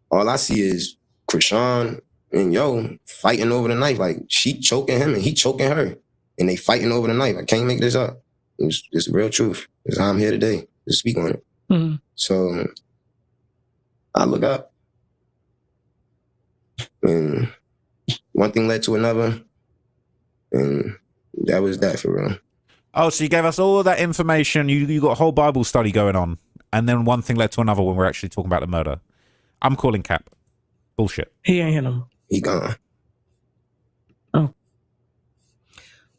all I see is Chrisean and Yo fighting over the knife. Like she choking him and he choking her. And they fighting over the knife. I can't make this up. It's the real truth. It's how I'm here today to speak on it. Mm-hmm. So I look up and one thing led to another. And that was that for real. Oh, so you gave us all of that information. You got a whole Bible study going on. And then one thing led to another when we're actually talking about the murder. I'm calling cap. Bullshit. He ain't hit him. He gone. Oh.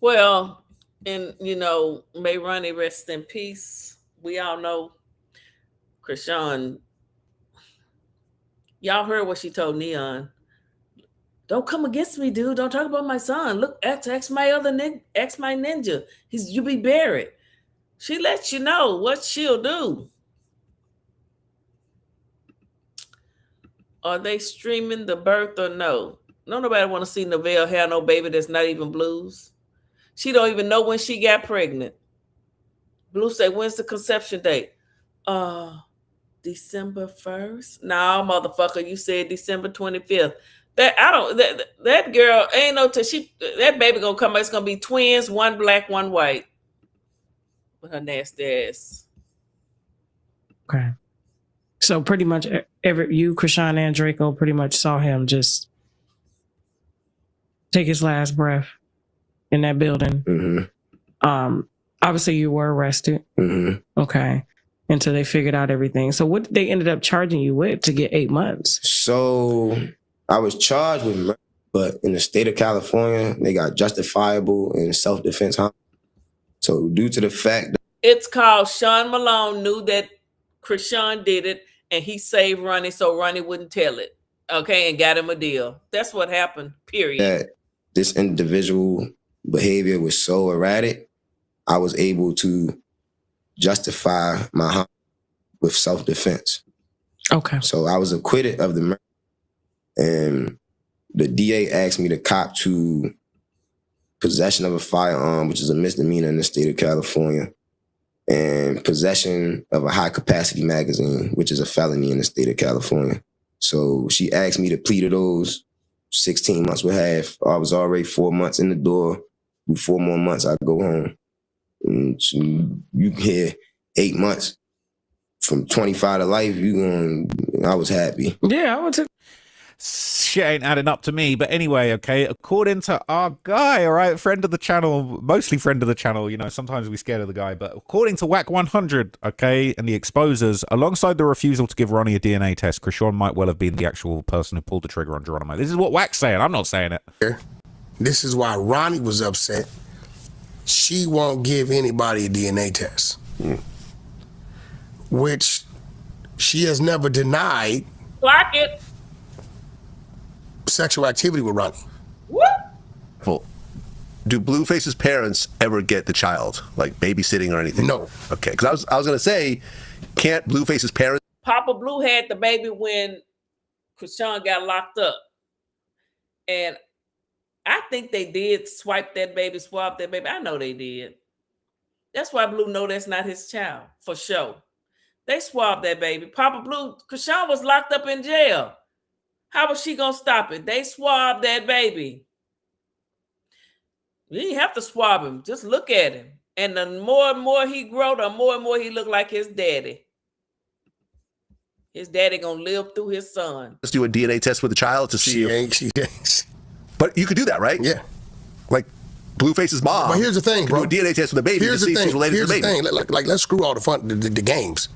Well, and may Ronnie rest in peace. We all know Chrisean, Y'all heard what she told Neon. Don't come against me, dude. Don't talk about my son. Look, ask my ninja. You be buried. She lets you know what she'll do. Are they streaming the birth or no? No, nobody want to see Neville have no baby that's not even Blue's. She don't even know when she got pregnant. Blue say, when's the conception date? December 1st? No, motherfucker, you said December 25th. That girl ain't no that baby gonna come. It's gonna be twins, one black, one white. With her nasty ass. Okay. So pretty much you, Chrisean, and Draco pretty much saw him just take his last breath in that building. Mm-hmm. Obviously you were arrested. Mm-hmm. Okay. Until they figured out everything. So what did they ended up charging you with to get 8 months? So I was charged with murder, but in the state of California, they got justifiable and self-defense. So due to the fact that it's called Sean Malone knew that Chrisean did it and he saved Ronnie so Ronnie wouldn't tell it. Okay, and got him a deal. That's what happened, period. That this individual behavior was so erratic, I was able to justify my harm with self-defense. Okay. So I was acquitted of the murder. And the DA asked me to cop to possession of a firearm, which is a misdemeanor in the state of California, and possession of a high-capacity magazine, which is a felony in the state of California. So she asked me to plead to those. 16 months with half. I was already 4 months in the door. With 4 more months, I go home. And so you can hear 8 months from 25 to life. I was happy. Yeah, I would take. Shit ain't adding up to me, but anyway, okay, according to our guy, all right, friend of the channel, mostly friend of the channel, you know, sometimes we scared of the guy, but according to WAC 100, okay, and the exposers, alongside the refusal to give Ronnie a DNA test, Chrisean might well have been the actual person who pulled the trigger on Geronimo. This is what WAC's saying, I'm not saying it. This is why Ronnie was upset. She won't give anybody a DNA test, which she has never denied. Clock it. Sexual activity with Ronnie. Well, do Blueface's parents ever get the child, like babysitting or anything? No. Okay, because I was gonna say, can't Blueface's parents? Papa Blue had the baby when Chrisean got locked up, and I think they did swab that baby. I know they did. That's why Blue know that's not his child for sure. They swabbed that baby. Papa Blue, Chrisean was locked up in jail. How was she gonna stop it? They swabbed that baby. You didn't have to swab him. Just look at him. And the more and more he grow, the more and more he look like his daddy. His daddy gonna live through his son. Let's do a DNA test with the child to see. She ain't. But you could do that, right? Yeah. Like Blueface's mom. But here's the thing, bro. Do a DNA test with a baby to see if she's related to the baby. Here's the thing. Like let's screw all the fun, the games.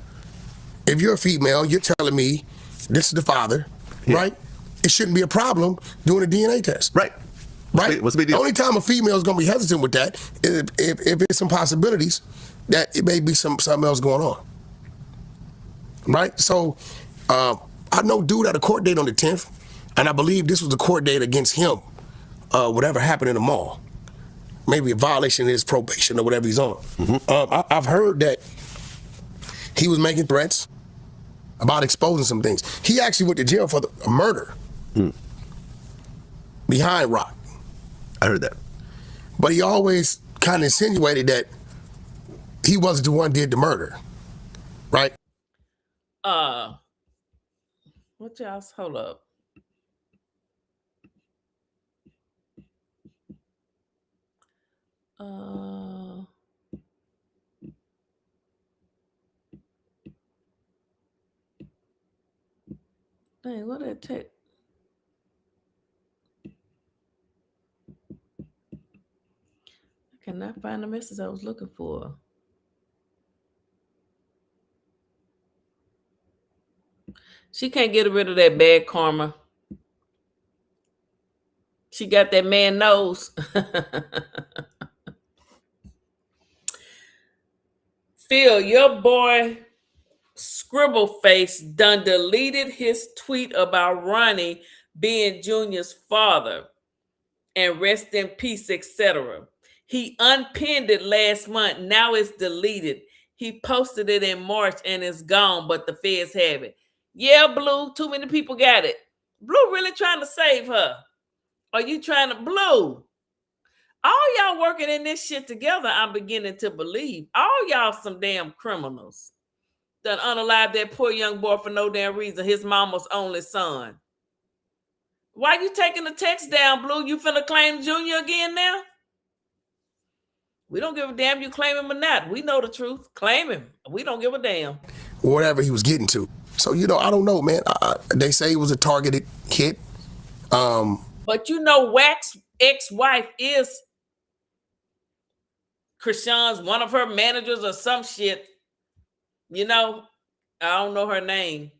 If you're a female, you're telling me this is the father, right? It shouldn't be a problem doing a DNA test. Right. Right? What's the big deal? The only time a female is going to be hesitant with that is if it's some possibilities that it may be something else going on. Right? So, I know dude had a court date on the 10th, and I believe this was the court date against him, whatever happened in the mall. Maybe a violation of his probation or whatever he's on. I've heard that he was making threats about exposing some things. He actually went to jail for a murder behind Rock. I heard that. But he always kind of insinuated that he wasn't the one did the murder, right? What y'all? Hold up. Dang, what did it take? I cannot find the message I was looking for. She can't get rid of that bad karma. She got that man nose. Phil, your boy Scribble Face done deleted his tweet about Ronnie being Junior's father and rest in peace, etc. He unpinned it last month. Now it's deleted. He posted it in March and it's gone, but the feds have it. Yeah, Blue, too many people got it. Blue really trying to save her. Are you trying to, Blue? All y'all working in this shit together, I'm beginning to believe. All y'all some damn criminals. Done unalived that poor young boy for no damn reason. His mama's only son. Why you taking the text down, Blue? You finna claim Junior again now? We don't give a damn you claim him or not. We know the truth. Claim him. We don't give a damn. Whatever he was getting to. So, I don't know, man. They say it was a targeted hit. But Wax's ex-wife is Chrisean's one of her managers or some shit. I don't know her name.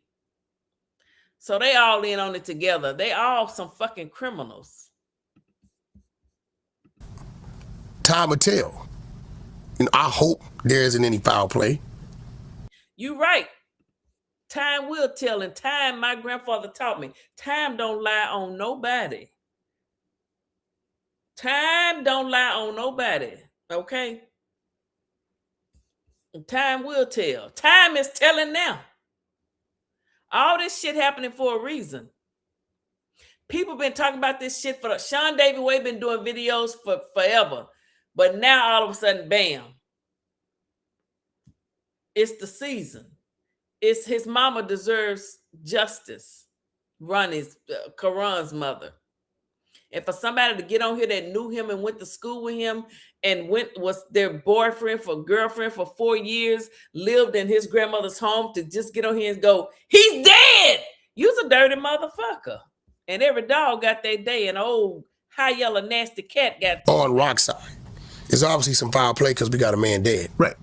So they all in on it together. They all some fucking criminals. Time will tell. I hope there isn't any foul play. You right. Time will tell. And time, my grandfather taught me, time don't lie on nobody. Time don't lie on nobody. Okay? And time will tell. Time is telling now. All this shit happening for a reason. People been talking about this shit for Sean David Way been doing videos for forever. But now all of a sudden, bam. It's the season. It's his mama deserves justice. Ronnie's, KARON's mother. And for somebody to get on here that knew him and went to school with him and was their girlfriend for 4 years, lived in his grandmother's home to just get on here and go, he's dead. You's a dirty motherfucker. And every dog got their day. And old high yellow nasty cat got on Rock's side. There's obviously some foul play because we got a man dead. Right.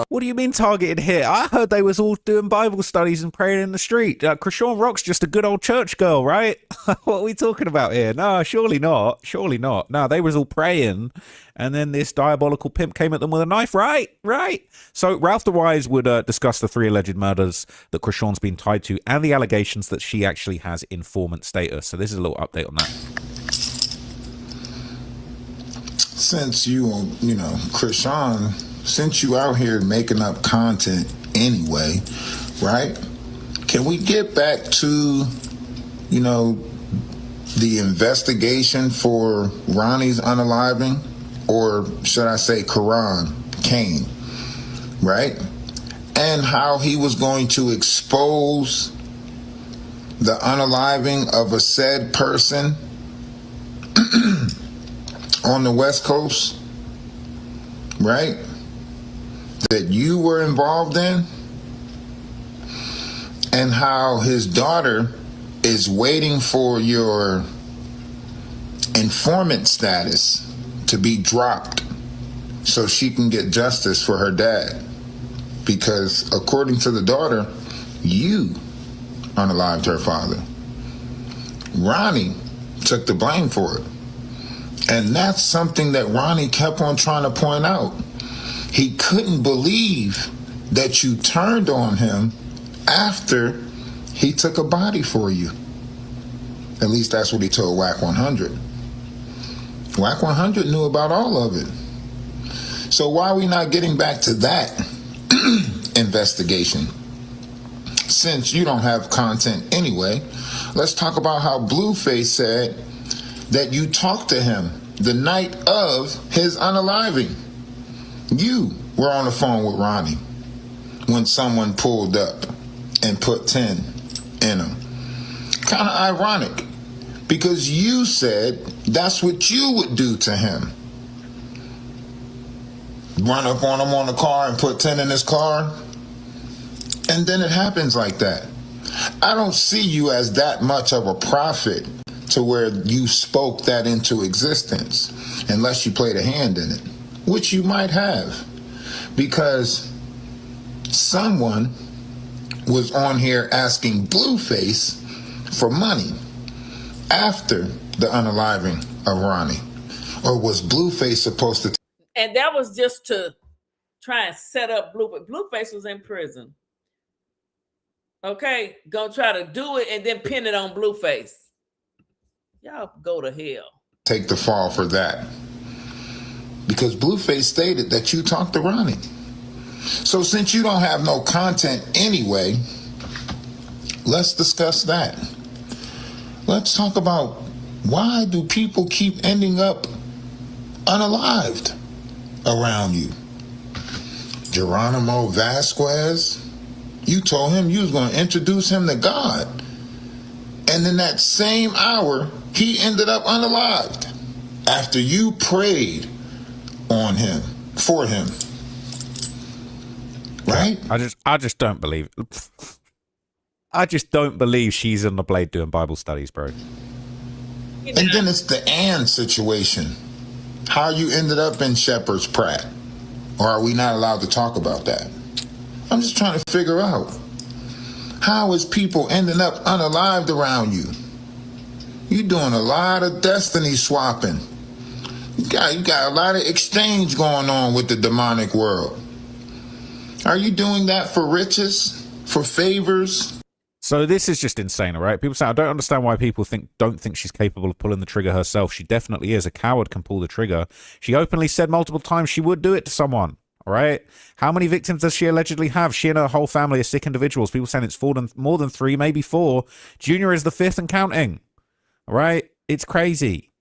What do you mean targeted here? I heard they was all doing Bible studies and praying in the street. Chrisean Rock's just a good old church girl, right? What are we talking about here? No, surely not. Surely not. No, they was all praying, and then this diabolical pimp came at them with a knife, right? Right. So Ralph the Wise would discuss the 3 alleged murders that Chrisean's been tied to and the allegations that she actually has informant status. So this is a little update on that. Since Chrisean, since you out here making up content anyway, right? Can we get back to, the investigation for Ronnie's unaliving, or should I say KARON Kane, right? And how he was going to expose the unaliving of a said person on the West Coast, right? That you were involved in, and how his daughter is waiting for your informant status to be dropped so she can get justice for her dad. Because according to the daughter, you unalived her father. Ronnie took the blame for it. And that's something that Ronnie kept on trying to point out. He couldn't believe that you turned on him after he took a body for you. At least that's what he told WAC 100. WAC 100 knew about all of it. So why are we not getting back to that investigation? Since you don't have content anyway, let's talk about how Blueface said that you talked to him the night of his unaliving. You were on the phone with Ronnie when someone pulled up and put 10 in him. Kind of ironic, because you said that's what you would do to him. Run up on him on the car and put 10 in his car, and then it happens like that. I don't see you as that much of a prophet to where you spoke that into existence, unless you played a hand in it, which you might have, because someone was on here asking Blueface for money after the unaliving of Ronnie. Or was Blueface supposed to... And that was just to try and set up Blueface. Blueface was in prison. Okay, gonna try to do it and then pin it on Blueface. Y'all go to hell. Take the fall for that. Because Blueface stated that you talked to Ronnie. So since you don't have no content anyway, let's discuss that. Let's talk about why do people keep ending up unalived around you? Geronimo Vasquez, you told him you was going to introduce him to God. And in that same hour, he ended up unalived after you prayed on him, for him. Right? I just don't believe it. I just don't believe she's on the blade doing Bible studies, bro. And then it's the and situation. How you ended up in Shepherd's Pratt. Or are we not allowed to talk about that? I'm just trying to figure out. How is people ending up unalived around you? You doing a lot of destiny swapping. You got a lot of exchange going on with the demonic world. Are you doing that for riches? For favors? So this is just insane, all right? People say, I don't understand why people don't think she's capable of pulling the trigger herself. She definitely is. A coward can pull the trigger. She openly said multiple times she would do it to someone, all right? How many victims does she allegedly have? She and her whole family are sick individuals. People saying it's more than 3, maybe 4. Junior is the 5th and counting, all right? It's crazy.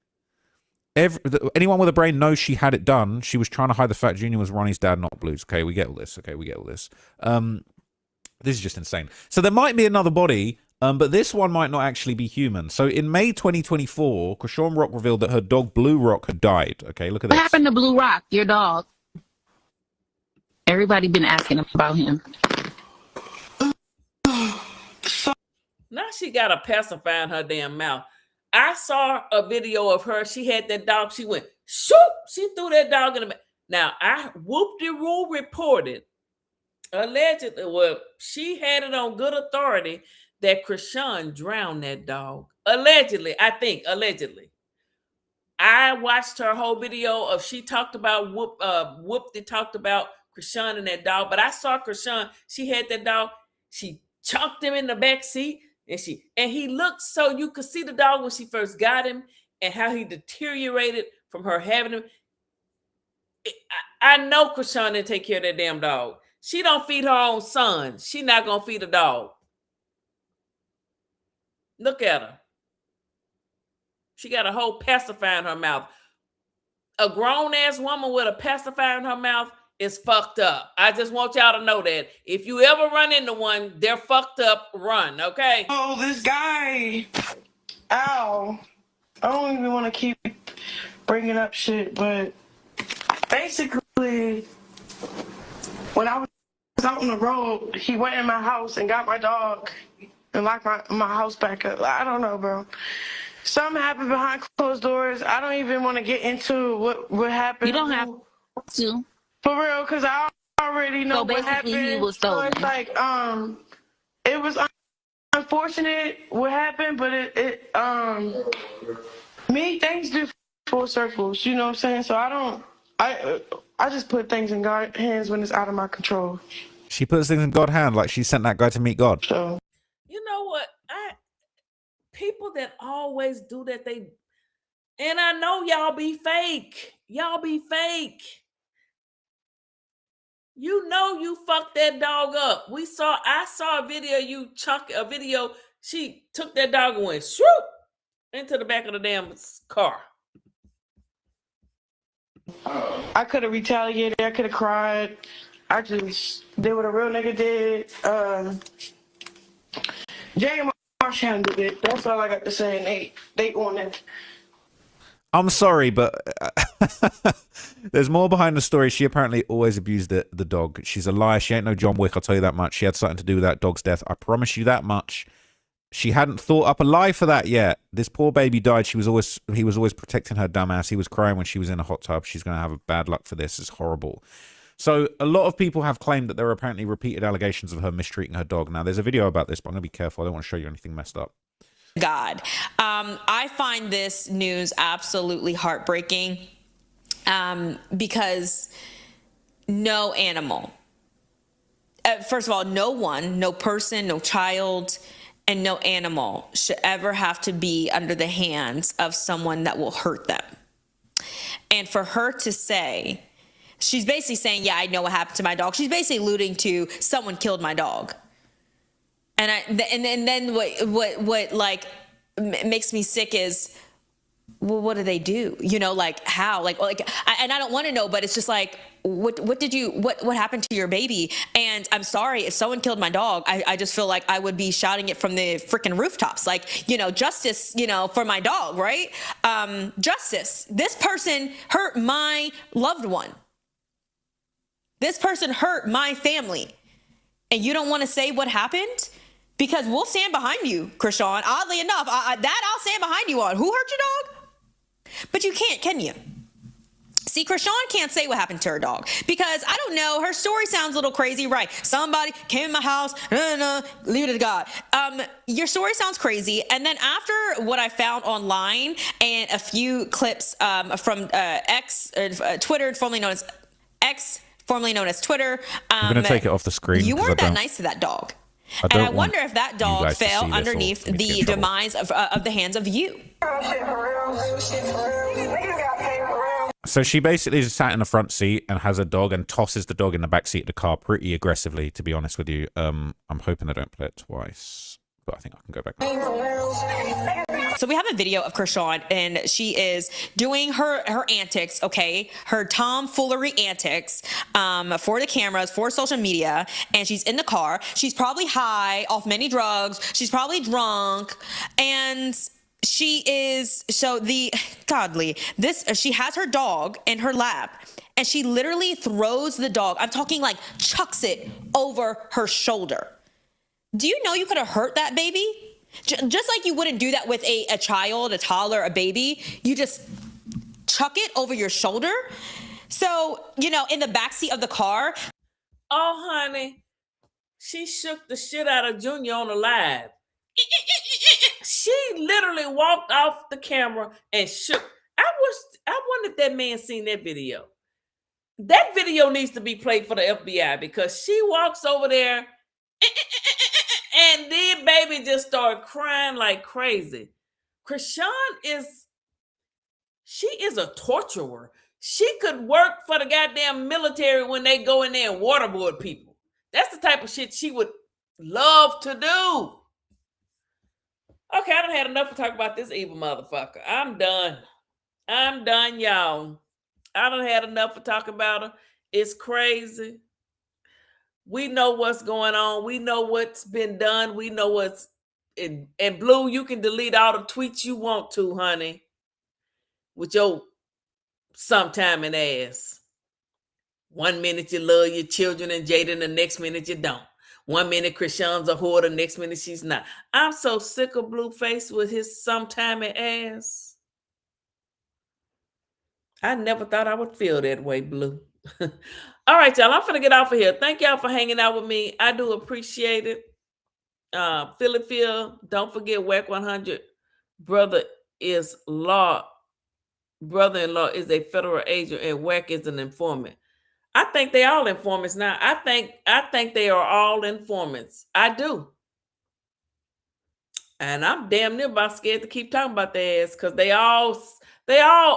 Anyone with a brain knows she had it done. She was trying to hide the fact Junior was Ronnie's dad, not Blue's. Okay, we get all this. Okay, we get all this. This is just insane. So there might be another body, but this one might not actually be human. So in May 2024, Chrisean Rock revealed that her dog Blue Rock had died. Okay, look at this. What happened to Blue Rock, your dog? Everybody been asking about him. Now she got a pacifier in her damn mouth. I saw a video of her. She had that dog. She went, shoot. She threw that dog in the back. Now, Whoop-de-Roo reported, allegedly, well, she had it on good authority that Chrisean drowned that dog. Allegedly, I think, allegedly. I watched her whole video of she talked about Whoop-de talked about Chrisean and that dog, but I saw Chrisean, she had that dog, she chunked him in the back seat, and he looked so you could see the dog when she first got him and how he deteriorated from her having him. I know Chrisean didn't take care of that damn dog. She don't feed her own son. She not gonna feed a dog. Look at her. She got a whole pacifier in her mouth. A grown-ass woman with a pacifier in her mouth is fucked up. I just want y'all to know that. If you ever run into one, they're fucked up, run, okay? Oh, this guy. Ow. I don't even want to keep bringing up shit, but basically, when I was out on the road, he went in my house and got my dog and locked my house back up. I don't know, bro. Something happened behind closed doors. I don't even want to get into what happened. You don't have to. For real, because I already know what basically happened. he was stolen. So it's like, it was unfortunate what happened, but things do full circles, you know what I'm saying? So I just put things in God's hands when it's out of my control. She puts things in God's hand like she sent that guy to meet God. So you know what? People that always do that, and I know y'all be fake. Y'all be fake. You know you fucked that dog up. I saw a video, she took that dog and went swoop into the back of the damn car. I could have retaliated. I could have cried. I just did what a real nigga did. Jay and Marsh handled it. That's all I got to say. And they on it. I'm sorry, but there's more behind the story. She apparently always abused the dog. She's a liar. She ain't no John Wick, I'll tell you that much. She had something to do with that dog's death. I promise you that much. She hadn't thought up a lie for that yet. This poor baby died. He was always protecting her dumbass. He was crying when she was in a hot tub. She's going to have a bad luck for this. It's horrible. So a lot of people have claimed that there are apparently repeated allegations of her mistreating her dog. Now, there's a video about this, but I'm going to be careful. I don't want to show you anything messed up. God. I find this news absolutely heartbreaking because no animal first of all, no one, no person, no child, and no animal should ever have to be under the hands of someone that will hurt them. And for her to say, she's basically saying, yeah, I know what happened to my dog. She's basically alluding to someone killed my dog. And then what like makes me sick is, well, what do they do? You know, like how, and I don't want to know, but it's just like, what happened to your baby? And I'm sorry, if someone killed my dog, I just feel like I would be shouting it from the freaking rooftops. Like, you know, justice, you know, for my dog, right? Justice. This person hurt my loved one. This person hurt my family. And you don't want to say what happened? Because we'll stand behind you, Chrisean. Oddly enough, that I'll stand behind you on. Who hurt your dog? But you can't, can you? See, Chrisean can't say what happened to her dog because, I don't know, her story sounds a little crazy, right? Somebody came in my house, leave it to God. Your story sounds crazy. And then after what I found online and a few clips from Twitter, formerly known as X, formerly known as Twitter. I'm going to take it off the screen. You weren't that nice to that dog. And I wonder if that dog fell underneath the demise of the hands of you. So she basically is sat in the front seat and has a dog and tosses the dog in the back seat of the car pretty aggressively, to be honest with you. I'm hoping they don't play it twice, but I think I can go back. So we have a video of Chrisean, and she is doing her antics, okay? Her tomfoolery antics for the cameras, for social media, and she's in the car. She's probably high off many drugs. She's probably drunk, and she is she has her dog in her lap, and she literally throws the dog. I'm talking like chucks it over her shoulder. Do you know you could have hurt that baby? Just like you wouldn't do that with a child, a toddler, a baby. You just chuck it over your shoulder. So, you know, in the backseat of the car. Oh, honey, she shook the shit out of Junior on the live. She literally walked off the camera and shook. I wonder if that man seen that video. That video needs to be played for the FBI because she walks over there and then baby just started crying like crazy. Chrisean is a torturer. She could work for the goddamn military when they go in there and waterboard people. That's the type of shit she would love to do. Okay, I done had enough to talk about this evil motherfucker. I'm done, y'all. I done had enough to talk about her. It's crazy. We know what's going on. We know what's been done. We know what's in. And Blue, you can delete all the tweets you want to, honey, with your sometiming ass. 1 minute you love your children and Jada, the next minute you don't. 1 minute Chrisean's a whore, the next minute she's not. I'm so sick of Blueface with his sometiming ass. I never thought I would feel that way, Blue. All right, y'all. I'm finna get off of here. Thank y'all for hanging out with me. I do appreciate it. Phil, don't forget WAC 100. Brother-in-law is a federal agent and WAC is an informant. I think they all informants now. I think they are all informants. I do. And I'm damn near about scared to keep talking about their ass because they all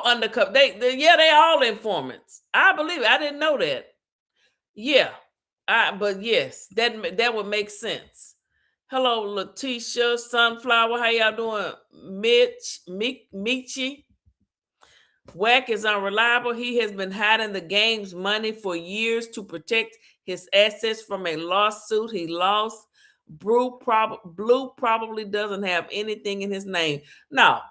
undercover. They all informants. I believe it. I didn't know that. Yeah. But yes, that would make sense. Hello, Letitia, Sunflower. How y'all doing? Michi. WAC is unreliable. He has been hiding the game's money for years to protect his assets from a lawsuit he lost. Blue probably doesn't have anything in his name. Now,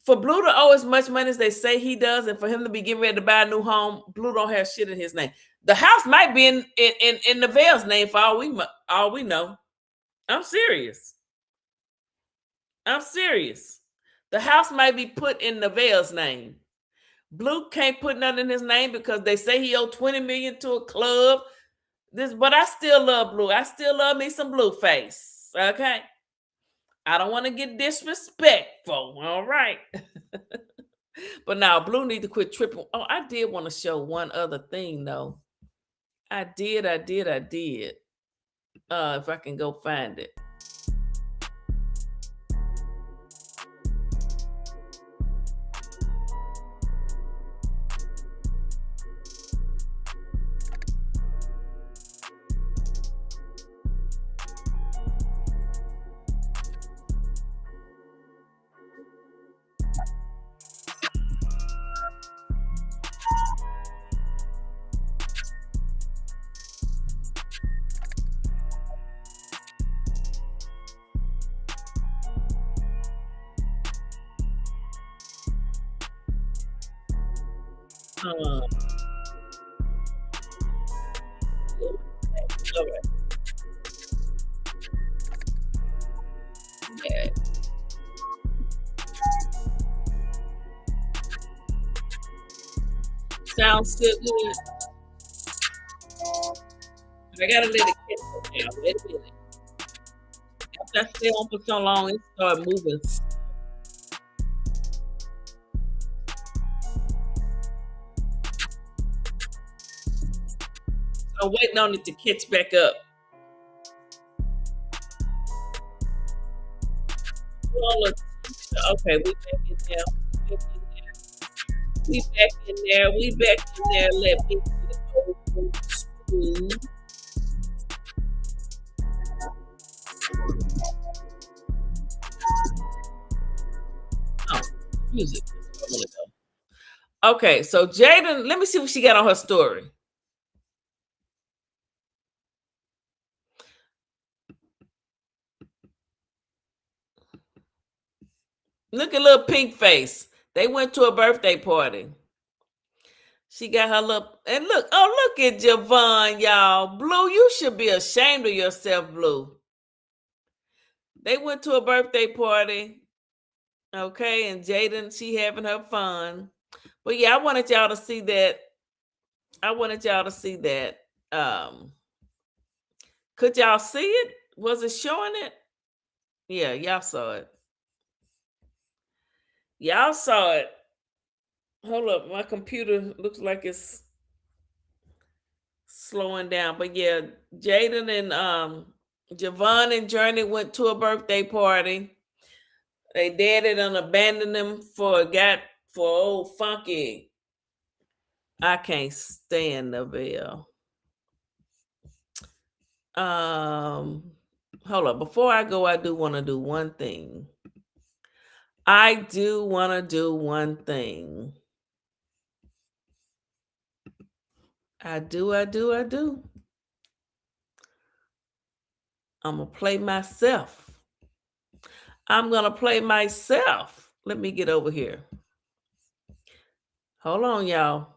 for Blue to owe as much money as they say he does, and for him to be getting ready to buy a new home, Blue don't have shit in his name. The house might be in Nevaeh's name for all we know. I'm serious. The house might be put in Nevaeh's name. Blue can't put nothing in his name because they say he owed $20 million to a club. But I still love Blue. I still love me some Blueface. Okay. I don't want to get disrespectful. All right. But now Blue need to quit tripping. Oh, I did want to show one other thing though. I did. If I can go find it. All right. Yeah. Sounds good. I gotta let it catch up now. Wait a minute. After I stay on for so long, it started moving. I'm waiting on it to catch back up. Okay, we back in there. We back in there. We back in there. Let me get over to. Oh, music. Okay, so Jaden, let me see what she got on her story. Look at little pink face. They went to a birthday party. She got her little, and look at Javon, y'all. Blue, you should be ashamed of yourself, Blue. They went to a birthday party. Okay, and Jaden, she having her fun. But yeah, I wanted y'all to see that. Could y'all see it? Was it showing it? Yeah, y'all saw it. Y'all saw it. Hold up, my computer looks like it's slowing down. But yeah, Jaden and Javon and Journey went to a birthday party. They daddy done abandoned them for old Funky. I can't stand the bill. Hold up. Before I go, I do want to do one thing. I do. I'm gonna play myself. Let me get over here. Hold on, y'all.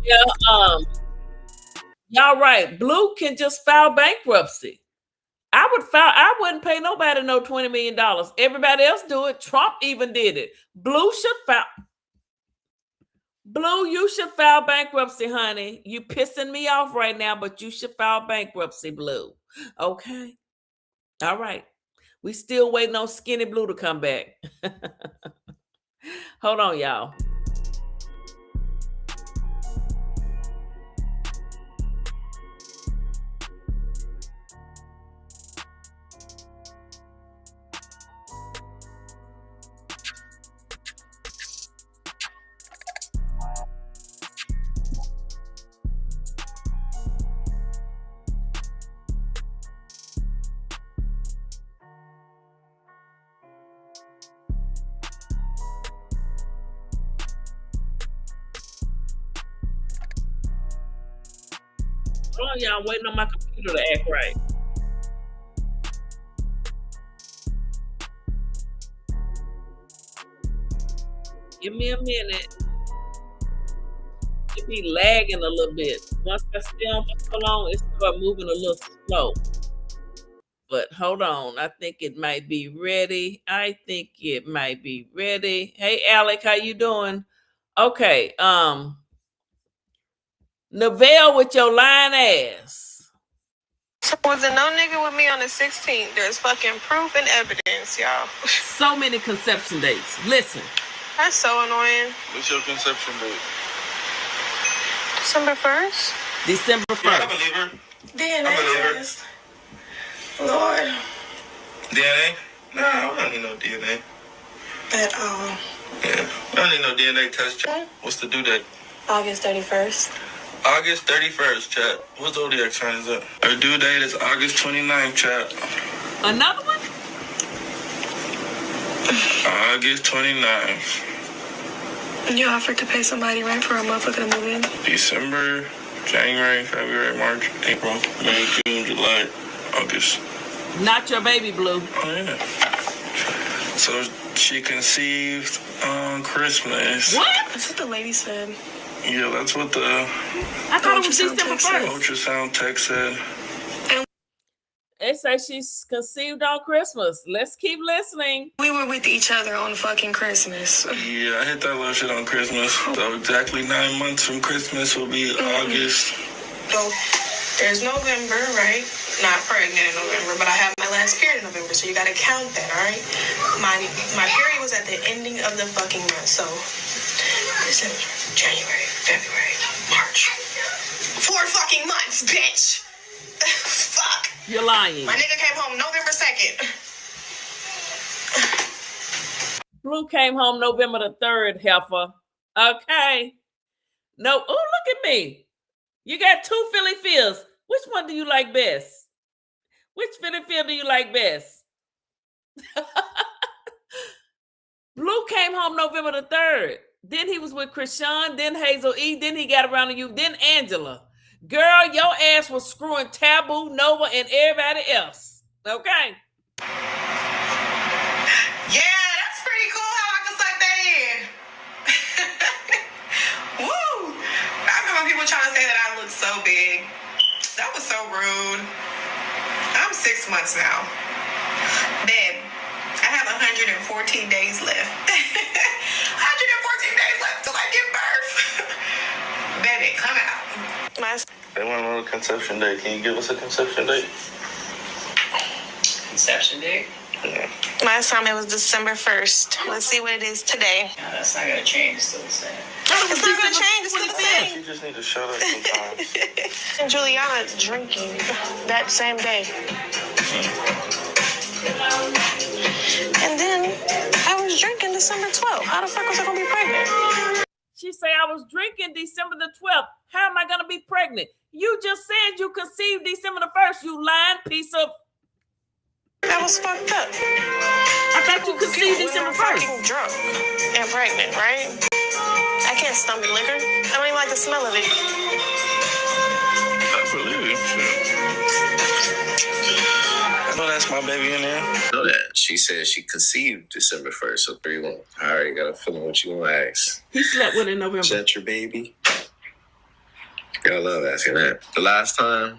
Yeah, y'all right. Blue can just file bankruptcy. I wouldn't pay nobody no $20 million. Everybody else do it. Trump even did it. Blue, you should file bankruptcy, honey. You pissing me off right now, but you should file bankruptcy, Blue. Okay. All right. We still waiting on Skinny Blue to come back. Hold on, y'all. Hold on, y'all. Waiting on my computer to act right. Give me a minute. It be lagging a little bit. Once I stay on for so long, it start moving a little slow. But hold on. I think it might be ready. Hey Alec, how you doing? Okay. Neville with your lying ass. Wasn't no nigga with me on the 16th. There's fucking proof and evidence, y'all. So many conception dates. Listen. That's so annoying. What's your conception date? December 1st? December 1st. Yeah, I believe her. DNA test. Lord. DNA? Nah, we don't need no DNA. At all. Yeah, we don't need no DNA test. What's the due date? August 31st. August 31st, chat. What zodiac sign is that? Her due date is August 29th, chat. Another one? August 29th. You offered to pay somebody rent for a motherfucker to move in? December, January, February, March, April, May, June, July, August. Not your baby, Blue. Oh, yeah. So she conceived on Christmas. What? That's what the lady said. Yeah, that's what the I thought it was December 1st. ultrasound text said. They say she's conceived on Christmas. Let's keep listening. We were with each other on fucking Christmas. Yeah, I hit that little shit on Christmas. So exactly 9 months from Christmas will be August. So there's November, right? Not pregnant in November, but I have my last period in November, so you gotta count that, all right? My period was at the ending of the fucking month, so December, January, February, March. 4 fucking months, bitch! Fuck. You're lying. My nigga came home November 2nd. Blue came home November the 3rd, heifer. Okay. No, oh, look at me. You got 2 Philly Phils. Which one do you like best? Which Philly Phil do you like best? Blue came home November the 3rd. Then he was with Chrisean, then Hazel E, then he got around to you, then Angela. Girl, your ass was screwing Taboo, Nova, and everybody else. Okay? Yeah, that's pretty cool how I can suck that in. Woo! I remember people trying to say that I look so big. That was so rude. I'm 6 months now. Babe, I have 114 days left. 114 days left till I give birth. Baby, come out. They want to know the conception date. Can you give us a conception date? Conception date? Yeah. Last time it was December 1st. Let's see what it is today. No, that's not gonna change. It's still the same. It's not gonna change. It's still the same. You just need to shut up sometimes. And Juliana drinking that same day. And then I was drinking December 12th. How the fuck was I gonna be pregnant? She say, I was drinking December the 12th. How am I going to be pregnant? You just said you conceived December the 1st, you lying piece of... That was fucked up. I thought you conceived December 1st. Fucking drunk and pregnant, right? I can't stomach liquor. I don't even like the smell of it. I believe it. I know that's my baby in there. I know that. She said she conceived December 1st, so 3-1. I already got a feeling what you gonna ask. He slept with her in November. Is that your baby? I love asking that. The last time,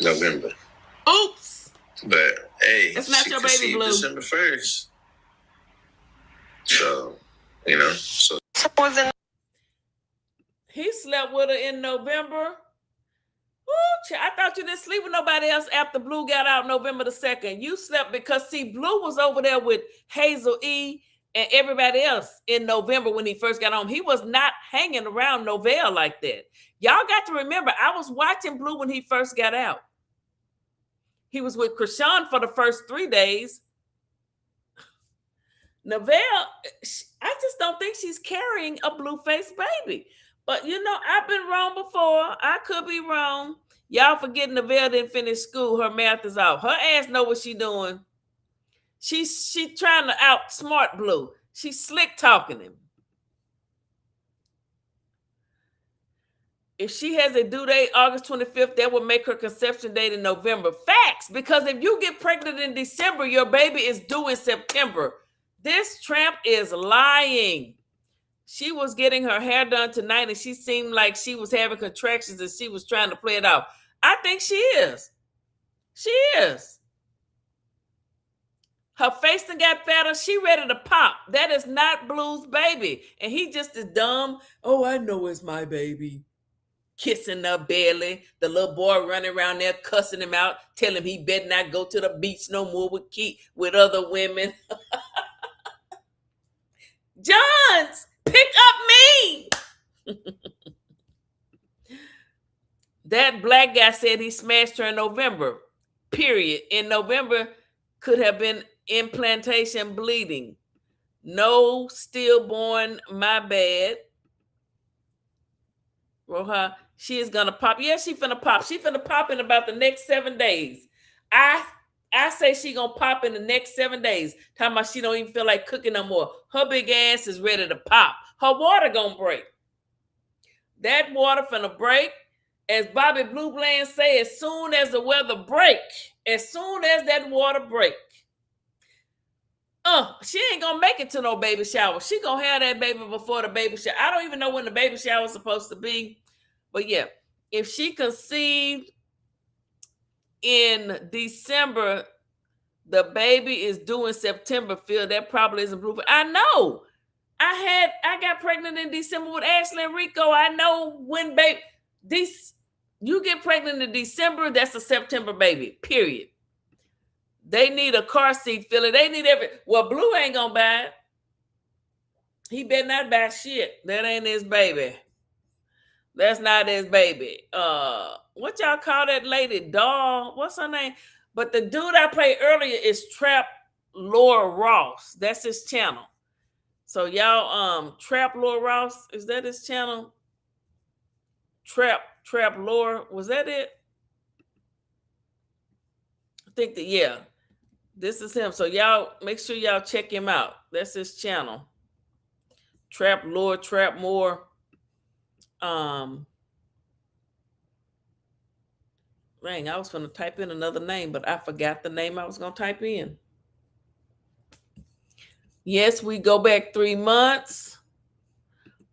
November. Oops. But hey, it's not she your baby, conceived Blue. December 1st. So, you know, so he slept with her in November. Ooh, I thought you didn't sleep with nobody else after Blue got out November the 2nd. You slept because, see, Blue was over there with Hazel E and everybody else in November when he first got home. He was not hanging around Novell like that. Y'all got to remember, I was watching Blue when he first got out. He was with Chrisean for the first 3 days. Novell, I just don't think she's carrying a blue-faced baby. But, you know, I've been wrong before. I could be wrong. Y'all forgetting Novell didn't finish school. Her math is off. Her ass know what she doing. She's trying to outsmart Blue. She's slick talking him. If she has a due date August 25th, that would make her conception date in November. Facts, because if you get pregnant in December, your baby is due in September. This tramp is lying. She was getting her hair done tonight and she seemed like she was having contractions and she was trying to play it off. I think she is. She is. Her face done got fatter. She ready to pop. That is not Blue's baby. And he just is dumb. Oh, I know it's my baby. Kissing her belly. The little boy running around there cussing him out, telling him he better not go to the beach no more with other women. Johns, pick up me. That black guy said he smashed her in November. Period. In November could have been implantation bleeding. No stillborn, my bad. Roha, she is gonna pop. Yeah, she finna pop. She finna pop in about the next 7 days. I say she gonna pop in the next 7 days. Talking about she don't even feel like cooking no more. Her big ass is ready to pop. Her water gonna break. That water finna break. As Bobby Blue Bland say, as soon as the weather break, as soon as that water break, she ain't gonna make it to no baby shower. She gonna have that baby before the baby shower. I don't even know when the baby shower is supposed to be. But yeah, if she conceived in December, the baby is due in September. Phil, that probably isn't Blue. I know. I got pregnant in December with Ashley and Rico. I know when you get pregnant in December, that's a September baby. Period. They need a car seat filler. They need well, Blue ain't gonna buy it. He better not buy shit. That ain't his baby. That's not his baby. What y'all call that lady? Doll? What's her name? But the dude I played earlier is Trap Laura Ross. That's his channel. So y'all, Trap Laura Ross, is that his channel? Trap Laura, was that it? I think that, yeah. This is him. So y'all make sure y'all check him out. That's his channel. Trap Lord, Trap More. Dang, I was gonna type in another name, but I forgot the name I was gonna type in. Yes, we go back 3 months.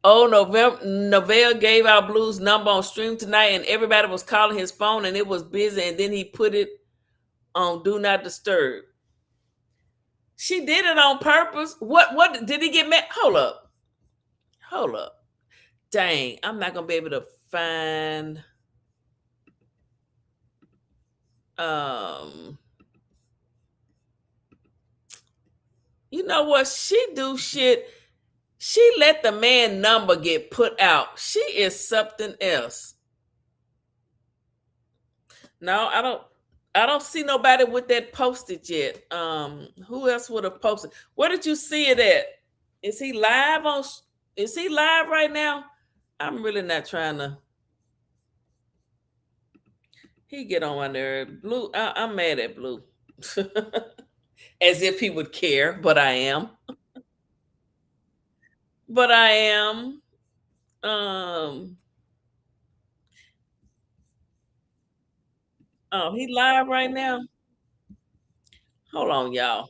Oh, Novell gave out Blue's number on stream tonight, and everybody was calling his phone, and it was busy, and then he put it on Do Not Disturb. She did it on purpose. What did he get mad? Hold up. Dang, I'm not gonna be able to find you know what? She do shit. She let the man number get put out. She is something else. No, I don't see nobody with that posted yet. Who else would have posted? Where did you see it at? Is he live right now? I'm really not trying to. He get on my nerve. Blue, I'm mad at Blue. As if he would care, but I am. Oh, he live right now? Hold on, y'all.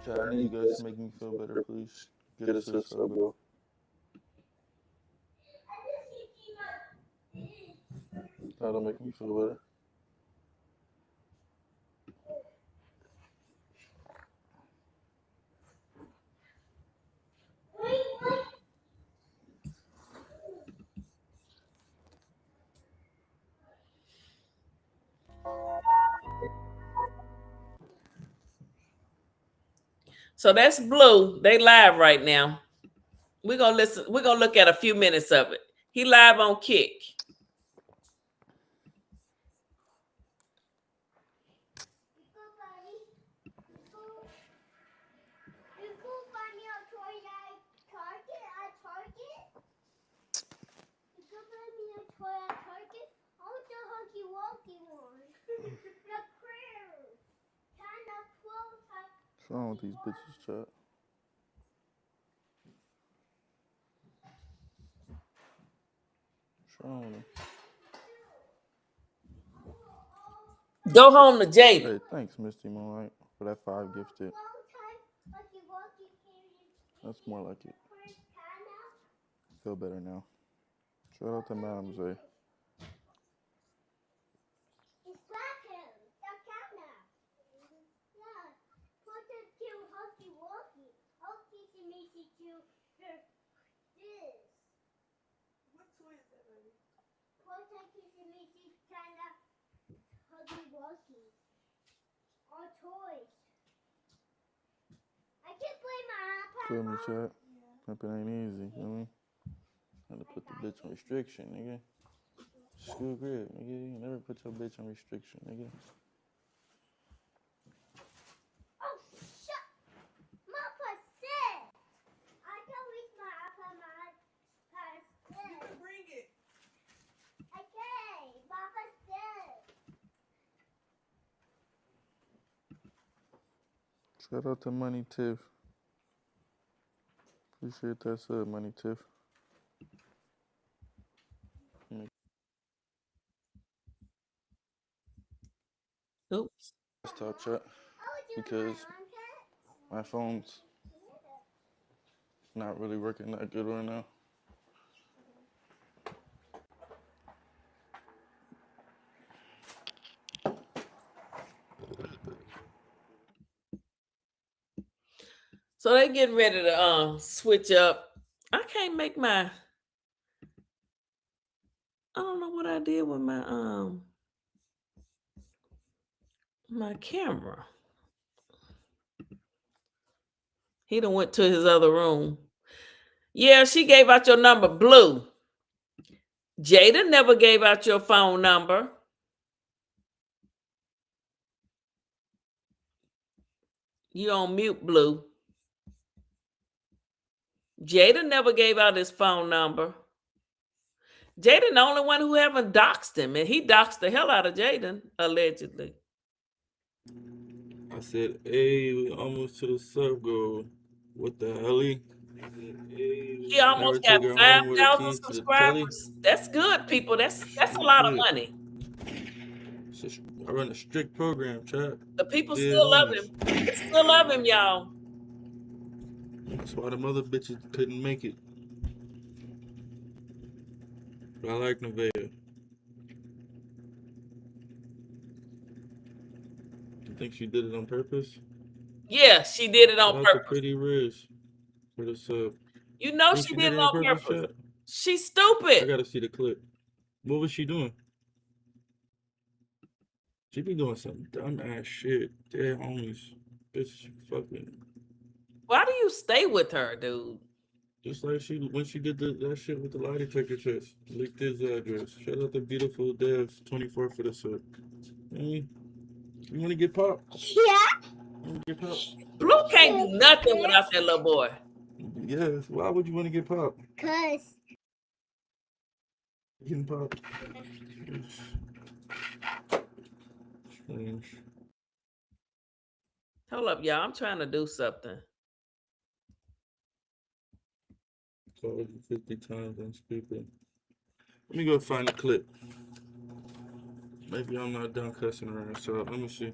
Chat, I need you guys to make me feel better, please. Get us to the sub goal. That'll make me feel better. So that's Blue. They live right now. We're gonna listen. We're gonna look at a few minutes of it. He live on Kick. What's wrong with these bitches, chat? What's wrong with them? Go home to Jada. Hey, thanks, Misty Moonlight, for that 5 gifted. That's more like it. Feel better now. Shout out to Madam Zay. Feel me, chat? Pimping ain't easy, you know what I mean? Had to put the bitch on restriction, nigga. School grid, nigga. You never put your bitch on restriction, nigga. Shout out to Money Tiff. Appreciate that sub, Money Tiff. Oops. Let's talk chat because my phone's not really working that good right now. So they getting ready to switch up. I can't make my. I don't know what I did with my camera. He done went to his other room. Yeah, she gave out your number, Blue. Jada never gave out your phone number. You on mute, Blue. Jada never gave out his phone number. Jaden the only one who haven't doxed him, and he doxed the hell out of Jaden, allegedly. I said, hey, we almost to the sub goal. What the hell? He almost got 5,000 subscribers. That's good, people. That's a lot of money. I run a strict program, chat. The people still love him. They still love him, y'all. That's why the mother bitches couldn't make it. But I like Nevaeh. You think she did it on purpose? Yeah, she did it on Shout out purpose. to Pretty Riz for the sub. You know she did it on purpose. Chat? She's stupid. I gotta see the clip. What was she doing? She be doing some dumb ass shit. Dead homies. Bitch, fucking. Why do you stay with her, dude? Just like when she did that shit with the lie detector test. Leaked his address. Shout out to Beautiful Devs 24 for the sub. You wanna get popped? Yeah. Get popped? Blue can't do nothing without that little boy. Yes. Why would you want to get popped? Cause Getting popped. Strange. Hold up, y'all. I'm trying to do something. Called you 50 times on speaker. Let me go find the clip. Maybe I'm not done cussing around, so let me see.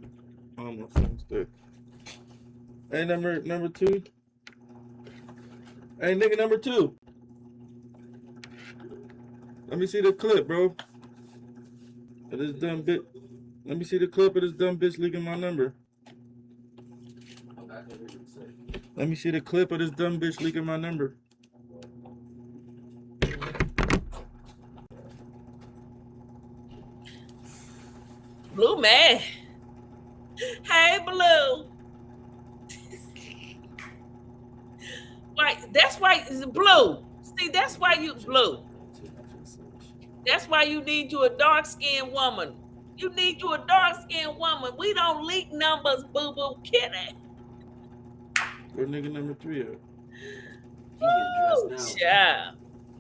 All my friends there. Hey, number two. Hey, nigga, number two. Let me see the clip, bro. Of this dumb bitch. Let me see the clip of this dumb bitch leaking my number. Let me see the clip of this dumb bitch leaking my number. Blue man. Hey, Blue. Why? That's why Blue. See, that's why you Blue. That's why you need you a dark-skinned woman. You need you a dark-skinned woman. We don't leak numbers, boo-boo. Kidding. Where nigga number 3 at? Ooh, child.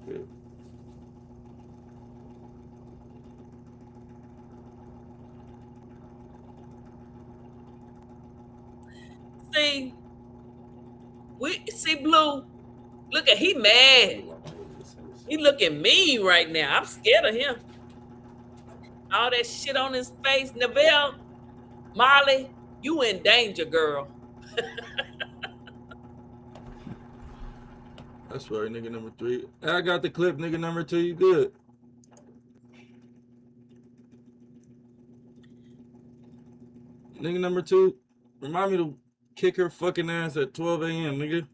Yeah. See Blue. Look at he mad. He looking mean right now. I'm scared of him. All that shit on his face. Neville, Molly, you in danger, girl. That's right, nigga number 3. I got the clip, nigga number 2. You good? Nigga number 2, remind me to kick her fucking ass at 12 a.m., nigga.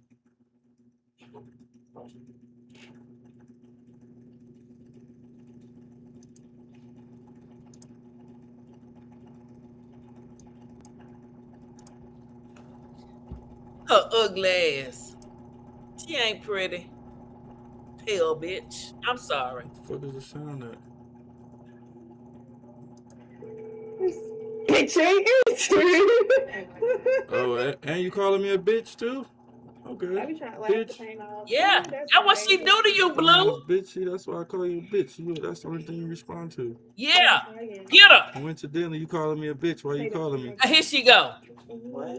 Her ugly ass. She ain't pretty. Pale bitch. I'm sorry. What the fuck is the sound at? Bitch ain't Oh, and you calling me a bitch too? Okay. I be trying to laugh bitch. the pain off. Yeah, that's what she do to you, Blue. Bitch, see, that's why I call you a bitch. That's the only thing you respond to. Yeah, get her. Coincidentally, you calling me a bitch. Why you calling me? Here she go. What?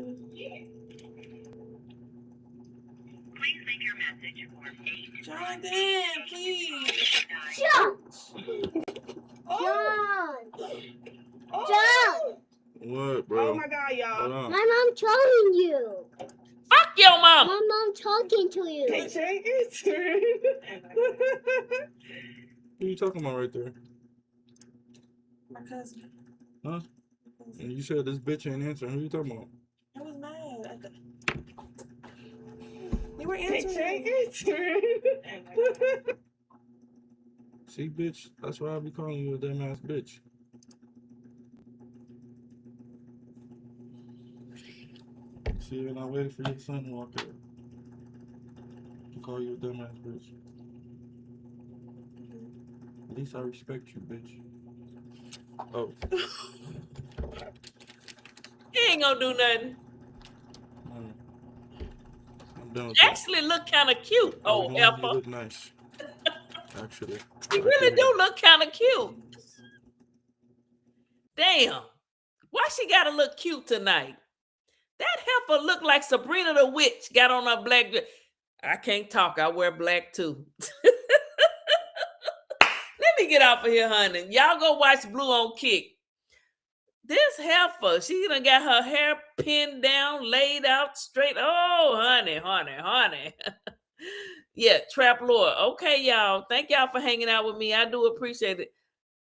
Please leave your message for 8. Jonathan, please. John! John! What, bro? Oh my God, y'all. Hold on. My mom calling you. Fuck your mom. My mom talking to you. Bitch ain't answering. Who you talking about right there? My cousin. Huh? And you said this bitch ain't answering. Who you talking about? I was mad. You were answering. Bitch ain't answering. See, bitch, that's why I be calling you a dumbass bitch. See, when I waited for your son to walk out, to call you a dumbass bitch. At least I respect you, bitch. Oh. He ain't gonna do nothing. I'm done with Actually look kind of cute. Oh, you Effa. look nice. Actually. She really do look kind of cute. Damn. Why she gotta look cute tonight? That heifer look like Sabrina the Witch got on her black dress. I can't talk. I wear black too. Let me get off of here, honey. Y'all go watch Blue on Kick. This heifer, she done got her hair pinned down, laid out straight. Oh, honey. Yeah, Trap Lord. Okay, y'all. Thank y'all for hanging out with me. I do appreciate it.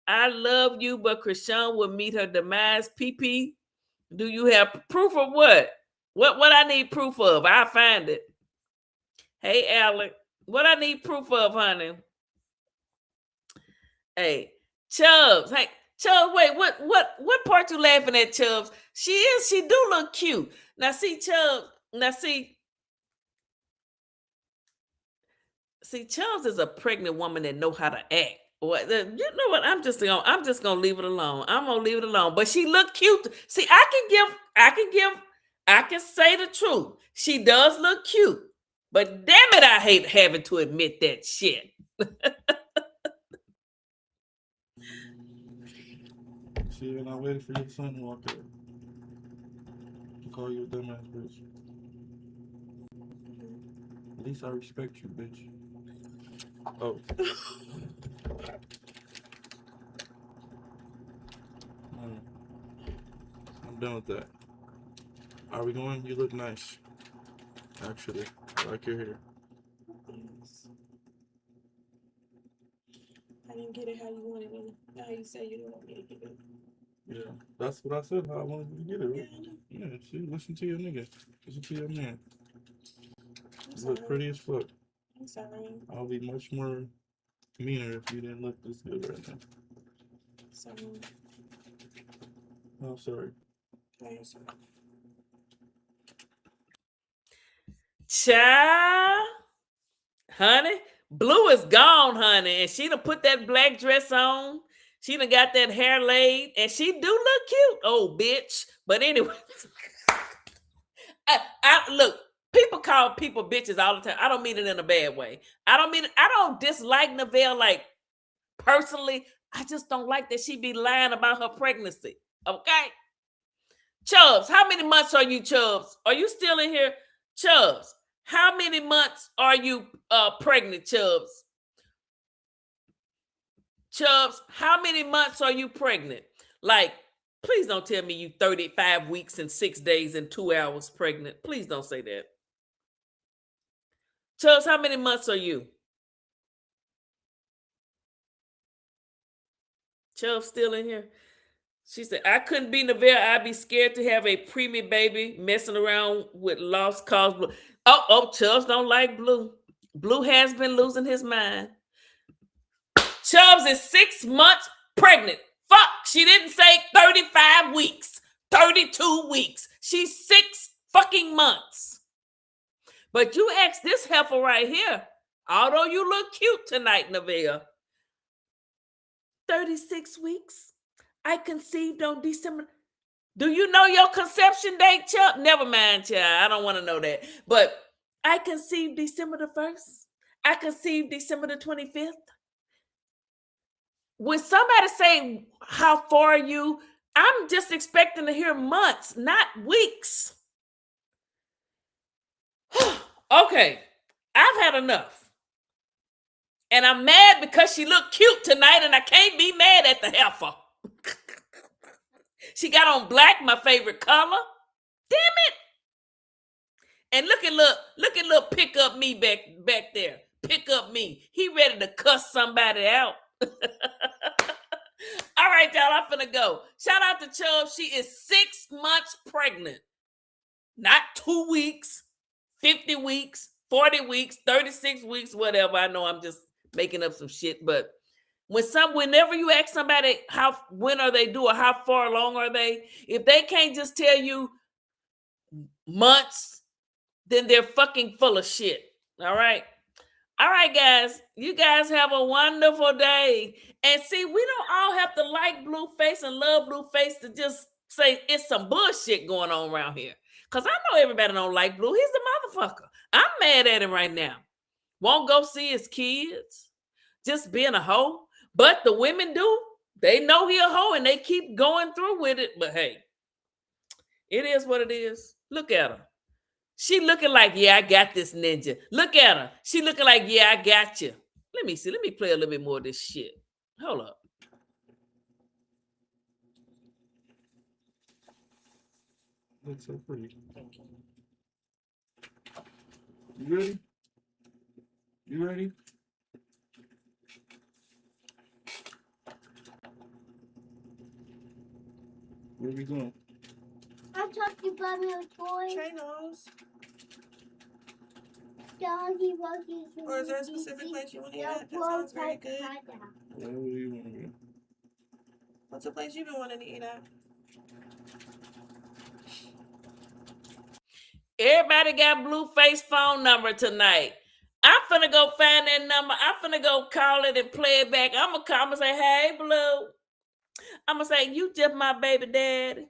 I love you, but Chrisean will meet her demise. PP, do you have proof of what? What I need proof of? I'll find it. Hey, Alec. What I need proof of, honey? Hey, Chubbs. Hey, Chubbs, wait, what part you laughing at, Chubbs? She do look cute. Now see, Chubbs, see, Chubbs is a pregnant woman that know how to act. What you know what? I'm just gonna leave it alone. I'm gonna leave it alone. But she look cute. See, I can say the truth. She does look cute. But damn it, I hate having to admit that shit. See, when I waited for your son to walk out, to call you a dumbass bitch. At least I respect you, bitch. Oh. I'm done with that. Are we going? You look nice. Actually, I like your hair. I didn't get it how you wanted it. How you say you didn't want me to get it. Yeah, that's what I said. How I wanted you to get it. Right? Yeah, see, listen to your nigga. Listen to your man. You look pretty as fuck. I'm sorry. I'll be much more meaner if you didn't look this good right now. Sorry. I'm sorry. Child, honey, Blue is gone, honey, and she done put that black dress on. She done got that hair laid, and she do look cute, oh bitch. But anyway, I look. People call people bitches all the time. I don't mean it in a bad way. I don't dislike Neville like personally. I just don't like that she be lying about her pregnancy. Okay, Chubbs, how many months are you, Chubbs? Are you still in here, Chubbs? How many months are you pregnant, Chubbs? Chubbs, how many months are you pregnant? Like, please don't tell me you 35 weeks and 6 days and 2 hours pregnant. Please don't say that. Chubbs, how many months are you? Chubbs still in here? She said, I couldn't be Neville. I'd be scared to have a preemie baby messing around with lost cause Blue. Oh, Chubbs don't like Blue. Blue has been losing his mind. Chubbs is 6 months pregnant. Fuck, she didn't say 35 weeks, 32 weeks. She's 6 fucking months. But you asked this heifer right here, although you look cute tonight, Neville. 36 weeks. I conceived on December. Do you know your conception date, Chuck? Never mind, child. I don't want to know that. But I conceived December the 1st. I conceived December the 25th. When somebody say, how far are you? I'm just expecting to hear months, not weeks. Okay. I've had enough. And I'm mad because she looked cute tonight and I can't be mad at the heifer. She got on black, my favorite color. Damn it. And look at little pick up me back there. Pick up me. He ready to cuss somebody out. All right, y'all, I'm finna go. Shout out to Chubb. She is 6 months pregnant. Not 2 weeks, 50 weeks, 40 weeks, 36 weeks, whatever. I know I'm just making up some shit, but whenever you ask somebody when are they due or how far along are they, if they can't just tell you months, then they're fucking full of shit. All right, guys. You guys have a wonderful day. And see, we don't all have to like Blueface and love Blueface to just say it's some bullshit going on around here. Because I know everybody don't like Blue. He's the motherfucker. I'm mad at him right now. Won't go see his kids. Just being a hoe. But the women do. They know he a hoe and they keep going through with it. But hey, it is what it is. Look at her. She looking like, yeah, I got this ninja. Look at her. She looking like, yeah, I got you. Let me see. Let me play a little bit more of this shit. Hold up. Looks so pretty. You ready? You ready? Where we going? I'm talking about my toy. Trainers. Doggy Wuggy. Or is there a specific place you want to eat at? That sounds very good. Where do you want to go? What's a place you've been wanting to eat at? Everybody got Blueface phone number tonight. I'm finna go find that number. I'm finna go call it and play it back. I'm gonna call. I'm gonna say, hey, Blue. I'm gonna say, you just my baby daddy.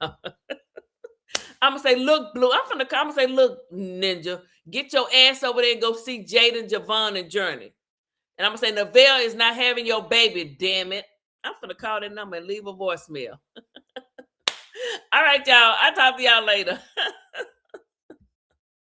I'm gonna say, look, Blue. I'm gonna say, look, Ninja, get your ass over there and go see Jaden, Javon, and Journey. And I'm gonna say, Neville is not having your baby, damn it. I'm gonna call that number and leave a voicemail. All right, y'all. I'll talk to y'all later.